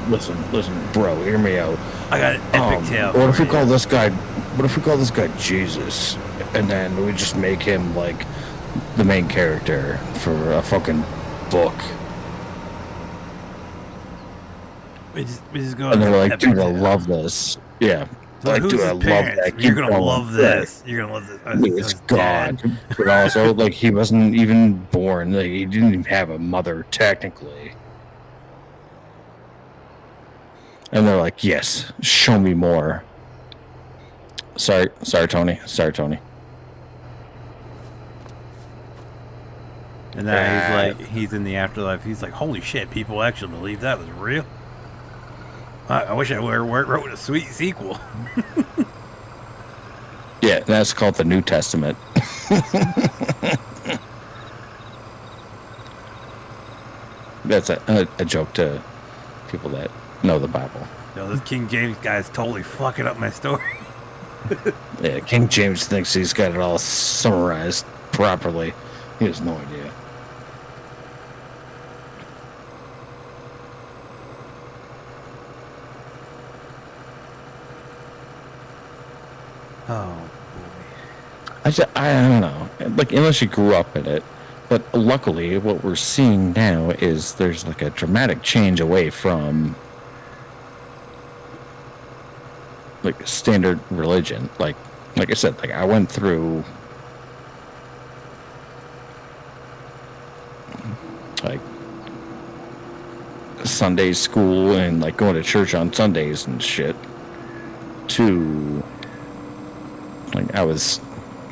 bro, hear me out. I got an epic tale. What if for we you. call this guy? What if we call this guy Jesus, and then we just make him like the main character for a fucking book? We just go. And they're like, epic dude, I tale. love this. Yeah. Like, Like, who's dude, I his love parents? that. You're Keep gonna going. love this. You're gonna love this. It's His dad. God. But also, like, he wasn't even born. Like, he didn't even have a mother, technically. And they're like, yes, show me more. Sorry, Tony. And now he's in the afterlife. He's like, holy shit, people actually believe that was real. I wish I wrote a sweet sequel. Yeah, that's called the New Testament. That's a joke to people that know the Bible. No, this King James guy's totally fucking up my story. Yeah, King James thinks he's got it all summarized properly. He has no idea. Oh boy. I don't know. Like, unless you grew up in it. But luckily, what we're seeing now is there's like a dramatic change away from like standard religion. Like I said, like I went through like Sunday school and like going to church on Sundays and shit to like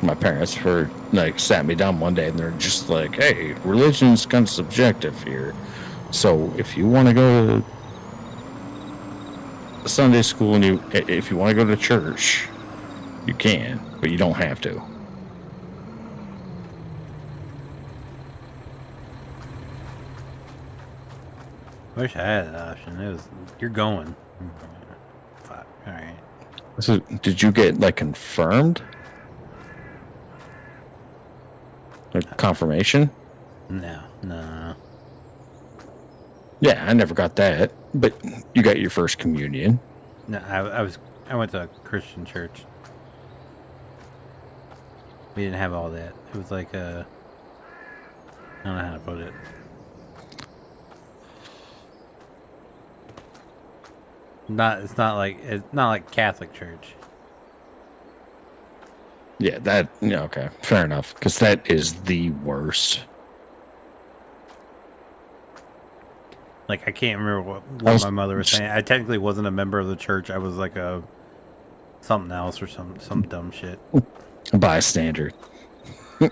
my parents were like sat me down one day and they're just like, hey, religion's kind of subjective here, so if you want to go to Sunday school and if you want to go to church, you can, but you don't have to. Wish I had that option. It was you're going. Fuck. All right. So did you get like confirmed? Like confirmation? No. Yeah, I never got that. But you got your first communion. No, I went to a Christian church. We didn't have all that. It was like I don't know how to put it. It's not like Catholic church. Yeah, okay, fair enough. Because that is the worst. Like I can't remember what was my mother was just- saying. I technically wasn't a member of the church. I was like a something else or some dumb shit. bystander. I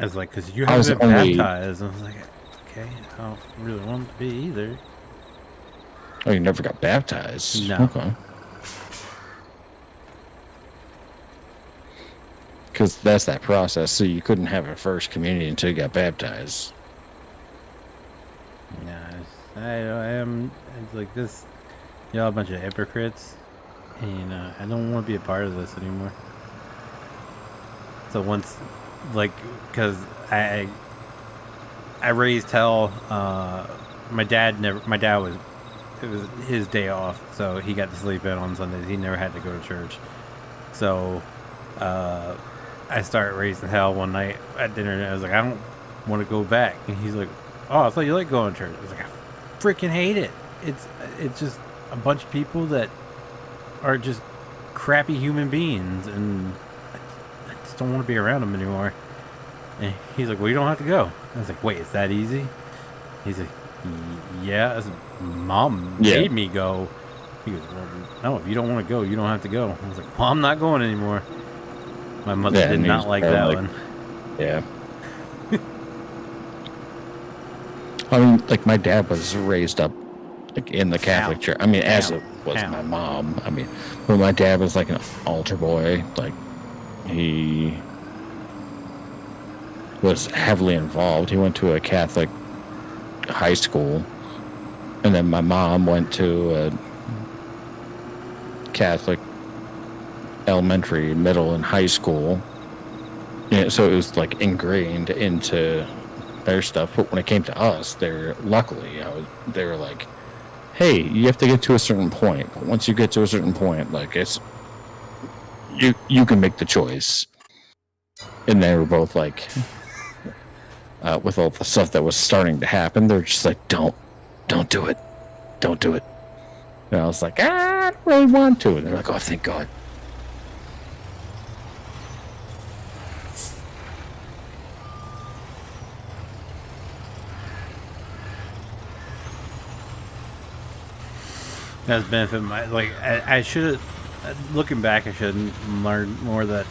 was like, because you I was haven't been only- baptized. And I was like, okay, I don't really want to be either. Oh, you never got baptized? No. Okay. Because that's that process. So you couldn't have a first communion until you got baptized. Nah, I am. It's like this. Y'all a bunch of hypocrites, and I don't want to be a part of this anymore. So once, like, because I raised hell. My dad was. It was his day off, so he got to sleep in on Sundays. He never had to go to church. So, I started raising hell one night at dinner, and I was like, I don't want to go back. And he's like, oh, I thought you liked going to church. I was like, I freaking hate it. It's just a bunch of people that are just crappy human beings, and I just don't want to be around them anymore. And he's like, well, you don't have to go. I was like, wait, it's that easy? He's like, yeah. I was like, Mom made me go. He goes, well, no, if you don't want to go, you don't have to go. I was like, well, I'm not going anymore. My mother did not like that one. Yeah. I mean, like, my dad was raised up like in the Catholic Church. I mean, as it was my mom. I mean, but my dad was like an altar boy. Like, he was heavily involved. He went to a Catholic high school, and then my mom went to a Catholic elementary, middle, and high school. Yeah, so it was like ingrained into their stuff. But when it came to us, they were like, hey, you have to get to a certain point. But once you get to a certain point, like, it's you can make the choice. And they were both like, with all the stuff that was starting to happen, they're just like, don't do it. Don't do it. And I was like, I don't really want to. And they're like, oh, thank God. That's benefit my like. I should have. Looking back, I should have learned more that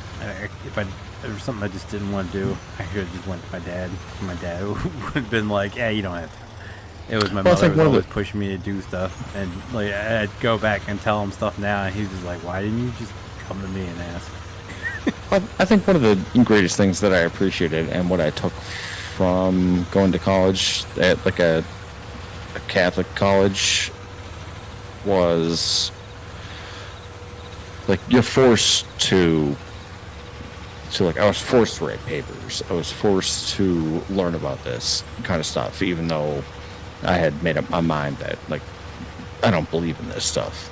if there was something I just didn't want to do, I should have just went to my dad. My dad would have been like, "Yeah, you don't have to." It was my mother was always pushing me to do stuff, and like I'd go back and tell him stuff now, and he was like, "Why didn't you just come to me and ask?" I think one of the greatest things that I appreciated and what I took from going to college at like a Catholic college was like you're forced to like I was forced to write papers. I was forced to learn about this kind of stuff, even though I had made up my mind that like I don't believe in this stuff.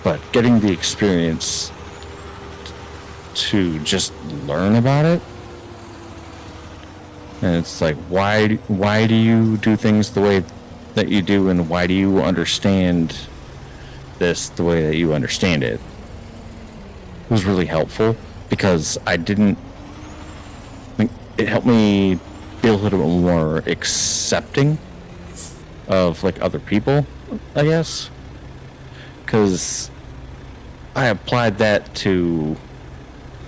But getting the experience to just learn about it, and it's like, why do you do things the way that you do, and why do you understand this the way that you understand it? It was really helpful because it helped me be a little bit more accepting of like other people, I guess. Because I applied that to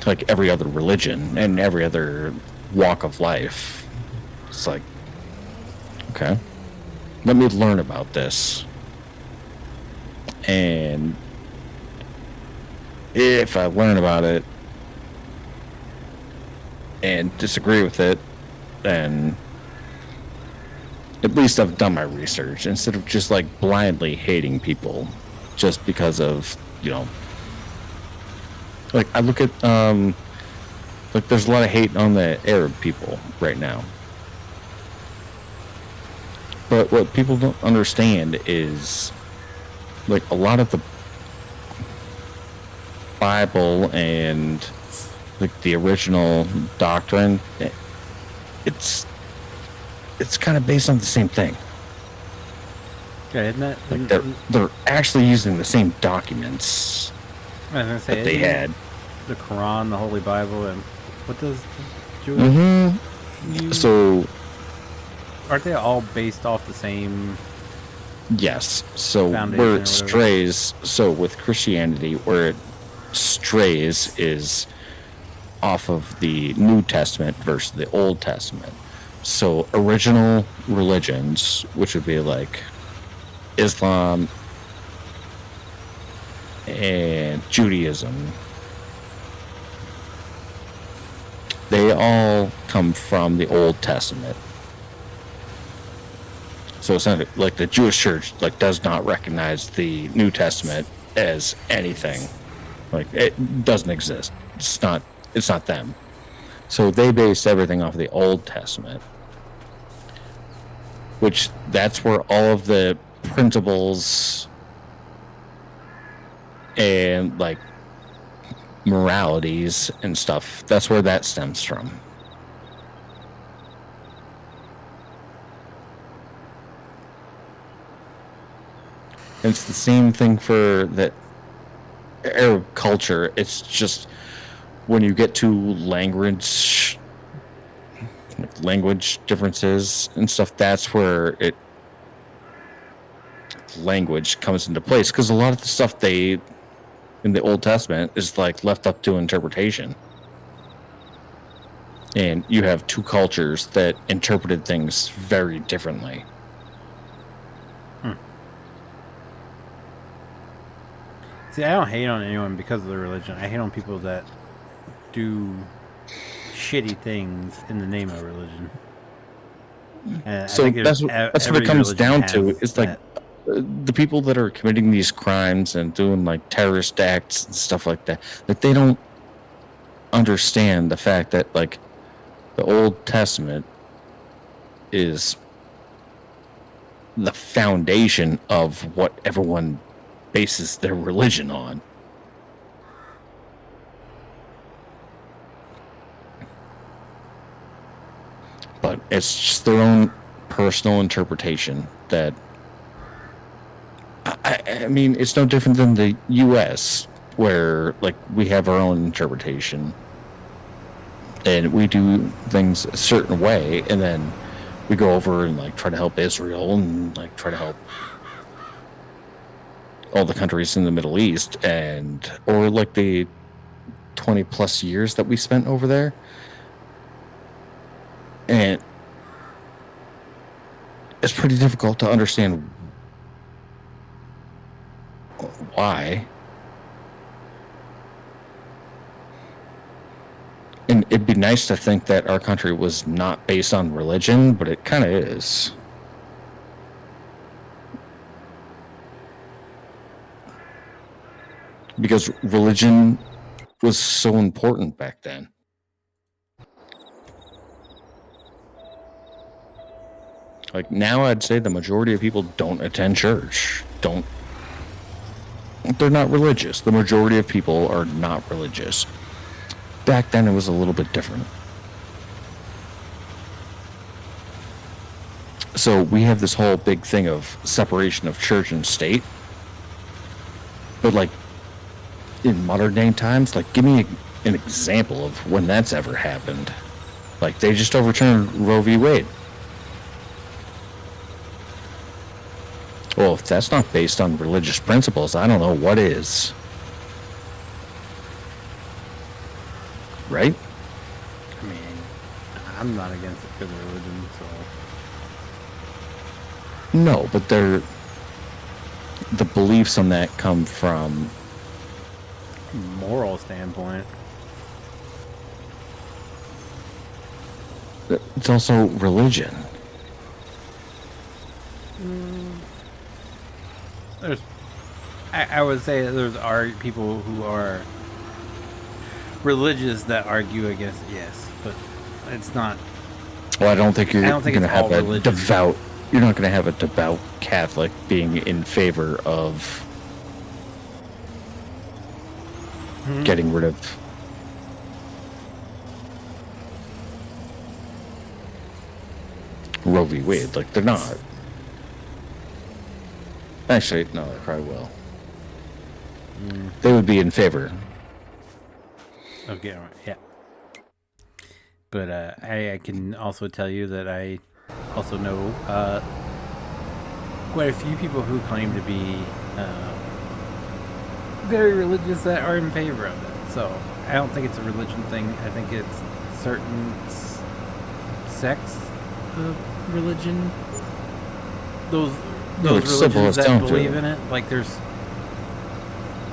like every other religion and every other walk of life. It's like, okay, let me learn about this. And if I learn about it and disagree with it, then at least I've done my research instead of just like blindly hating people just because of, like I look at like there's a lot of hate on the Arab people right now. But what people don't understand is like a lot of the Bible and like the original doctrine, it's kind of based on the same thing. Yeah, isn't that like they're actually using the same documents I was gonna say, that they had. The Quran, the Holy Bible, and what does the Jewish? Mm-hmm. So, aren't they all based off the same? yes. So Foundation where or it whatever. strays, so with Christianity, where it strays is off of the New Testament versus the Old Testament. So original religions, which would be like Islam and Judaism, they all come from the Old Testament. So it's not like the Jewish church like does not recognize the New Testament as anything. Like it doesn't exist. It's not them. So they base everything off of the Old Testament. Which that's where all of the principles and like moralities and stuff, that's where that stems from. It's the same thing for the Arab culture. It's just when you get to language differences and stuff, that's where language comes into place, because a lot of the stuff they in the Old Testament is like left up to interpretation, and you have two cultures that interpreted things very differently. See, I don't hate on anyone because of their religion. I hate on people that do shitty things in the name of religion. And So that's what it comes down to. It's like the people that are committing these crimes and doing like terrorist acts and stuff like that, like they don't understand the fact that like the Old Testament is the foundation of what everyone bases their religion on. But it's just their own personal interpretation that I mean, it's no different than the US, where like we have our own interpretation and we do things a certain way, and then we go over and like try to help Israel and like try to help all the countries in the Middle East, and or like the 20 plus years that we spent over there. And it's pretty difficult to understand why. And it'd be nice to think that our country was not based on religion, but it kind of is. Because religion was so important back then. Like now, I'd say the majority of people don't attend church. They're not religious. The majority of people are not religious. Back then, it was a little bit different. So we have this whole big thing of separation of church and state. But like in modern day times, like give me an example of when that's ever happened. Like they just overturned Roe v. Wade. Well, if that's not based on religious principles, I don't know what is. Right? I mean, I'm not against it because of religion, so. No, but the beliefs on that come from Moral standpoint. It's also religion. I would say that there's people who are religious that argue against it, yes, but it's not. Well, I don't think you're I don't think going to it's all have a religion. devout. You're not going to have a devout Catholic being in favor of getting rid of. Roe v. Wade. Like, they're not. Actually, no, they probably will. They would be in favor. Okay, yeah. But I can also tell you that I also know quite a few people who claim to be very religious that are in favor of it. So I don't think it's a religion thing. I think it's certain sects of religion. Those religions that believe in it. Like there's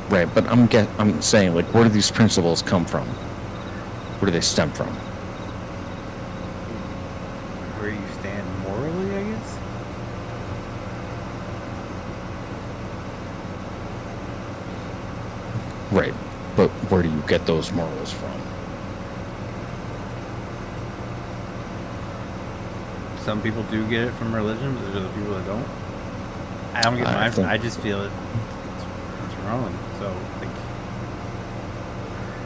right, but I'm saying, like, where do these principles come from? Where do they stem from? Where you stand morally, I guess. Right, but where do you get those morals from? Some people do get it from religion, but there's other people that don't. I don't get mine from. I just feel it's wrong. So like,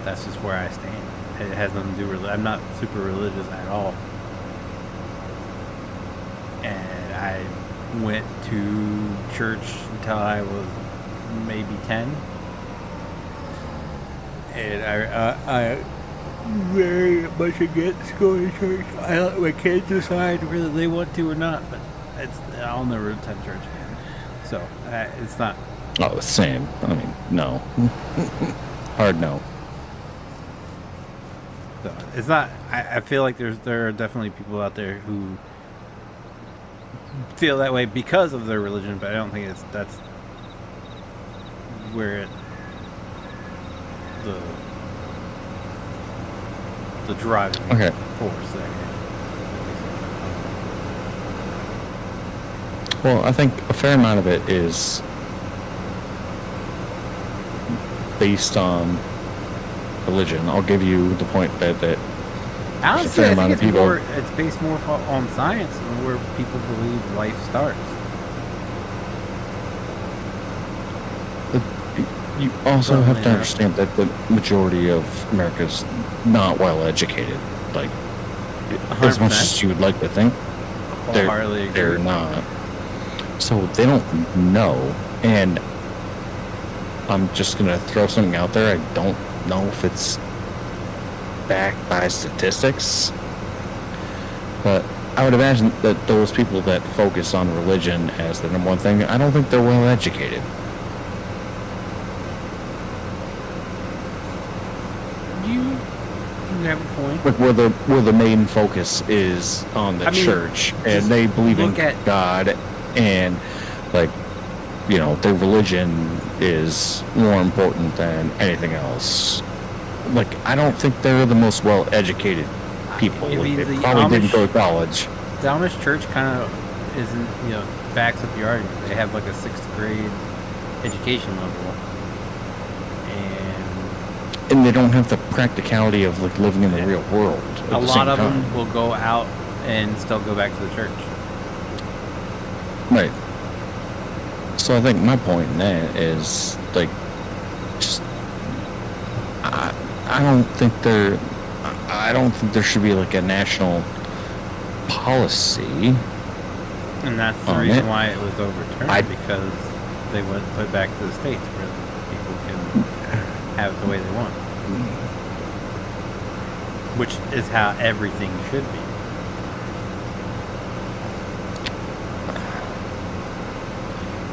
that's just where I stand. It has nothing to do with. I'm not super religious at all, and I went to church until I was maybe 10, and I very much against going to church. I let my kids decide whether they want to or not, but I'll never attend church again. So it's not. Oh, same. I mean, no. Hard no. So it's not. I feel like there are definitely people out there who feel that way because of their religion, but I don't think that's where the driving force there. Well, I think a fair amount of it is based on religion. I'll give you the point that honestly, I think it's based more on science and where people believe life starts. You also have to understand that the majority of America's not well educated. Like, 100%. As much as you would like to think, they're not. So they don't know. And I'm just going to throw something out there. I don't know if it's backed by statistics, but I would imagine that those people that focus on religion as the number one thing, I don't think they're well educated. You have a point. Like where the main focus is on the church, and they believe in God, and like, you know, their religion is more important than anything else. Like, I don't think they're the most well-educated people. Like, they probably didn't go to college. The Amish church kind of isn't, backs up your argument. They have like a 6th grade education level. And they don't have the practicality of like living in the real world. A lot of them will go out and still go back to the church. Right. So I think my point in that is like, just I don't think there should be like a national policy. And that's the reason why it was overturned, because they went put back to the states where people can have it the way they want, which is how everything should be.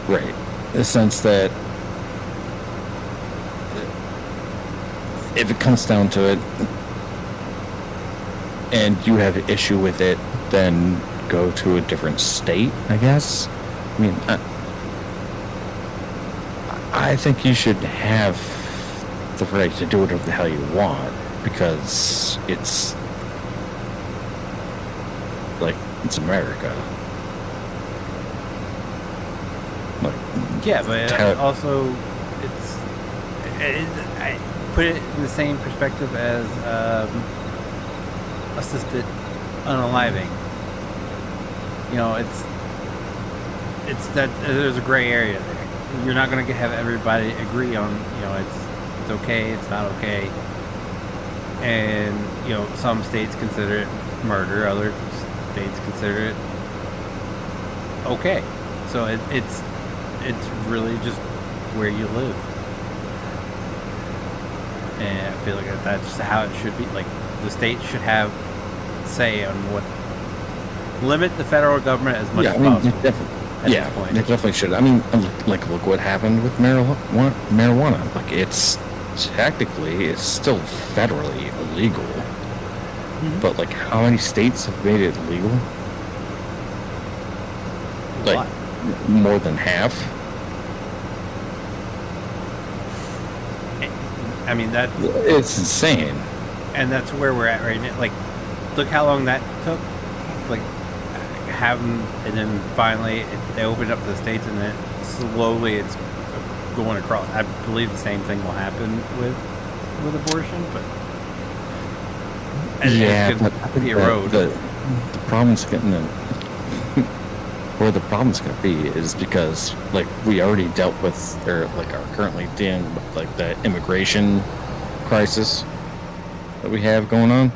Right. In the sense that if it comes down to it and you have an issue with it, then go to a different state, I guess. I mean, I think you should have the right to do whatever the hell you want, because it's like, it's America. Like, yeah, but also I put it in the same perspective as assisted unaliving. It's that there's a gray area there. You're not going to have everybody agree on, it's okay, it's not okay. And, some states consider it murder, other states consider it okay. So it's really just where you live. And I feel like that's how it should be. Like, the state should have say on what limit the federal government as much Yeah, as I mean, possible. yeah, this point. they definitely should. I mean, like, look what happened with marijuana. Like, it's technically, it's still federally illegal. But, like, how many states have made it legal? A Like, lot. more than half? I mean, that, It's insane. and that's where we're at right now. Like, look how long that took. Like, having, and then finally they opened up the states, and then slowly it's going across. I believe the same thing will happen with abortion, but and Yeah, it's but going to be a road. the problem's getting where the problem's going to be is because, like, we already dealt with, or like are currently dealing with, like, the immigration crisis that we have going on,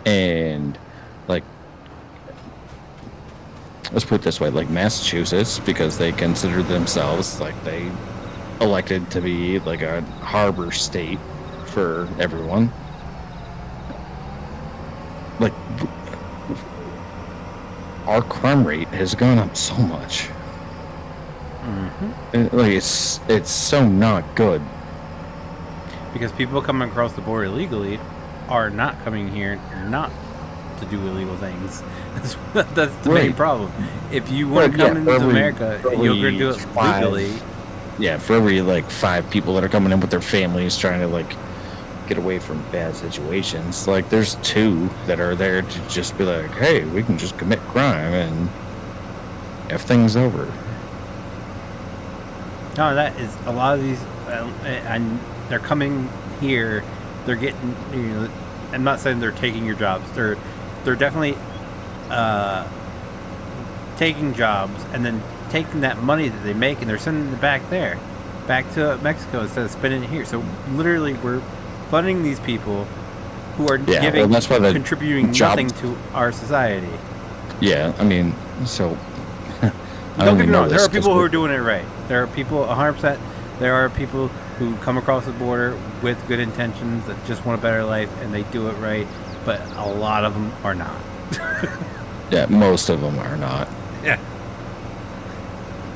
and, like, let's put it this way, like Massachusetts, because they consider themselves, like, they elected to be like a harbor state for everyone. Like, our crime rate has gone up so much. And, like, it's so not good. Because people coming across the border illegally are not coming here not to do illegal things. That's the main Right. problem. If you want to Well, come yeah, into for America, every you're going to do it five- legally. Yeah, for every, like, 5 people that are coming in with their families trying to, like, get away from bad situations, like, there's 2 that are there to just be like, hey, we can just commit crime and F things over. No, that is a lot of these, and they're coming here. They're getting, you know. I'm not saying they're taking your jobs. They're definitely taking jobs and then taking that money that they make and they're sending it back there, back to Mexico instead of spending it here. So literally, we're funding these people who are Yeah, giving, well, that's why the contributing jobs- nothing to our society. Yeah, I mean, so I Don't only get me know wrong. There this are people 'cause who we- are doing it right. There are people 100%. There are people who come across the border with good intentions that just want a better life and they do it right. But a lot of them are not. Yeah, most of them are not. Yeah.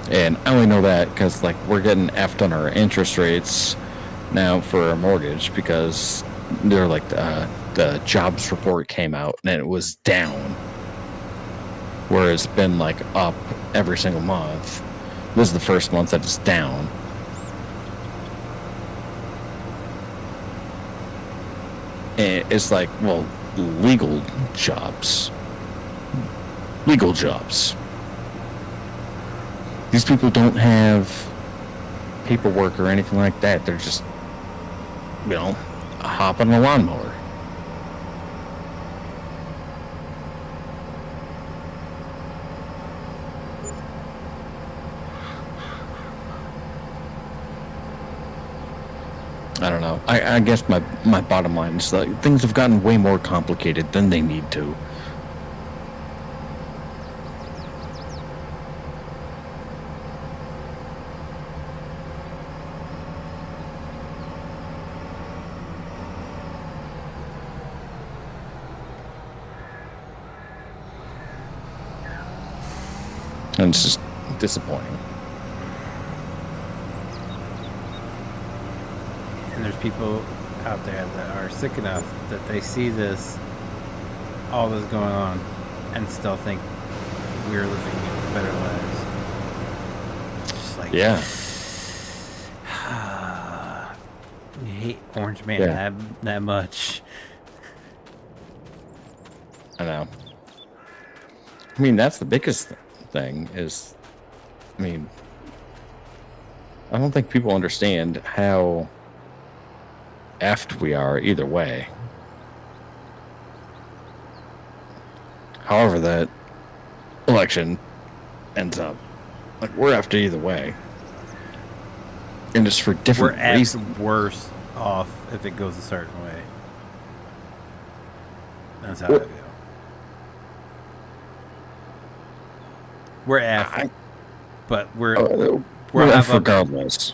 And I only know that because, like, we're getting effed on our interest rates now for our mortgage because they're like the jobs report came out and it was down, where it's been, like, up every single month. This is the first month that it's down. And it's like, well, legal jobs. These people don't have paperwork or anything like that. They're just, you know, hopping a lawnmower. I don't know. I guess my bottom line is that things have gotten way more complicated than they need to. And it's just disappointing. And there's people out there that are sick enough that they see this, all this going on, and still think we're living better lives. It's just like, Yeah. you hate Orange Man Yeah. that much. I know. I mean, that's the biggest thing is, I mean, I don't think people understand how effed we are either way. However that election ends up, like, we're effed either way. And just for We're different at reasons. worse off if it goes a certain way. That's how I Well- feel. We're effed, but we'll We're have effed a regardless.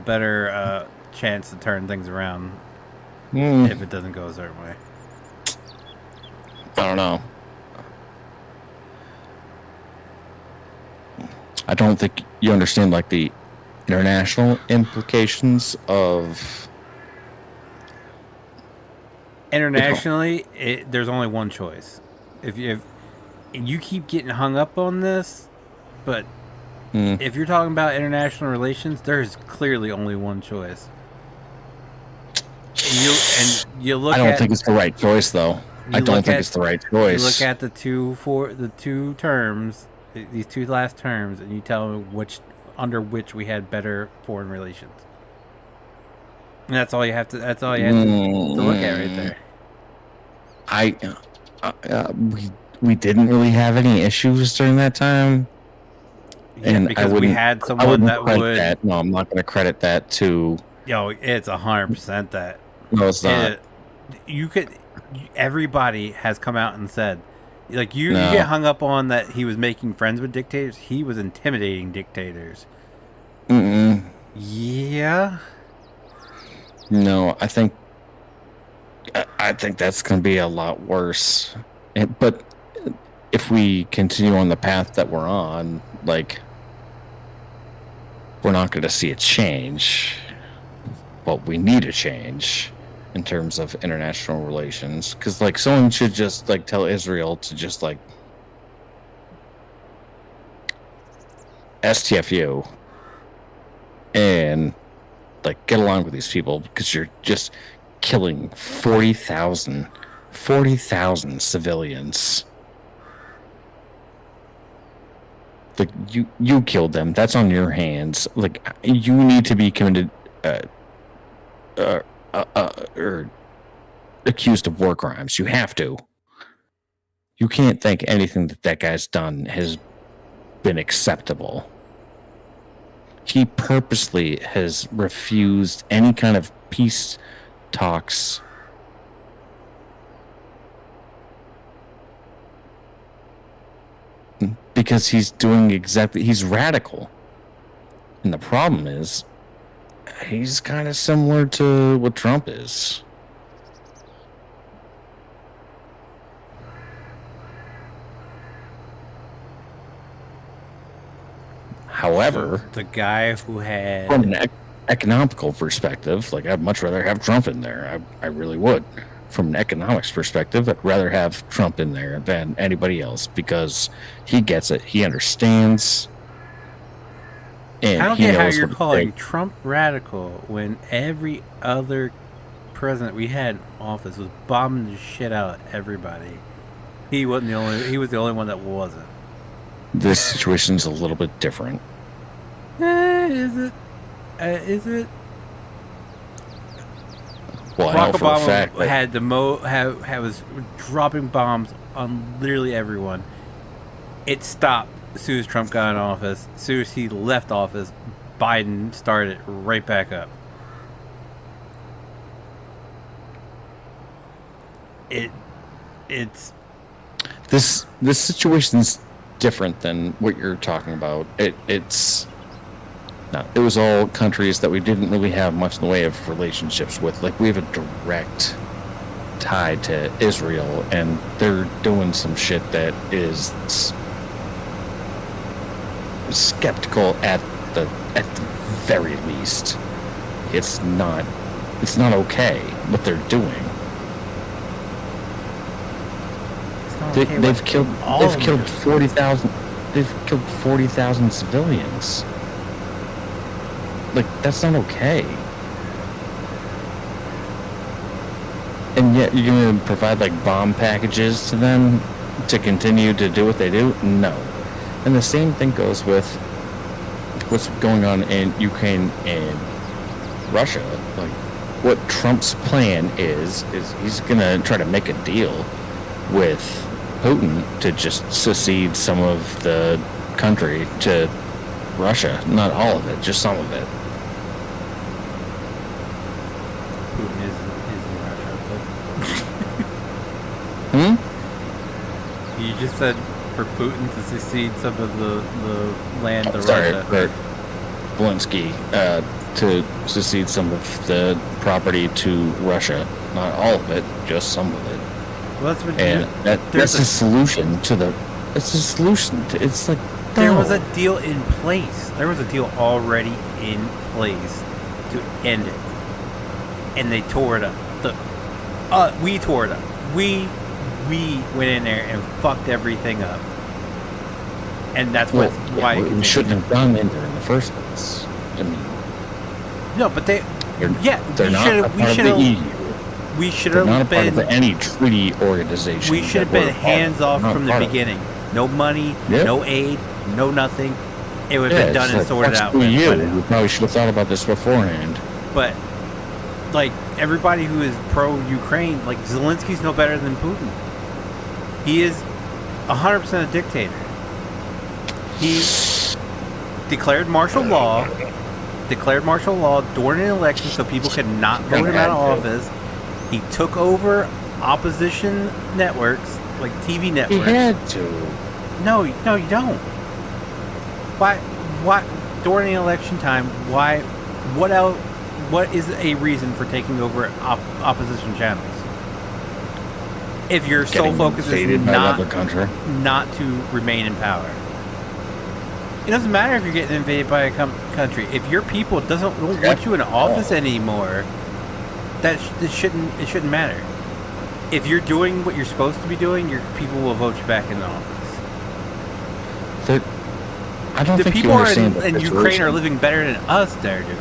better chance to turn things around Mm. if it doesn't go a certain way. I don't know. I don't think you understand like the international implications of Internationally, there's only one choice. If you keep getting hung up on this, but if you're talking about international relations, there's clearly only one choice. You look. I don't think it's the right choice, though. I don't think it's the right choice. You look at the two terms, these two last terms, and you tell me under which we had better foreign relations. And that's all you have to. That's all you have to look at right there. We didn't really have any issues during that time. Yeah, and because we had someone that would. No, I'm not going to credit that to. Yo, it's 100% that. No, it's not. Everybody has come out and said, like you get hung up on that he was making friends with dictators. He was intimidating dictators. Yeah. No, I think that's going to be a lot worse. But if we continue on the path that we're on, like, we're not going to see a change. But we need a change in terms of international relations, because like someone should just like tell Israel to just like STFU and like get along with these people, because you're just killing 40,000 civilians. Like you killed them. That's on your hands. Like you need to be committed or accused of war crimes. You have to. You can't think anything that guy's done has been acceptable. He purposely has refused any kind of peace talks. Because he's radical. And the problem is, he's kind of similar to what Trump is. However, the guy who had... From an economical perspective, like I'd much rather have Trump in there. I really would. From an economics perspective, I'd rather have Trump in there than anybody else, because he gets it. He understands. And I don't get how you're calling Trump radical when every other president we had in office was bombing the shit out of everybody. He was the only one that wasn't. This situation's a little bit different. Is it? Is it? Well, Barack Obama had the was dropping bombs on literally everyone. It stopped as soon as Trump got in office. As soon as he left office, Biden started right back up. It's this situation's different than what you're talking about. It was all countries that we didn't really have much in the way of relationships with. Like, we have a direct tie to Israel, and they're doing some shit that is skeptical at the very least. It's not okay what they're doing. They've killed 40,000. They've killed 40,000 civilians. Like, that's not okay. And yet you're going to provide like bomb packages to them to continue to do what they do? No. And the same thing goes with what's going on in Ukraine and Russia. Like, what Trump's plan is he's going to try to make a deal with Putin to just secede some of the country to Russia. Not all of it, just some of it. Putin is Hmm? in Russia. You just said for Putin to secede some of the land to Russia. For Zelensky to secede some of the property to Russia. Not all of it, just some of it. Well, that's what And that's the solution to the. It's a solution. It's like there was a deal in place. There was a deal already in place to end it, and they tore it up. We tore it up. We went in there and fucked everything up, and that's why we shouldn't have gone in there in the first place. I mean, no, but they're not part of the EU. We should They're not have a part been of any treaty organization. We should have been hands off from the beginning. No money, no aid, no nothing. It would have been done and sorted out. You probably should have thought about this beforehand. But, like, everybody who is pro-Ukraine, like, Zelensky's no better than Putin. He is 100% a dictator. He declared martial law during an election so people could not vote him out of office. He took over opposition networks, like TV networks. He had to. No, you don't. Why during the election time? Why? What else? What is a reason for taking over opposition channels? If your sole focus is not to remain in power, it doesn't matter if you're getting invaded by a country. If your people don't want you in office anymore, it shouldn't matter. If you're doing what you're supposed to be doing, your people will vote you back in the office. I don't think people you understand in Ukraine are living better than us there, dude.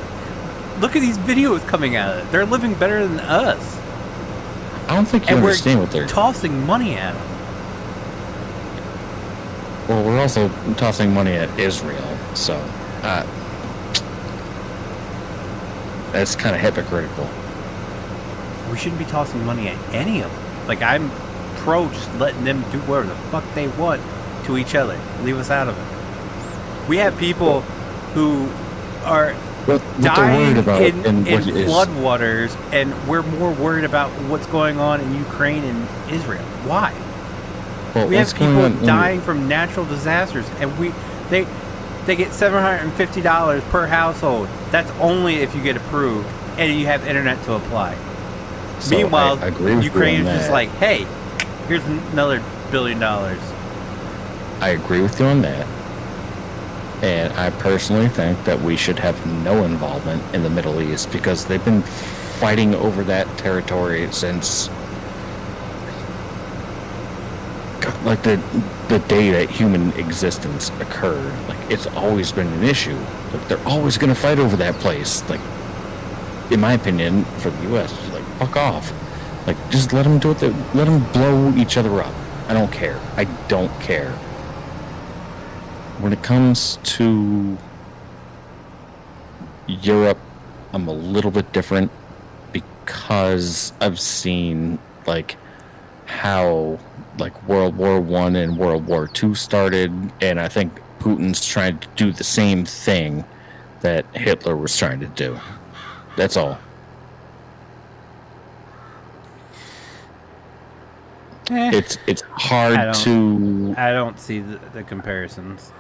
Look at these videos coming out of it. They're living better than us. I don't think you understand what they're tossing money at them. Well, we're also tossing money at Israel, so that's kind of hypocritical. We shouldn't be tossing money at any of them. Like, I'm pro just letting them do whatever the fuck they want to each other. Leave us out of it. We have people who are dying in floodwaters, and we're more worried about what's going on in Ukraine and Israel. Why? Well, we have people dying from natural disasters, and they get $750 per household. That's only if you get approved and you have internet to apply. So meanwhile, Ukraine is just like, hey, here's another $1 billion. I agree with you on that. And I personally think that we should have no involvement in the Middle East because they've been fighting over that territory since like the day that human existence occurred. Like, it's always been an issue. Like, they're always going to fight over that place. Like, in my opinion, for the U.S., just like, fuck off. Like, just let them do it. Let them blow each other up. I don't care. I don't care. When it comes to Europe, I'm a little bit different because I've seen like how like World War I and World War II started, and I think Putin's trying to do the same thing that Hitler was trying to do. That's all. It's hard to. I don't see the comparisons.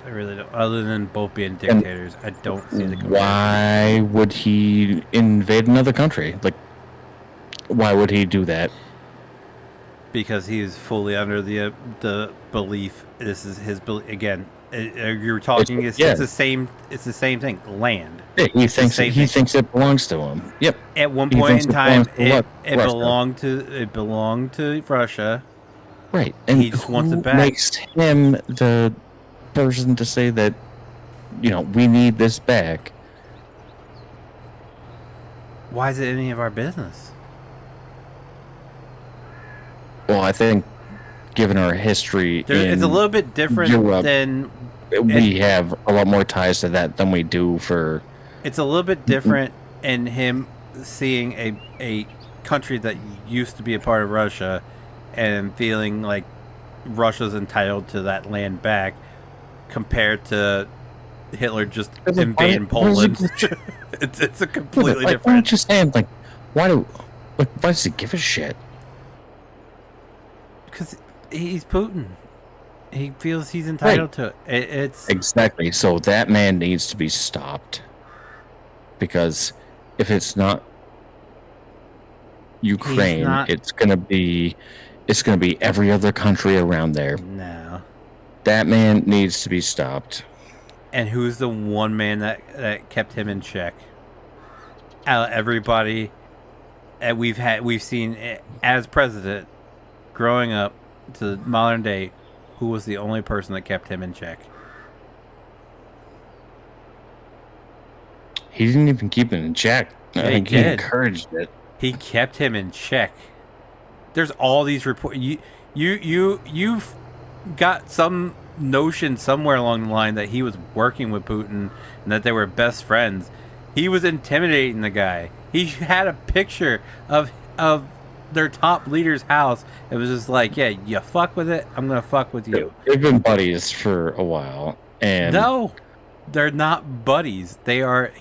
I really don't. Other than both being dictators, I don't see the comparison. Why would he invade another country? Like, why would he do that? Because he is fully under the belief. This is his belief again. You're talking. It's the same. It's the same thing. Land. Yeah, he thinks it belongs to him. Yep. At one point in time, it belonged to Russia. Right, and he just wants it back. Makes him the person to say that, we need this back. Why is it any of our business? Well, I think, given our history, it's a little bit different Europe, than we have a lot more ties to that than we do for. It's a little bit different in him seeing a country that used to be a part of Russia and feeling like Russia's entitled to that land back, compared to Hitler just invading Poland. It's a completely different. I'm just saying, why does he give a shit? Because he's Putin. He feels he's entitled to it. It's exactly. So that man needs to be stopped. Because if it's not Ukraine, it's going to be it's going to be every other country around there. No. That man needs to be stopped. And who's the one man that kept him in check? Out of everybody that we've seen as president growing up to modern day, who was the only person that kept him in check? He didn't even keep it in check. I think he encouraged it. He kept him in check. There's all these reports. You've got some notion somewhere along the line that he was working with Putin and that they were best friends. He was intimidating the guy. He had a picture of their top leader's house. It was just like, yeah, you fuck with it, I'm gonna fuck with you. They've been buddies for a while, and no, they're not buddies. They are.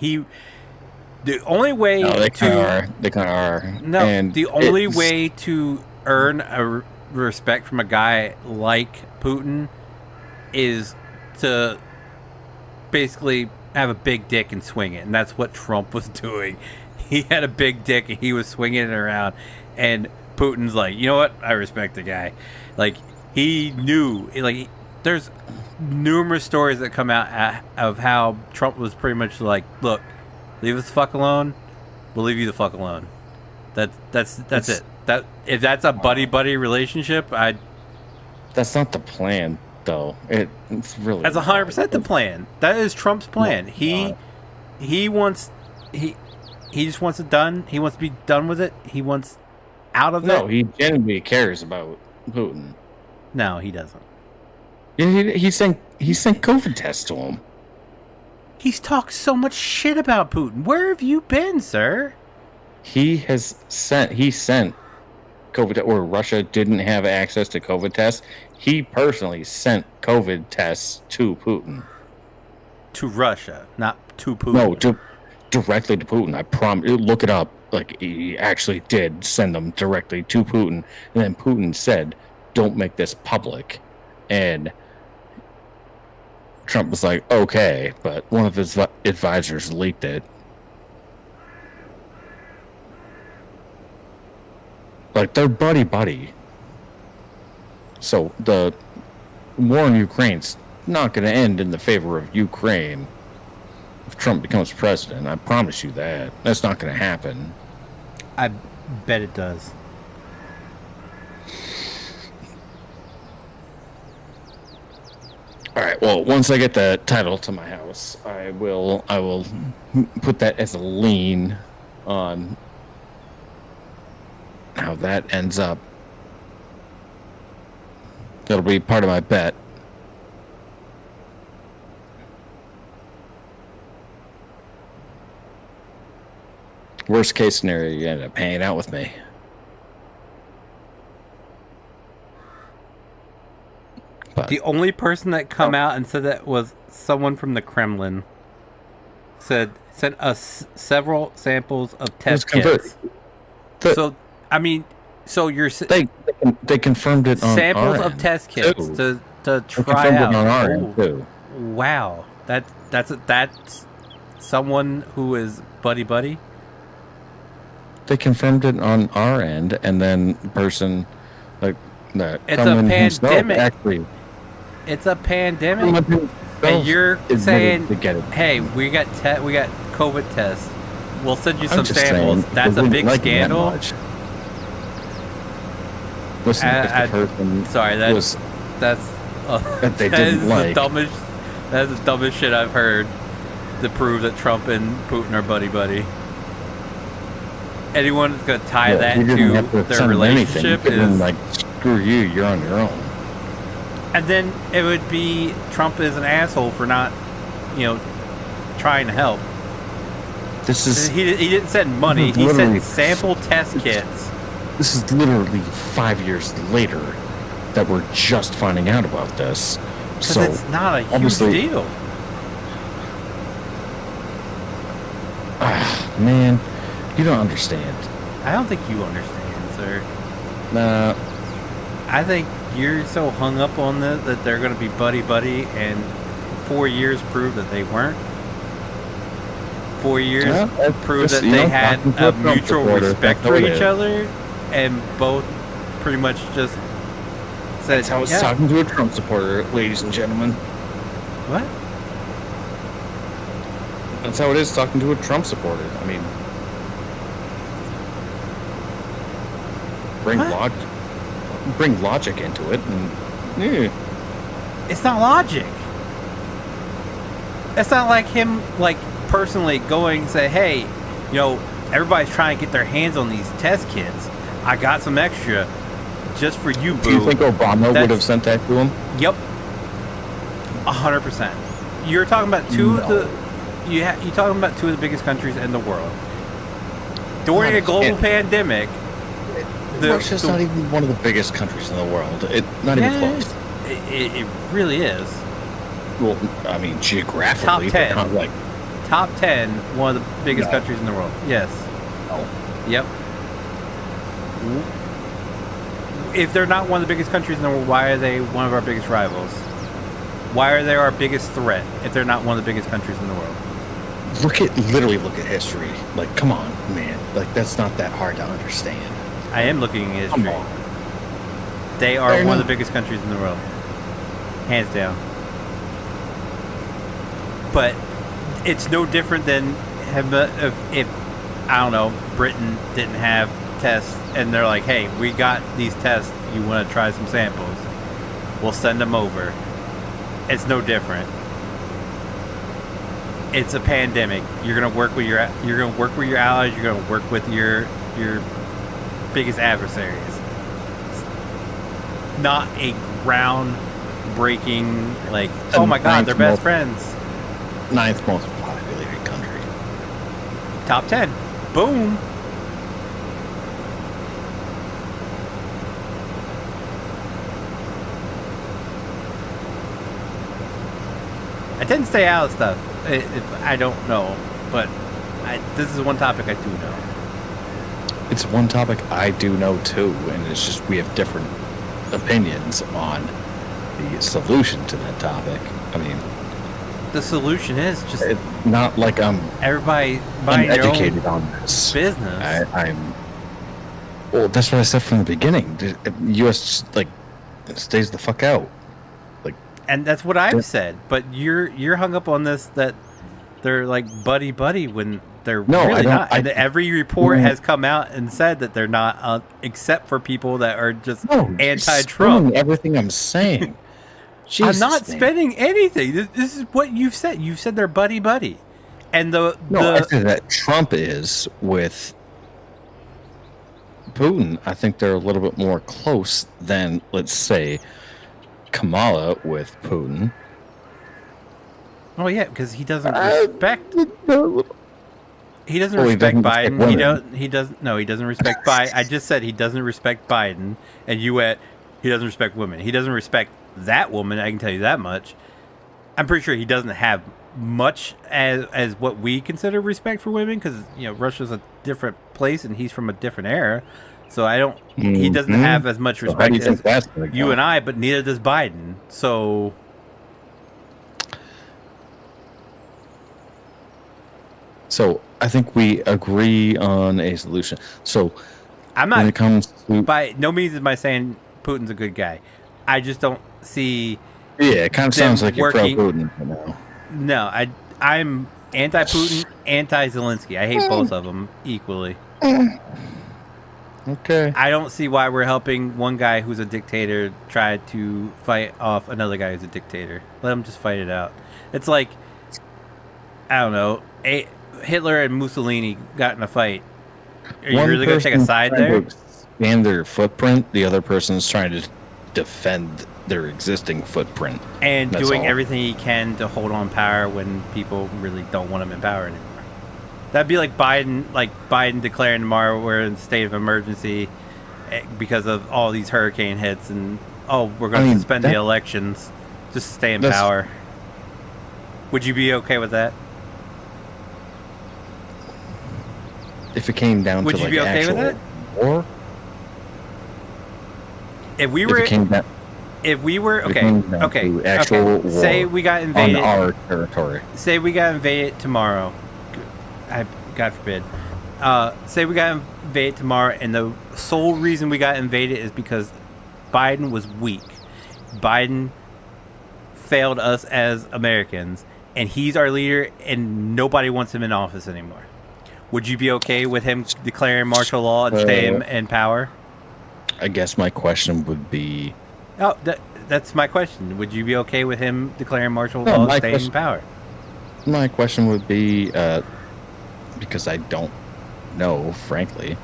The only way they kind of are. No, and the only way to earn a respect from a guy like Putin is to basically have a big dick and swing it, and that's what Trump was doing. He had a big dick and he was swinging it around, and Putin's like, you know what? I respect the guy. Like, he knew. Like, there's numerous stories that come out of how Trump was pretty much like, look, leave us the fuck alone. We'll leave you the fuck alone. That's it. That if that's a buddy relationship, that's not the plan, though. It's really that's 100% the plan. That is Trump's plan. No, he just wants it done. He wants to be done with it. He wants out of it. No, he genuinely cares about Putin. No, he doesn't. He sent COVID tests to him. He's talked so much shit about Putin. Where have you been, sir? He sent COVID, or Russia didn't have access to COVID tests. He personally sent COVID tests to Putin. To Russia, not to Putin. No, directly to Putin. I promise. Look it up. Like, he actually did send them directly to Putin, and then Putin said, "Don't make this public," and Trump was like, okay, but one of his advisors leaked it. Like, they're buddy. So the war in Ukraine's not going to end in the favor of Ukraine if Trump becomes president. I promise you that. That's not going to happen. I bet it does. All right. Well, once I get the title to my house, I will put that as a lien on how that ends up. That'll be part of my bet. Worst case scenario, you end up hanging out with me. But the only person that come out and said that was someone from the Kremlin. Sent us several samples of test kits. So I mean, so you're they confirmed it on samples our of end test kits too. to They try confirmed out. it on our end too. Wow, that's someone who is buddy. They confirmed it on our end, and then the person like that. It's a pandemic. Actually, it's a pandemic, and you're saying, "Hey, we got COVID tests. We'll send you some samples." That's a big scandal. Listen, if the person sorry, that's they didn't like. That's the dumbest shit I've heard to prove that Trump and Putin are buddy. Anyone that's gonna tie that to their relationship is like, screw you, you're on your own. And then it would be Trump is an asshole for not, trying to help. This is he didn't send money. He sent sample test kits. This is literally 5 years later that we're just finding out about this. So it's not a huge deal. Man, you don't understand. I don't think you understand, sir. Nah. I think you're so hung up on this that they're going to be buddy, and 4 years prove that they weren't. 4 years prove that they had a mutual respect for each other, and both pretty much just said, That's how it's yeah. talking to a Trump supporter, ladies and gentlemen. What? That's how it is talking to a Trump supporter. I mean, What? bring logic into it, and yeah. It's not logic. It's not like him, like, personally going and say, hey, you know, everybody's trying to get their hands on these test kits. I got some extra just for you, boo. Do you think Obama would have sent that to him? Yep. 100%. You're talking about two of the... You're talking about two of the biggest countries in the world. During a global pandemic... Russia's not even one of the biggest countries in the world. Not even close. It really is. Well, I mean, geographically, Top 10. they're not like... Top 10, one of the biggest countries in the world. Yes. No. Yep. If they're not one of the biggest countries in the world, why are they one of our biggest rivals? Why are they our biggest threat if they're not one of the biggest countries in the world? Literally look at history. Like, come on, man. Like, that's not that hard to understand. I am looking at history. Come on. They are They're one of not. the biggest countries in the world. Hands down. But it's no different than if I don't know, Britain didn't have tests and they're like, hey, we got these tests, you want to try some samples, we'll send them over. It's no different. It's a pandemic. You're gonna work with your allies, you're gonna work with your biggest adversaries. It's not a groundbreaking, like, oh my god, they're best friends. 9th most populated country. Top 10. Boom. I tend to stay out of stuff. I don't know, but this is one topic I do know. It's one topic I do know too, and it's just we have different opinions on the solution to that topic. I mean, The solution is just it's not like I'm everybody buying their own uneducated on this. business. Well, that's what I said from the beginning. The U.S. like stays the fuck out. And that's what I've said. But you're hung up on this that they're like buddy when they're really not. And every report has come out and said that they're not, except for people that are just anti-Trump. Everything I'm saying. Jesus, I'm not man. spending anything. This is what you've said. You've said they're buddy. And I said that Trump is with Putin. I think they're a little bit more close than, let's say, Kamala with Putin. Oh yeah, because he doesn't respect. He doesn't Well, he respect doesn't Biden. respect He doesn't respect Biden. I just said he doesn't respect Biden, and you went, he doesn't respect women. He doesn't respect that woman. I can tell you that much. I'm pretty sure he doesn't have much as what we consider respect for women, because Russia's a different place and he's from a different era. So I don't. He doesn't have as much So how do respect you think that's as gonna you go? and I, but neither does Biden. So So I think we agree on a solution. So I'm when not. it comes to By no means am I saying Putin's a good guy. I just don't see. it kind of them sounds like you're pro working- Putin right now. No, I'm anti-Putin, anti-Zelensky. I hate both of them equally. Okay. I don't see why we're helping one guy who's a dictator try to fight off another guy who's a dictator. Let him just fight it out. It's like, I don't know, Hitler and Mussolini got in a fight. Are you really going to take a side there? Expand their footprint. The other person's trying to defend their existing footprint. And That's doing all. everything he can to hold on power when people really don't want him in power anymore. That'd be like Biden declaring tomorrow we're in a state of emergency because of all these hurricane hits, and we're going to suspend the elections just to stay in power. Would you be okay with that? If it came down Would to you like be okay with actual war, If we if were, it came down okay, to actual war say we got on invaded. our territory, Say we got invaded tomorrow. God forbid. say we got invaded tomorrow, and the sole reason we got invaded is because Biden was weak. Biden failed us as Americans, and he's our leader, and nobody wants him in office anymore. Would you be okay with him declaring martial law and staying in power? I guess my question would be... Oh, that's my question. Would you be okay with him declaring martial law and staying in power? My question would be, because I don't know, frankly,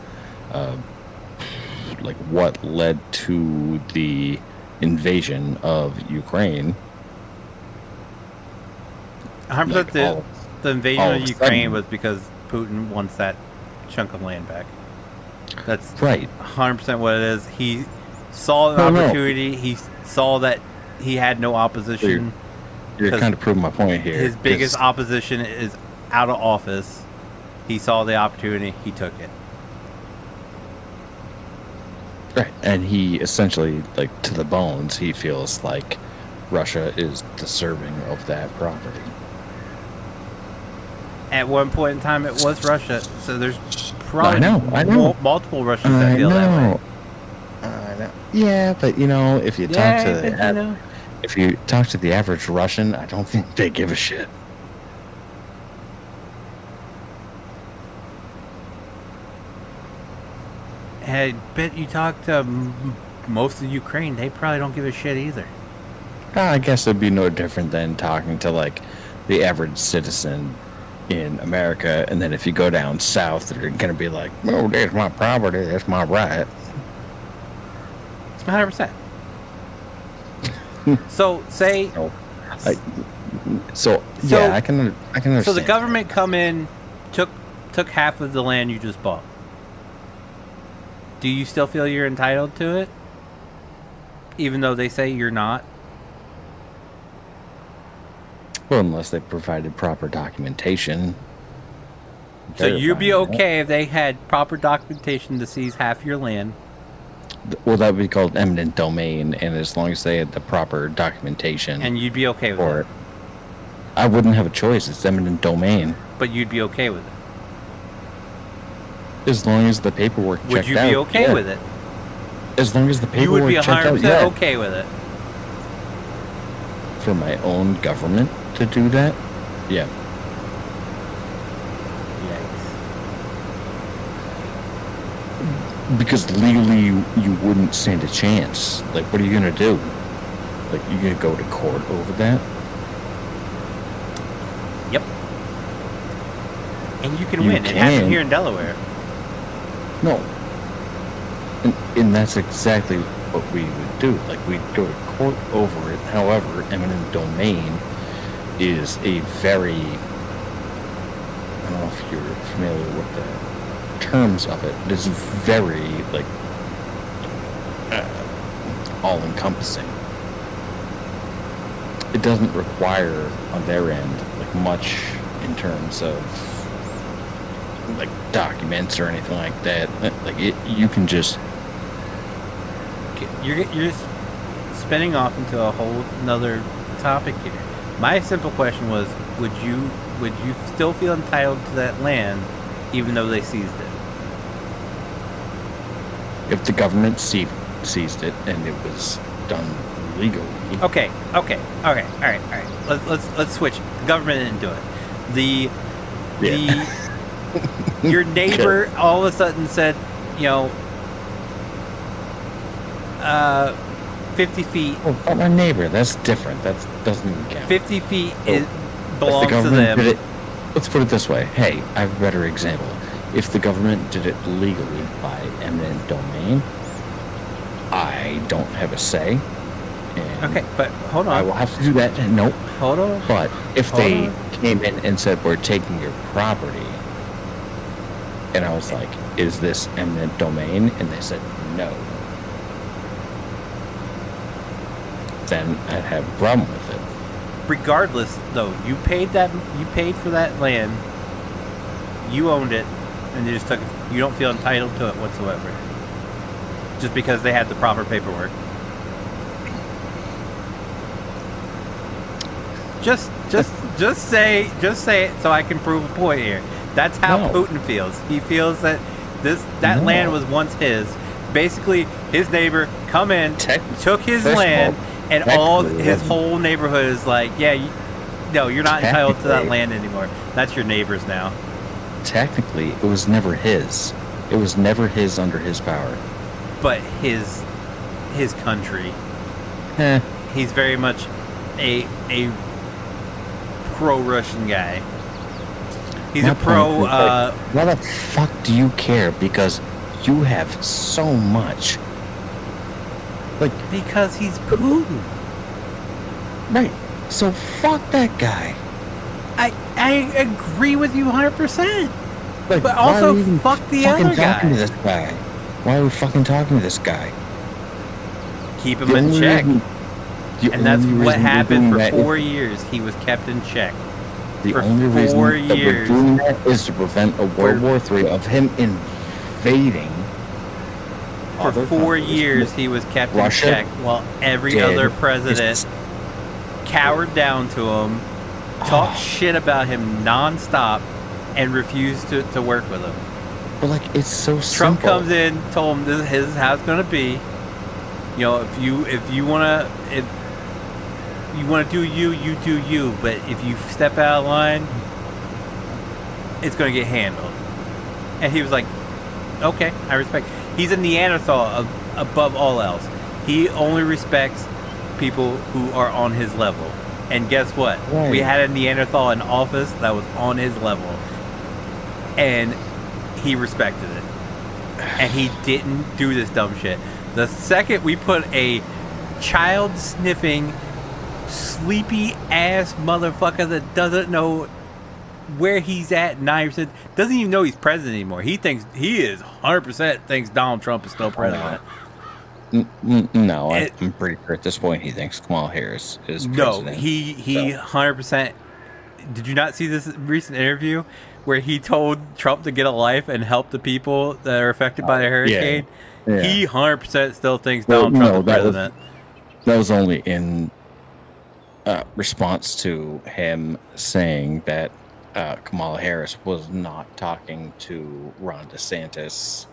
like what led to the invasion of Ukraine. 100% the invasion of Ukraine was because Putin wants that chunk of land back. That's right. 100% what it is. He saw an opportunity. He saw that he had no opposition. You're kind of proving my point here. His biggest opposition is out of office. He saw the opportunity. He took it. Right. And he essentially, like, to the bones, he feels like Russia is deserving of that property. At one point in time, it was Russia. So there's probably I know. Multiple Russians that feel that way. I know. Yeah, but, you know, if you talk to if you talk to the average Russian, I don't think they give a shit. I bet you talk to most of Ukraine, they probably don't give a shit either. I guess it'd be no different than talking to, like, the average citizen in America, and then if you go down south, they're going to be like, oh, that's my property, that's my right. 100%. So, say... I can understand. So the government come in, took half of the land you just bought. Do you still feel you're entitled to it? Even though they say you're not? Well, unless they provided proper documentation. So you'd be okay if they had proper documentation to seize half your land? Well, that would be called eminent domain, and as long as they had the proper documentation. And you'd be okay with it? I wouldn't have a choice. It's eminent domain. But you'd be okay with it? As long as the paperwork checked out. Would you be okay with it? As long as the paperwork checked out, you would be 100% okay with it? For my own government to do that? Yeah. Yikes. Because legally you wouldn't stand a chance. Like, what are you going to do? Like, you going to go to court over that? Yep. And you can win. It happened here in Delaware. No. And that's exactly what we would do. Like, we'd go to court over it. However, eminent domain is a very... I don't know if you're familiar with the terms of it. It is very, like, all-encompassing. It doesn't require, on their end, like, much in terms of, like, documents or anything like that. Like, you can just... You're spinning off into a whole another topic here. My simple question was, would you still feel entitled to that land even though they seized it? If the government seized it and it was done legally. Okay. All right. Let's switch. The government didn't do it. Your neighbor all of a sudden said, 50 feet. Oh, not my neighbor. That's different. That doesn't even count. 50 feet belongs to them. Let's put it this way. Hey, I have a better example. If the government did it legally by eminent domain, I don't have a say. Okay, but hold on. I will have to do that. Nope. Hold on. But if they came in and said, we're taking your property, and I was like, is this eminent domain? And they said, no. Then I'd have a problem with it. Regardless, though, you paid for that land, you owned it, and they just took it. You don't feel entitled to it whatsoever, just because they had the proper paperwork. Just say it so I can prove a point here. That's how No. Putin feels. He feels that that No. land was once his. Basically, his neighbor come in, took his First of land, all, and all technically, his wasn't- whole neighborhood is like, yeah, no, you're not entitled to that Technically- land anymore. That's your neighbor's now. Technically, it was never his. It was never his under his power. But his country. Eh. He's very much a pro-Russian guy. He's My a pro. point is, like, why the fuck do you care? Because you have so much. Like, Because he's Putin. right. So fuck that guy. I agree with you 100%. Like, But why also, are we even fuck the fucking other talking guy. to this guy? Why are we fucking talking to this guy? Keep him The in only check. reason- the And that's only what reason we're happened doing for that is- 4 years. He was kept in check. The for only reason 4 that years. we're doing that is to prevent a World War III of him invading. For other 4 countries. years, he was kept Russia in check while every did other his- president cowered down to him, talked shit about him nonstop, and refused to work with him. But like, it's so Trump simple. comes in, told him this is how it's gonna be. You know, if you wanna do you do you. But if you step out of line, it's gonna get handled. And he was like, okay, I respect. He's a Neanderthal above all else. He only respects people who are on his level. And guess what? Right. We had a Neanderthal in office that was on his level. And he respected it. And he didn't do this dumb shit. The second we put a child sniffing, sleepy ass motherfucker that doesn't know where he's at 9%, doesn't even know he's president anymore. He thinks he is 100% thinks Donald Trump is still president. No, I'm pretty sure at this point he thinks Kamala Harris is president. No, he 100%. Did you not see this recent interview where he told Trump to get a life and help the people that are affected by the hurricane? Yeah. He 100% still thinks Well, Donald Trump no, is president. That was only in response to him saying that Kamala Harris was not talking to Ron DeSantis.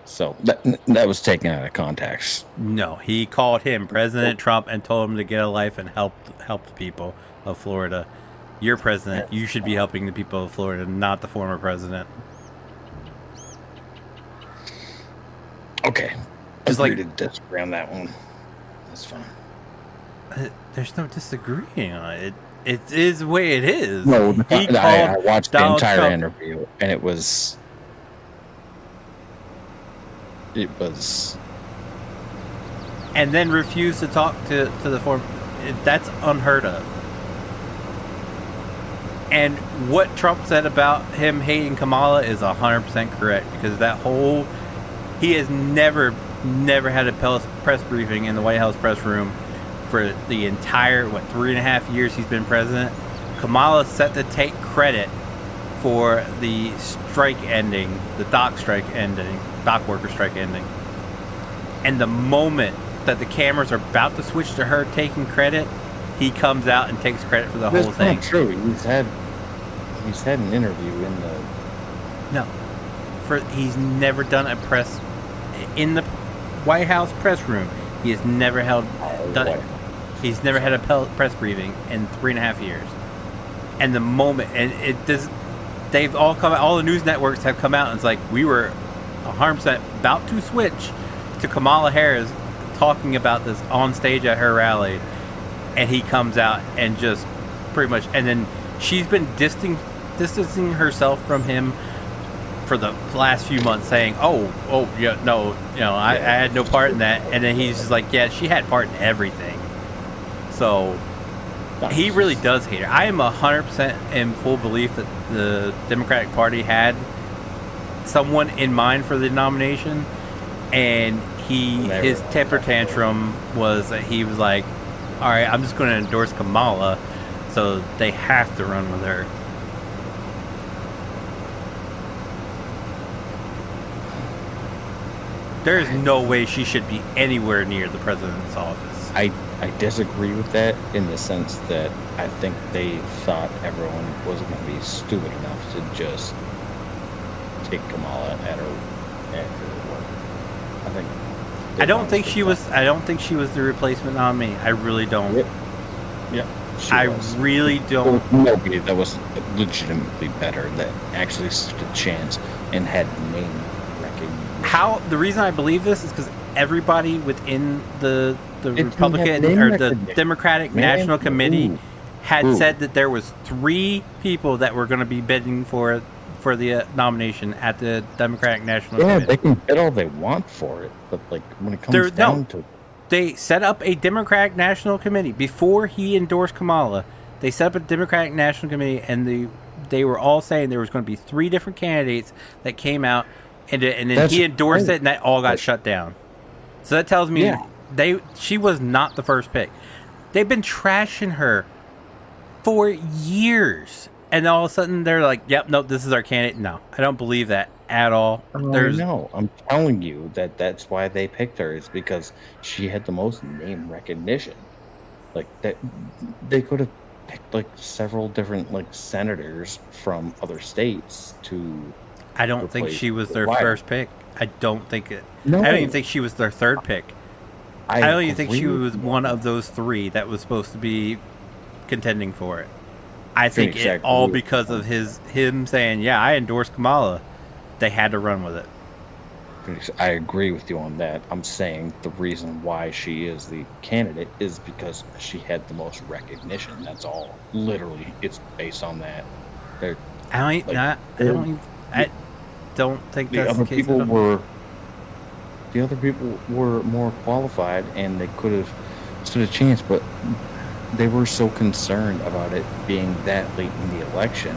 So that was taken out of context. No, he called him President Trump and told him to get a life and help the people of Florida. You're president. You should be helping the people of Florida, not the former president. Okay. It's Agree like- to disagree on that one. That's fine. There's no disagreeing on it. It is the way it is. No, He I called watched Donald the entire Trump- interview, and it was. and then refused to talk to the former. That's unheard of. And what Trump said about him hating Kamala is 100% correct, because he has never had a press briefing in the White House press room for the entire 3.5 years he's been president. Kamala set to take credit for the strike ending, the dock worker strike ending. And the moment that the cameras are about to switch to her taking credit, he comes out and takes credit for the whole That's thing. not true. He's had an interview in the. No, he's never done a press in the White House press room. He has never He's never had a press briefing in 3.5 years. And the moment, they've all come out. All the news networks have come out, and it's like we were 100% about to switch to Kamala Harris talking about this on stage at her rally, and he comes out and just pretty much, and then she's been distancing herself from him for the last few months, saying, "Oh, yeah, no, I had no part in that," and then he's just like, "Yeah, she had part in everything." So he really does hate her. I am 100% in full belief that the Democratic Party had someone in mind for the nomination, and his temper tantrum was that he was like, "All right, I'm just going to endorse Kamala, so they have to run with her." There is no way she should be anywhere near the president's office. I I disagree with that in the sense that I think they thought everyone wasn't going to be stupid enough to just take Kamala at her word. I think. I don't think she was the replacement nominee. I really don't. Yep. I really don't. Nobody that was legitimately better that actually stood a chance and had name recognition. The reason I believe this is because everybody within the Republican or the Democratic National Committee had said that there was 3 people that were going to be bidding for the nomination at the Democratic National Committee. Yeah, they can bid all they want for it, but like when it comes down to, they set up a Democratic National Committee before he endorsed Kamala. They set up a Democratic National Committee, and they were all saying there was going to be 3 different candidates that came out, and then he endorsed it, and that all got shut down. So that tells me she was not the first pick. They've been trashing her for years. And all of a sudden, they're like, yep, no, this is our candidate. No, I don't believe that at all. No, I'm telling you that's why they picked her, is because she had the most name recognition. Like, that, they could have picked, like, several different, like, senators from other states to... I don't think she was their first pick. I don't think it... No. I don't even think she was their third pick. I don't even think she was one of those 3 that was supposed to be contending for it. I think it all because of him saying, yeah, I endorse Kamala. They had to run with it. I agree with you on that. I'm saying the reason why she is the candidate is because she had the most recognition. That's all. Literally, it's based on that. I don't think that's the case. The other people were more qualified, and they could have stood a chance, but they were so concerned about it being that late in the election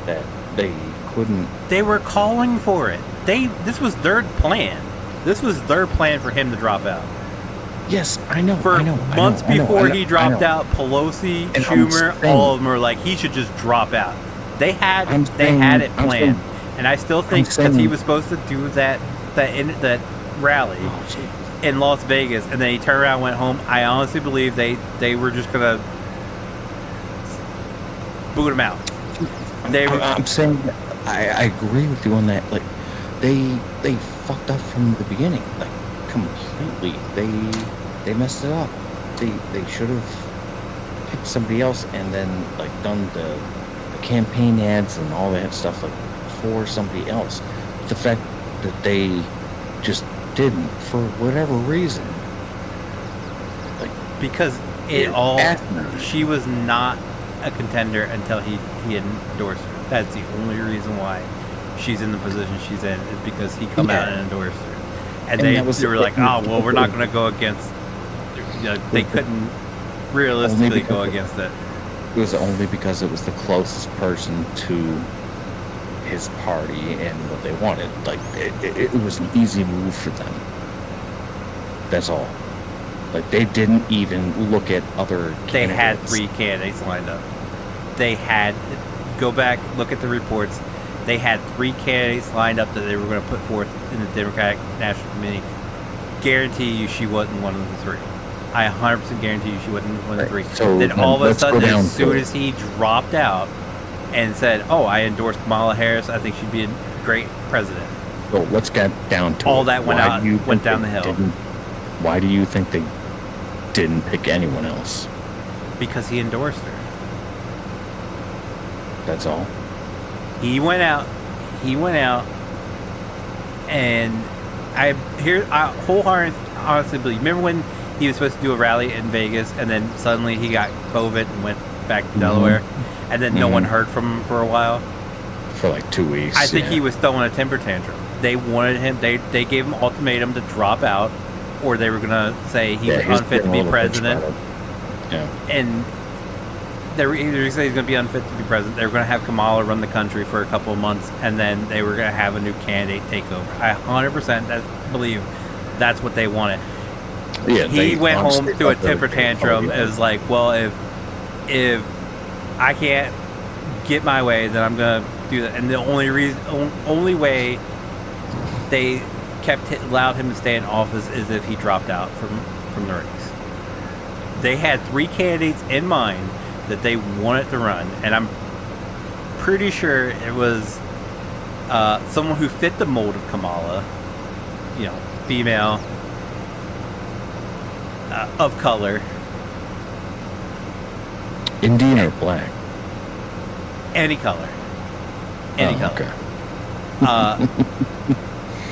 that they couldn't. They were calling for it. This was their plan. This was their plan for him to drop out. Yes, I know. Months before he dropped out, Pelosi, and Schumer, all of them were like, he should just drop out. They had it planned, and I still think because he was supposed to do that rally in Las Vegas, and then he turned around and went home. I honestly believe they were just gonna boot him out. I'm saying I agree with you on that. Like they fucked up from the beginning, like completely. They messed it up. They should have picked somebody else and then like done the campaign ads and all that stuff like for somebody else. The fact that they just didn't for whatever reason, like because she was not a contender until he endorsed her. That's the only reason why she's in the position she's in, is because he come out and endorsed her, and they were like, oh well, we're not going to go against. They couldn't realistically go against it. It was only because it was the closest person to his party and what they wanted. Like it was an easy move for them. That's all. Like they didn't even look at other candidates. They had 3 candidates lined up. They had, go back, look at the reports. They had 3 candidates lined up that they were going to put forth in the Democratic National Committee. Guarantee you she wasn't one of the 3. I 100% guarantee you she wasn't one of the 3. So then all of a sudden, as soon as he dropped out and said, oh, I endorse Kamala Harris, I think she'd be a great president. So let's get down to all that went down the hill. Why do you think they didn't pick anyone else? Because he endorsed her. That's all. He went out, and I wholeheartedly honestly believe. Remember when he was supposed to do a rally in Vegas, and then suddenly he got COVID and went back to Delaware, and then no one heard from him for a while? For like 2 weeks. I think he was throwing a temper tantrum. They wanted him. They gave him ultimatum to drop out, or they were gonna say he was unfit to be president. Yeah. And they were either going to say he's going to be unfit to be president. They were going to have Kamala run the country for a couple of months, and then they were going to have a new candidate take over. I 100% believe that's what they wanted. Yeah, he went home to a temper tantrum. It was like, well, if I can't get my way, then I'm going to do that. And the only way they allowed him to stay in office is if he dropped out from the race. they had 3 candidates in mind that they wanted to run, and I'm pretty sure it was someone who fit the mold of Kamala, you know, female, of color, Indian or black? any color, any color. Okay.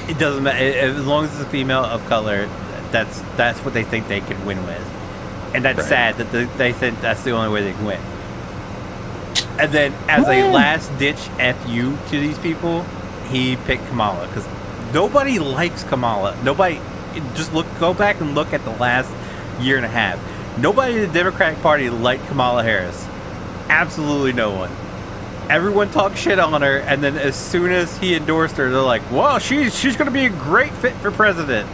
It doesn't matter as long as it's a female of color. That's what they think they can win with, and that's sad that they think that's the only way they can win. And then, as a last-ditch FU to these people, he picked Kamala because nobody likes Kamala. Nobody. Just go back and look at the last year and a half. Nobody in the Democratic Party liked Kamala Harris. Absolutely no one. Everyone talked shit on her, and then as soon as he endorsed her, they're like, "Well, she's going to be a great fit for president."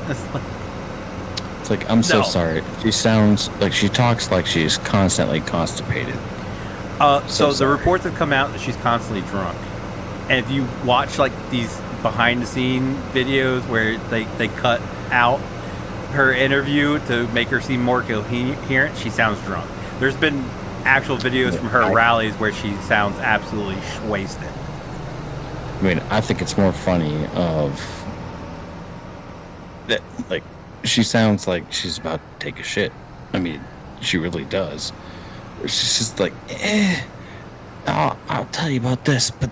It's like, I'm so sorry. She sounds like she talks like she's constantly constipated. So the reports have come out that she's constantly drunk, and if you watch like these behind-the-scene videos where they cut out her interview to make her seem more coherent, she sounds drunk. There's been actual videos from her rallies where she sounds absolutely wasted. I mean, I think it's more funny of that, like, she sounds like she's about to take a shit. I mean, she really does. She's just like, I'll tell you about this, but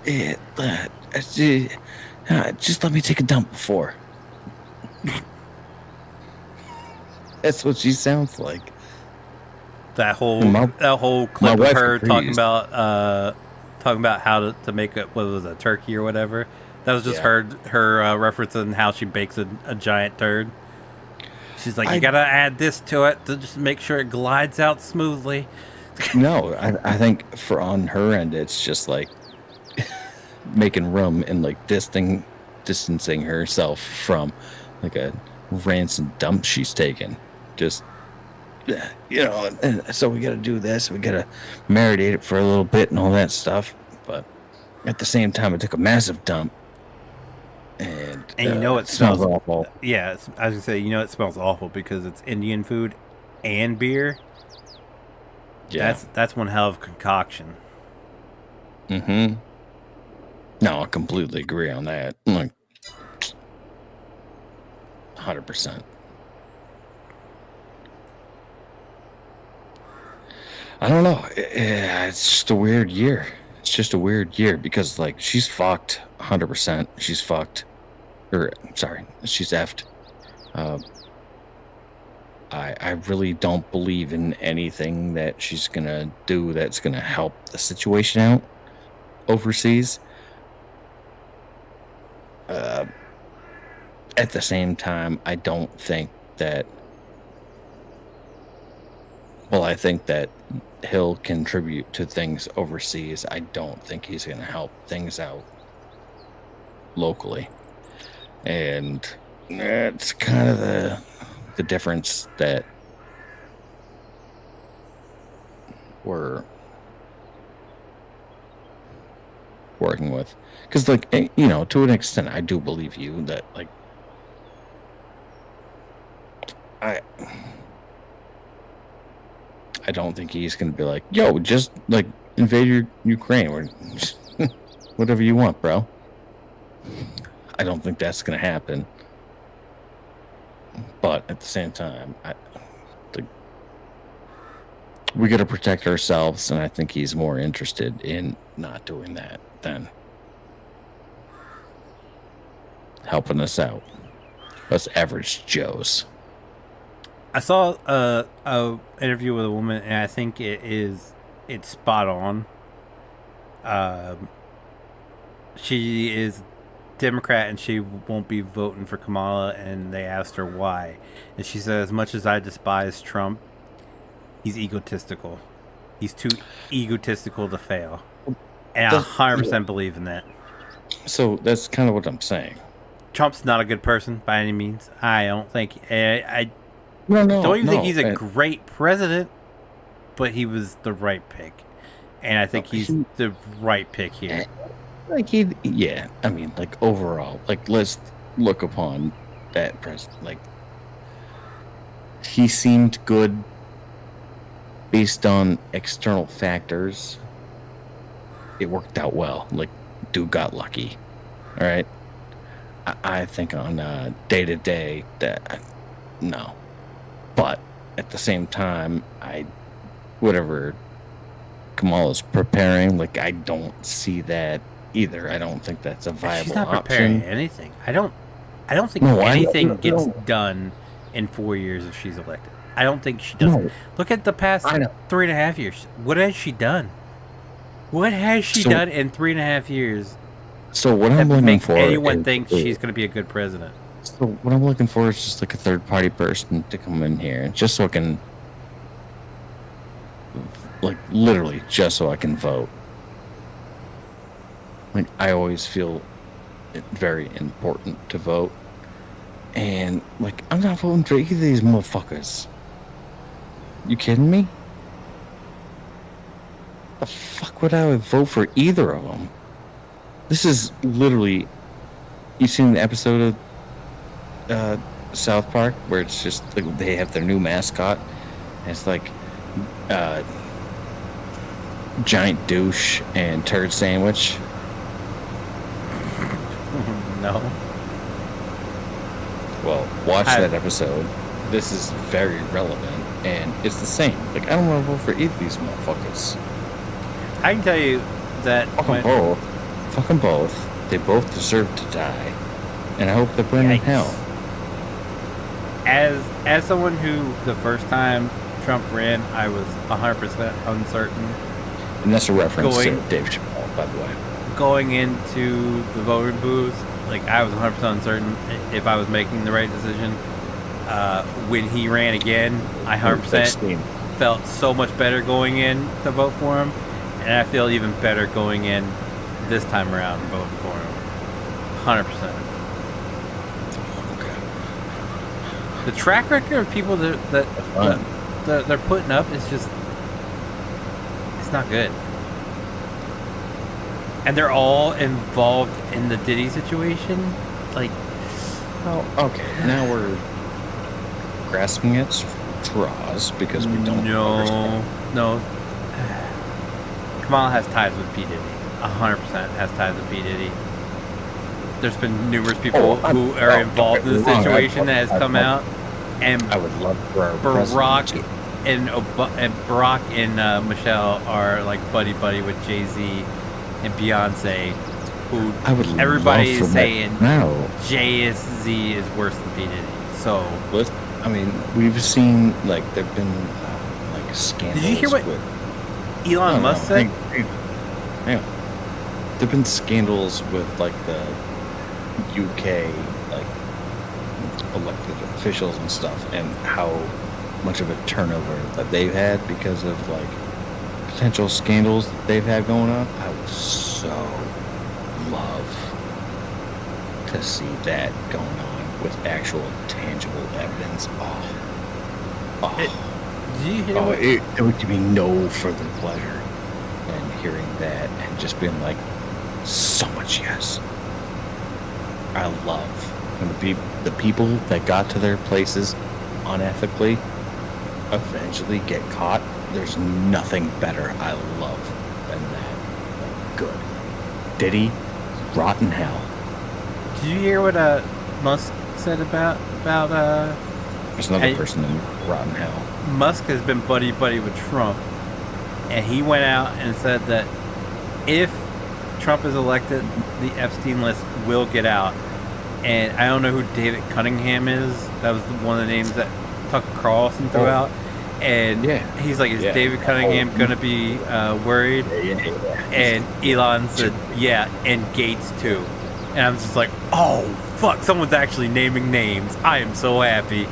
just let me take a dump before. That's what she sounds like. That whole clip of her talking about how to make it, what was it, a turkey or whatever. That was just her referencing how she bakes a giant turd. She's like, you gotta add this to it to just make sure it glides out smoothly. No, I think on her end, it's just like making room and like distancing herself from like a rancid dump she's taken. Just, you know, and so we got to do this. We got to marinate it for a little bit and all that stuff. But at the same time, I took a massive dump. And you know it smells awful. Yeah, I was going to say, you know it smells awful because it's Indian food and beer. Yeah. That's one hell of a concoction. Mm-hmm. No, I completely agree on that. Like, 100%. I don't know. It's just a weird year. It's just a weird year because, like, she's fucked 100%. She's fucked. She's effed. I really don't believe in anything that she's going to do that's going to help the situation out overseas. At the same time, I don't think that... Well, I think that he'll contribute to things overseas. I don't think he's going to help things out locally. And that's kind of the difference that we're working with. Because, like, you know, to an extent, I do believe you that, like, I don't think he's going to be like, yo, just, like, invade your Ukraine or whatever you want, bro. I don't think that's going to happen. But at the same time, we got to protect ourselves, and I think he's more interested in not doing that than helping us out. Us average Joes. I saw a interview with a woman, and I think it's spot on. She is Democrat, and she won't be voting for Kamala, and they asked her why. And she said, as much as I despise Trump, he's egotistical. He's too egotistical to fail. And I 100% believe in that. So that's kind of what I'm saying. Trump's not a good person by any means. I don't think... I don't even think he's a great president, but he was the right pick. And I think he's the right pick here. Like, I mean, like, overall, like, let's look upon that president. Like, he seemed good based on external factors. It worked out well. Like, dude got lucky. All right. I think on day to day that no, but at the same time, whatever Kamala's preparing, like I don't see that either. I don't think that's a viable She's not option. preparing anything. I don't think anything gets done in 4 years if she's elected. I don't think she does. No. Look at the past 3.5 years. What has she done? What has she done in 3.5 years? So what I'm That looking makes for anyone is- think she's going to be a good president. So what I'm looking for is just like a third party person to come in here, just so I can, like literally, just so I can vote. Like I always feel it very important to vote, and like I'm not voting for either of these motherfuckers. You kidding me? The fuck would I vote for either of them? This is literally. You seen the episode of South Park where it's just like they have their new mascot, and it's like giant douche and turd sandwich. No. Well, watch that episode. This is very relevant, and it's the same. Like I don't want to vote for either of these motherfuckers. I can tell you that Fucking both. They both deserve to die, and I hope they're burned in hell. As someone who the first time Trump ran, I was 100% uncertain. And that's a reference to Dave Chappelle, by the way. Going into the voting booth, like I was 100% uncertain if I was making the right decision. When he ran again, I 100% felt so much better going in to vote for him, and I feel even better going in this time around voting for him. 100%. Okay. The track record of people that they're putting up is just, it's not good. And they're all involved in the Diddy situation. Like, well, okay, now we're grasping at straws because we don't understand. No. Kamala has ties with P. Diddy. 100% has ties with P. Diddy. There's been numerous people who are involved in the situation that has come out, and I would love for our Barack and Michelle are like buddy with Jay-Z and Beyonce, who everybody is saying Jay-Z is worse than P. Diddy. So, I mean, we've seen like there've been like scandals. Did you hear what Elon Musk said? Hang on. There've been scandals with like the UK like elected officials and stuff, and how much of a turnover that they've had because of like potential scandals that they've had going on. I would so love to see that going on with actual tangible evidence. It would give me no further pleasure than hearing that and just being like, so much yes. I love when the people that got to their places unethically eventually get caught. There's nothing better I love than that. Good. Diddy, rotten hell. Did you hear what Musk said about There's another person in rotten hell. Musk has been buddy with Trump, and he went out and said that if Trump is elected, the Epstein list will get out. And I don't know who David Cunningham is. That was one of the names that Tucker Carlson threw out. And he's like, is David Cunningham going to be worried? And Elon said, yeah, and Gates too. And I'm just like, oh, fuck, someone's actually naming names. I am so happy.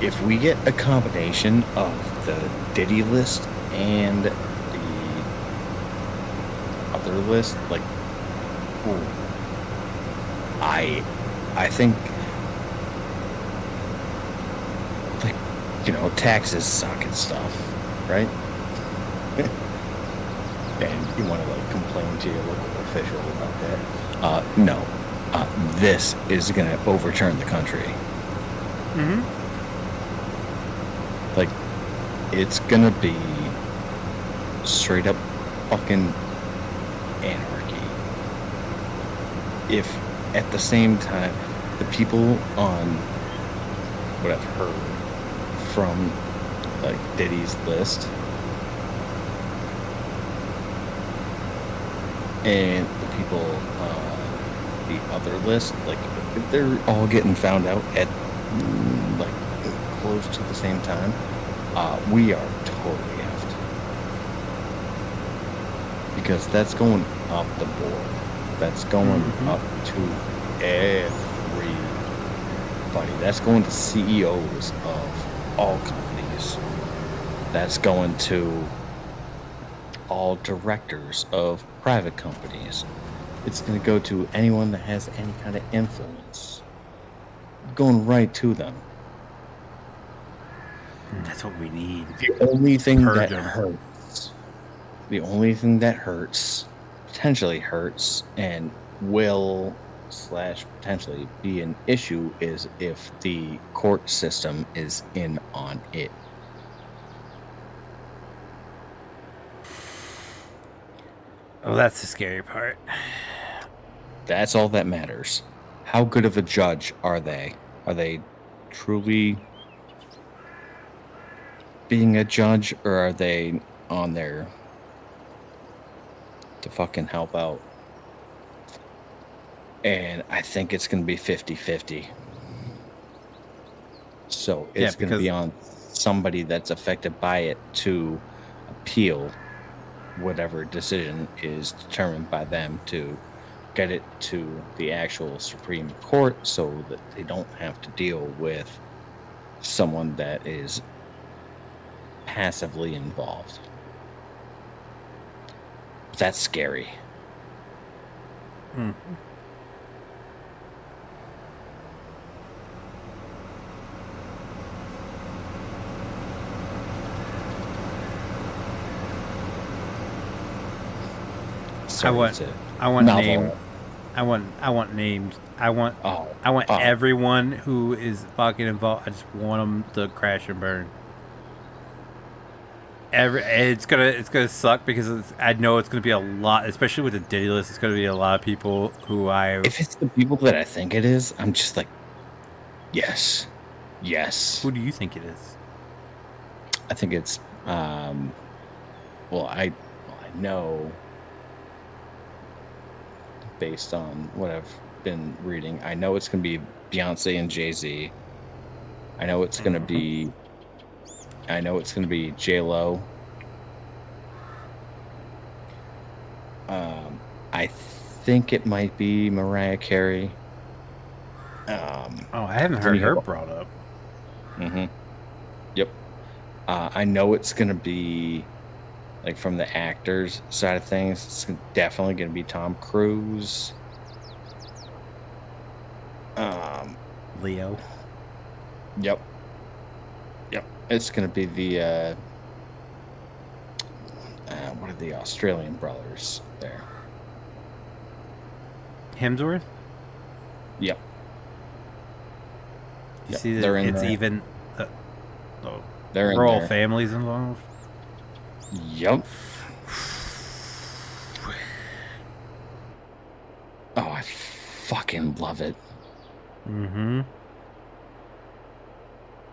If we get a combination of the Diddy list and the other list, like, I think, like, you know, taxes suck and stuff, right? And you want to like complain to your local official about that? No, this is gonna overturn the country. Mm-hmm. Like, it's gonna be straight up fucking anarchy. If at the same time, the people on what I've heard from like Diddy's list and the people on the other list, like if they're all getting found out at like close to the same time, we are totally effed. Because that's going up the board. That's going up to everybody. That's going to CEOs of all companies. That's going to all directors of private companies. It's going to go to anyone that has any kind of influence. Going right to them. That's what we need. The only thing Purge that 'em. hurts, the only thing that hurts, potentially hurts, and will / potentially be an issue is if the court system is in on it. Oh, that's the scary part. That's all that matters. How good of a judge are they? Are they truly being a judge, or are they on there to fucking help out? And I think it's going to be 50-50. So it's going to be on somebody that's affected by it to appeal whatever decision is determined by them to get it to the actual Supreme Court so that they don't have to deal with someone that is passively involved. That's scary. I want names. I want everyone who is fucking involved. I just want them to crash and burn. It's gonna suck because I know it's gonna be a lot, especially with the Diddy list. It's gonna be a lot of people who If it's the people that I think it is, I'm just like, yes. Who do you think it is? I think it's I know based on what I've been reading, I know it's gonna be Beyonce and Jay-Z. I know it's gonna be J-Lo. I think it might be Mariah Carey. I haven't heard her brought up. Yep. I know it's gonna be like from the actors side of things. It's definitely gonna be Tom Cruise. Leo. Yep. It's gonna be the what are the Australian brothers there? Hemsworth. Yep. You see that it's there. Even they're in royal there. families involved. Yep. Oh, I fucking love it.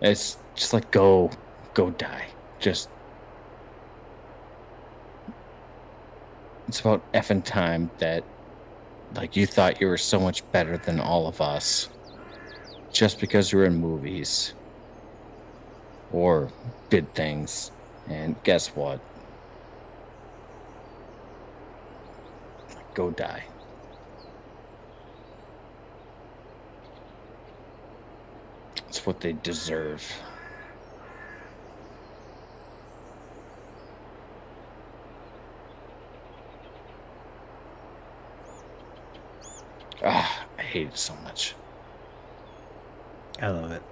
It's just like go die. Just it's about effing time that like you thought you were so much better than all of us just because you were in movies or did things, and guess what? Go die. It's what they deserve. I hate it so much. I love it.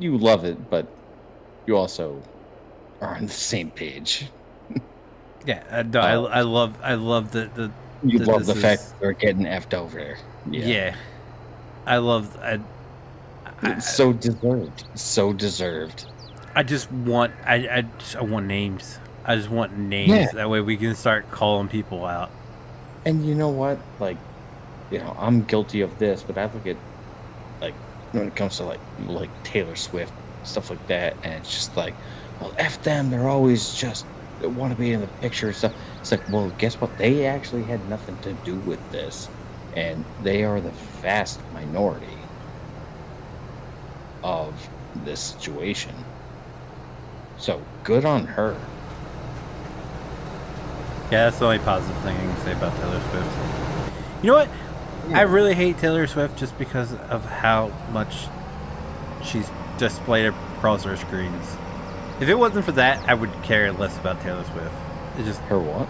You love it, but you also are on the same page. Yeah, I love the you love the fact that they're getting effed over there. Yeah. I love. It's so deserved. So deserved. I just want. I want names. I just want names. Yeah. That way we can start calling people out. And you know what? Like, you know, I'm guilty of this, but I look at, like, when it comes to like Taylor Swift, stuff like that, and it's just like, well, F them, they're always just want to be in the picture and stuff. It's like, well, guess what? They actually had nothing to do with this, and they are the vast minority of this situation. So good on her. Yeah, that's the only positive thing I can say about Taylor Swift. You know what? I really hate Taylor Swift just because of how much she's displayed across her screens. If it wasn't for that, I would care less about Taylor Swift. It's just Her what?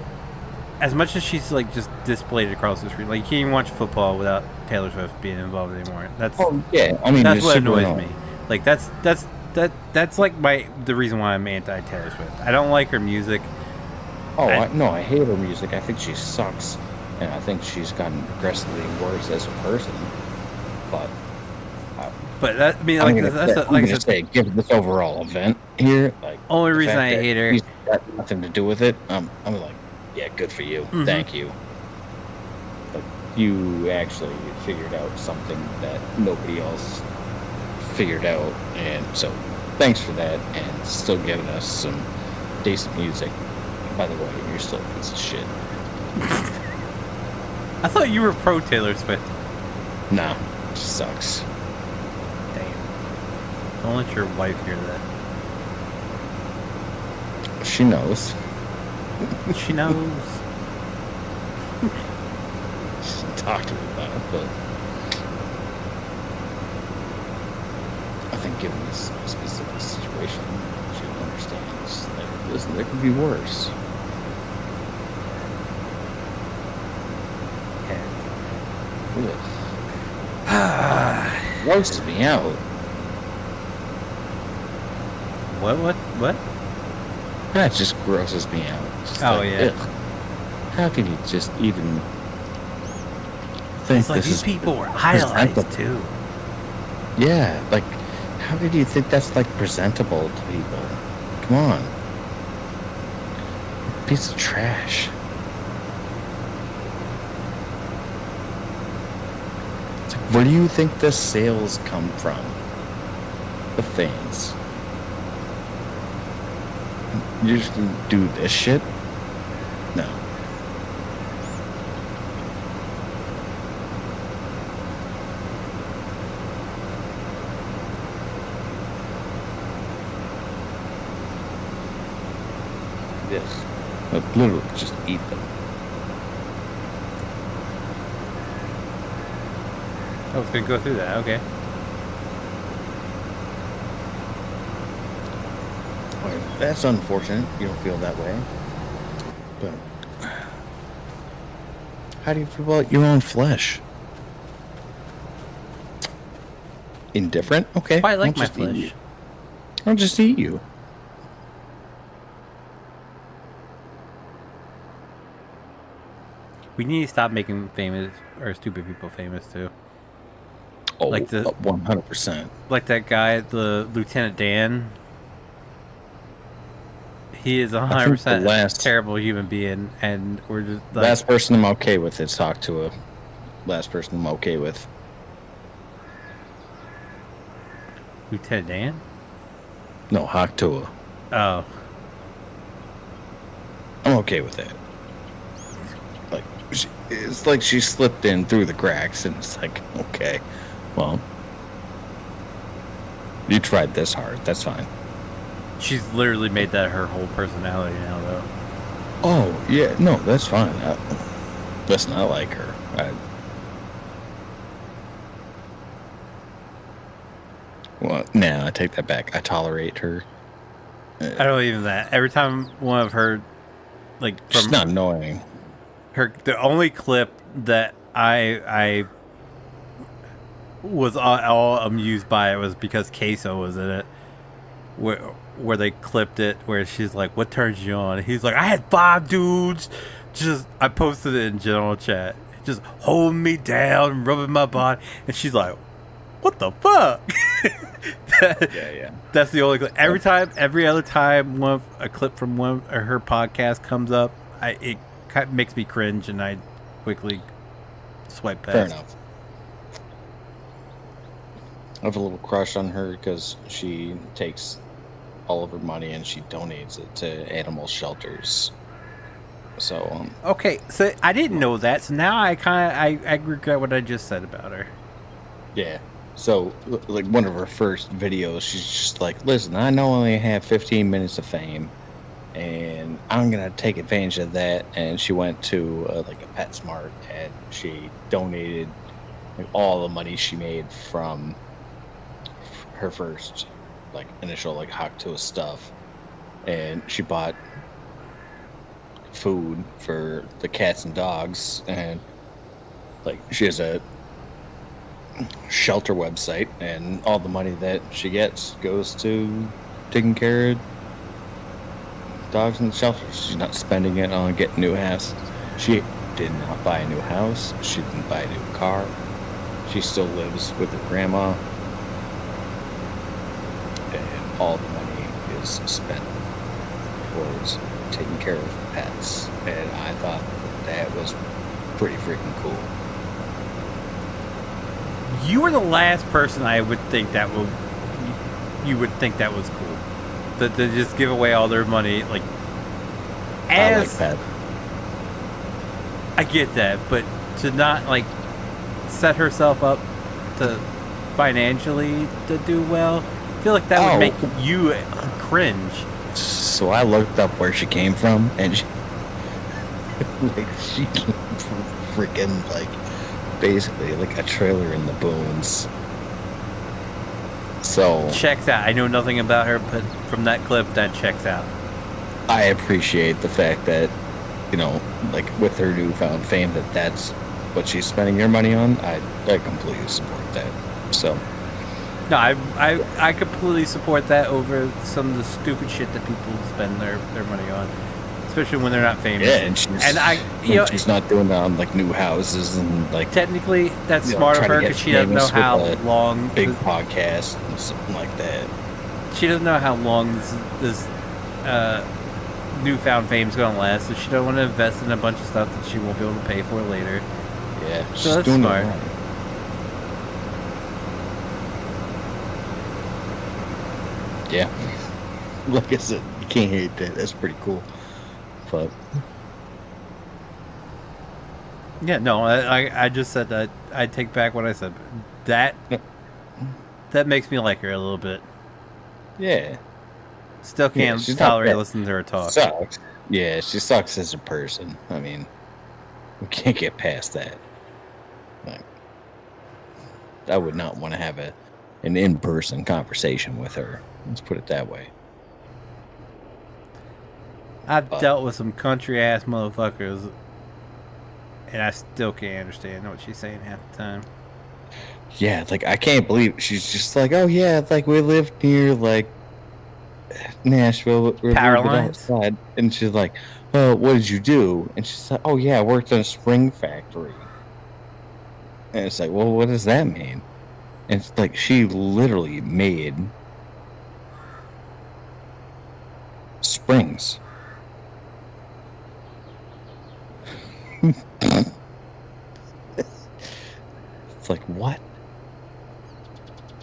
as much as she's like just displayed across the screen. Like you can't even watch football without Taylor Swift being involved anymore. That's Yeah, I mean, that's it's what super annoys annoying. me. Like that's like the reason why I'm anti Taylor Swift. I don't like her music. Oh, I hate her music. I think she sucks, and I think she's gotten progressively worse as a person. But that, I mean, I'm like gonna, that's I'm like I gonna said, say, give this overall event here, like only the reason fact I that hate her. she's got nothing to do with it. I'm like, yeah, good for you, thank you. Like you actually figured out something that nobody else figured out, and so thanks for that, and still giving us some decent music. By the way, you're still a piece of shit. I thought you were pro Taylor Swift. Nah, she sucks. Damn. Don't let your wife hear that. She knows. She knows. She didn't talk to me about it, but I think given this specific situation, she understands that, listen, there could be worse. Grosses me out. What? That just grosses me out. Just Oh, like, yeah. ugh. How can you just even think It's like this these is people were highlights presentable? too. Yeah, like, how could you think that's, like, presentable to people? Come on. Piece of trash. It's like, where do you think the sales come from? The fans. You're just gonna do this shit? No. Yes. Like, literally, just eat them. I was gonna go through that. Okay. Well, that's unfortunate. You don't feel that way. But how do you feel about your own flesh? Indifferent? Okay. I like I'll my just eat you. flesh. I'll just eat you. We need to stop making famous or stupid people famous too. Oh, Like the- 100%. Like that guy, the Lieutenant Dan. He is 100% the last- terrible human being, and we're just like, Last person I'm okay with is talk to a. Last person I'm okay with. Lieutenant Dan. No, Haktua. Oh, I'm okay with it. Like, it's like she slipped in through the cracks, and it's like, okay, well, you tried this hard. That's fine. she's literally made that her whole personality now, though. Oh yeah, no, that's fine. Listen, I like her. Well, nah, I take that back. I tolerate her. I don't even that. Every time one of her, like She's from not annoying. her, the only clip that I was all amused by it was because Queso was in it, where they clipped it, where she's like, "What turns you on?" He's like, "I had 5 dudes." Just I posted it in general chat. just holding me down, rubbing my body, and she's like, "What the fuck?" Yeah. That's the only clip. Every other time a clip from one of her podcast comes up, it kind of makes me cringe, and I quickly swipe past. Fair enough. I have a little crush on her because she takes all of her money and she donates it to animal shelters. So okay, so I didn't know that. So now I regret what I just said about her. yeah. So like one of her first videos, she's just like, "Listen, I know I only have 15 minutes of fame, and I'm gonna take advantage of that." And she went to like a PetSmart and she donated like all the money she made from her first like initial like Hokuto stuff, and she bought food for the cats and dogs, and like she has a shelter website, and all the money that she gets goes to taking care of dogs in the shelters. She's not spending it on getting a new house. She did not buy a new house. She didn't buy a new car. She still lives with her grandma, and all the money is spent towards taking care of pets. And I thought that was pretty freaking cool. You were the last person I would think you would think that was cool. That to just give away all their money, like. I like that. I get that, but to not like set herself up to financially to do well, I feel like that would make you cringe. So I looked up where she came from, and she came from freaking like basically like a trailer in the boons. So Checks out. I know nothing about her, but from that clip, that checks out. I appreciate the fact that, you know, like with her newfound fame, that's what she's spending her money on. I completely support that. So No, I completely support that over some of the stupid shit that people spend their money on, especially when they're not famous. yeah, and she's not doing that on like new houses and like technically that's smart of her because she doesn't know how long big podcast and something like that. She doesn't know how long this newfound fame is going to last, so she don't want to invest in a bunch of stuff that she won't be able to pay for later. Yeah, so she's that's doing smart. it right. Yeah, like I said, you can't hate that. That's pretty cool. But yeah, no, I just said that. I take back what I said. That makes me like her a little bit. yeah, Still can't she's tolerate listening to her talk. sucks. Yeah, she sucks as a person. I mean, we can't get past that. Like, I would not want to have an in-person conversation with her. Let's put it that way. I've dealt with some country ass motherfuckers, and I still can't understand what she's saying half the time. Yeah, like I can't believe she's just like, oh yeah, like we live near like Nashville, we're Power a little bit lines? outside, and she's like, oh, what did you do? And she's like, oh yeah, I worked in a spring factory. And it's like, well, what does that mean? And it's like she literally made springs. It's like, what?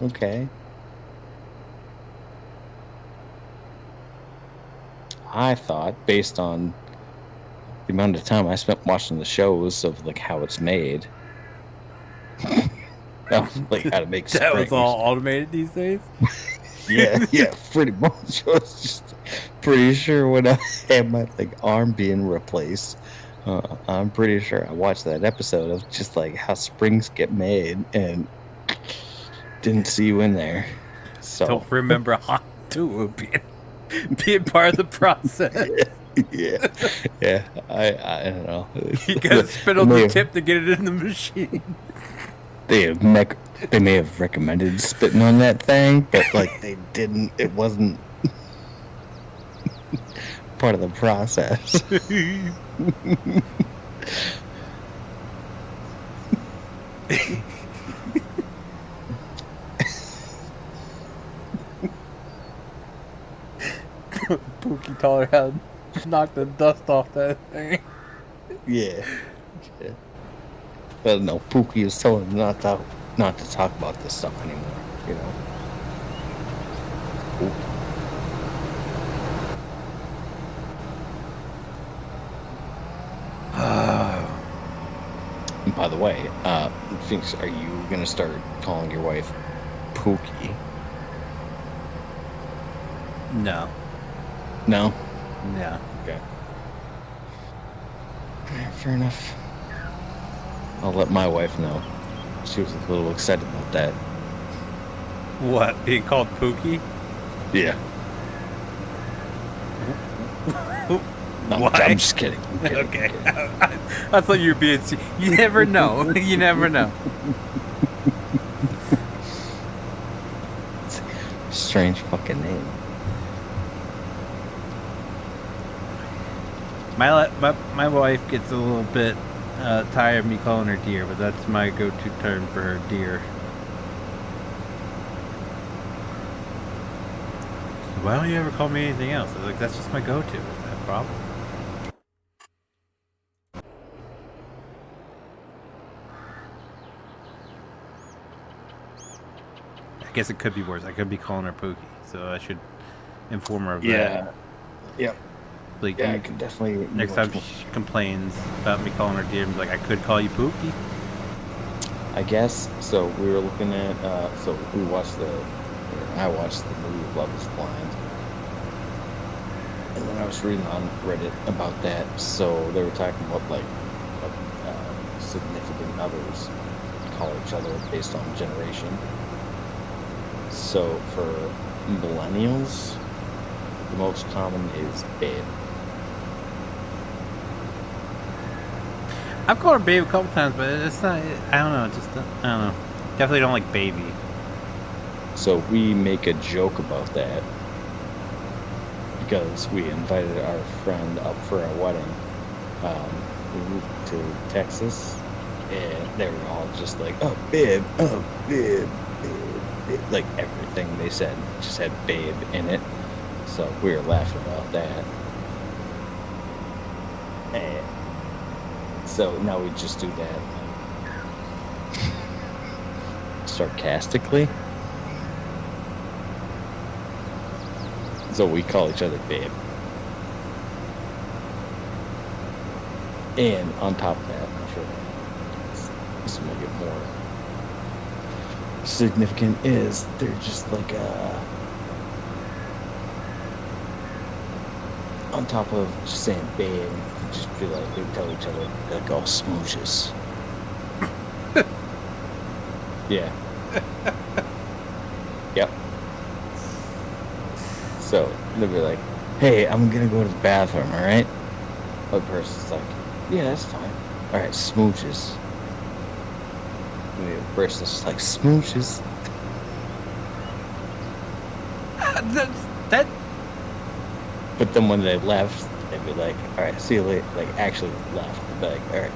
Okay. I thought, based on the amount of time I spent watching the shows of like how it's made, like how to make springs. That was all automated these days? Yeah, pretty much. I was just pretty sure when I had my like arm being replaced, I'm pretty sure I watched that episode of just like how springs get made and didn't see you in there. So Don't remember how to being part of the process. yeah. I don't know. You gotta spit on the tip to get it in the machine. They may have recommended spitting on that thing, but like they didn't. It wasn't part of the process. Pookie taller head. Knock the dust off that thing. Yeah. But no, Pookie is telling him not to talk about this stuff anymore, you know. And by the way, Phoenix, are you gonna start calling your wife Pookie? No. No? Yeah. Okay. Alright, fair enough. I'll let my wife know. She was a little excited about that. What? Being called Pookie? Yeah. Why? I'm just kidding. Okay. I thought you were being... You never know. You never know. Strange fucking name. My wife gets a little bit tired of me calling her dear, but that's my go-to term for her, dear. Why don't you ever call me anything else? I was like, that's just my go-to. Is that a problem? I guess it could be worse. I could be calling her Pookie, so I should inform her of that. Yep. Like, Yeah, I could definitely. next time she complains about me calling her dear, I'm like, I could call you Pookie. I guess so. We were looking at. So we watched I watched the movie Love Is Blind, and then I was reading on Reddit about that. So they were talking about like significant others call each other based on generation. So for millennials, the most common is babe. I've called her babe a couple times, but it's not. I don't know. Just I don't know. Definitely don't like baby. So we make a joke about that because we invited our friend up for our wedding. We moved to Texas, and they were all just like, "Oh, babe, babe." Like everything they said just had babe in it. So we were laughing about that. And so now we just do that sarcastically. So we call each other babe. And on top of that, I'm sure this will make it more significant, is they're just like on top of just saying babe, just be like, they tell each other like, oh, smooches. Yeah. Yep. So they'll be like, hey, I'm gonna go to the bathroom, alright? Other person's like, yeah, that's fine. Alright, smooches. And the other person's just like, smooches. That But then when they left, they'd be like, alright, see you later. Like, actually left. They'd be like, alright,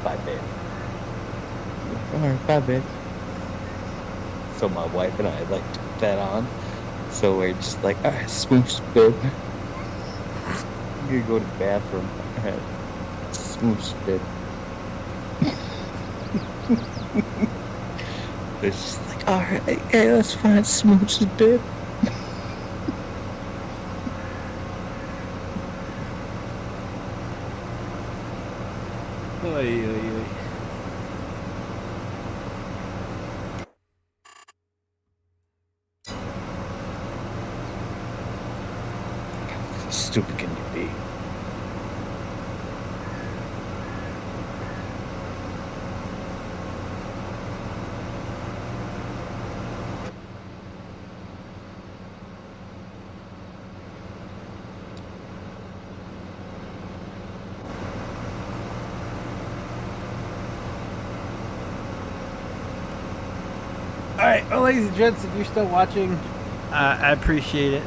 bye, babe. Alright, bye, babe. So my wife and I, like, took that on. So we're just like, alright, smooch, babe. I'm gonna go to the bathroom. Alright, smooch, babe. It's just like, alright, yeah, that's fine, smooch, babe. Oy. How stupid can you be? Alright, well, ladies and gents, if you're still watching, I appreciate it.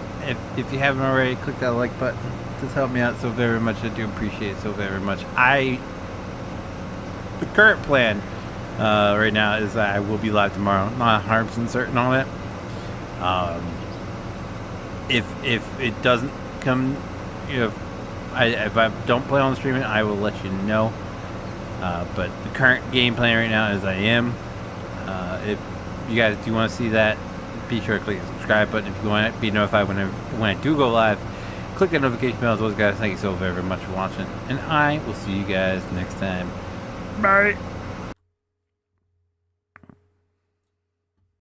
If you haven't already, click that like button. Just help me out so very much. I do appreciate it so very much. The current plan right now is that I will be live tomorrow. Not 100% certain on it. If it doesn't come, if I don't play on streaming, I will let you know. But the current game plan right now is I am. If you guys do want to see that, be sure to click the subscribe button. If you want to be notified when I do go live, click that notification bell. As always, guys, thank you so very much for watching, and I will see you guys next time. Bye.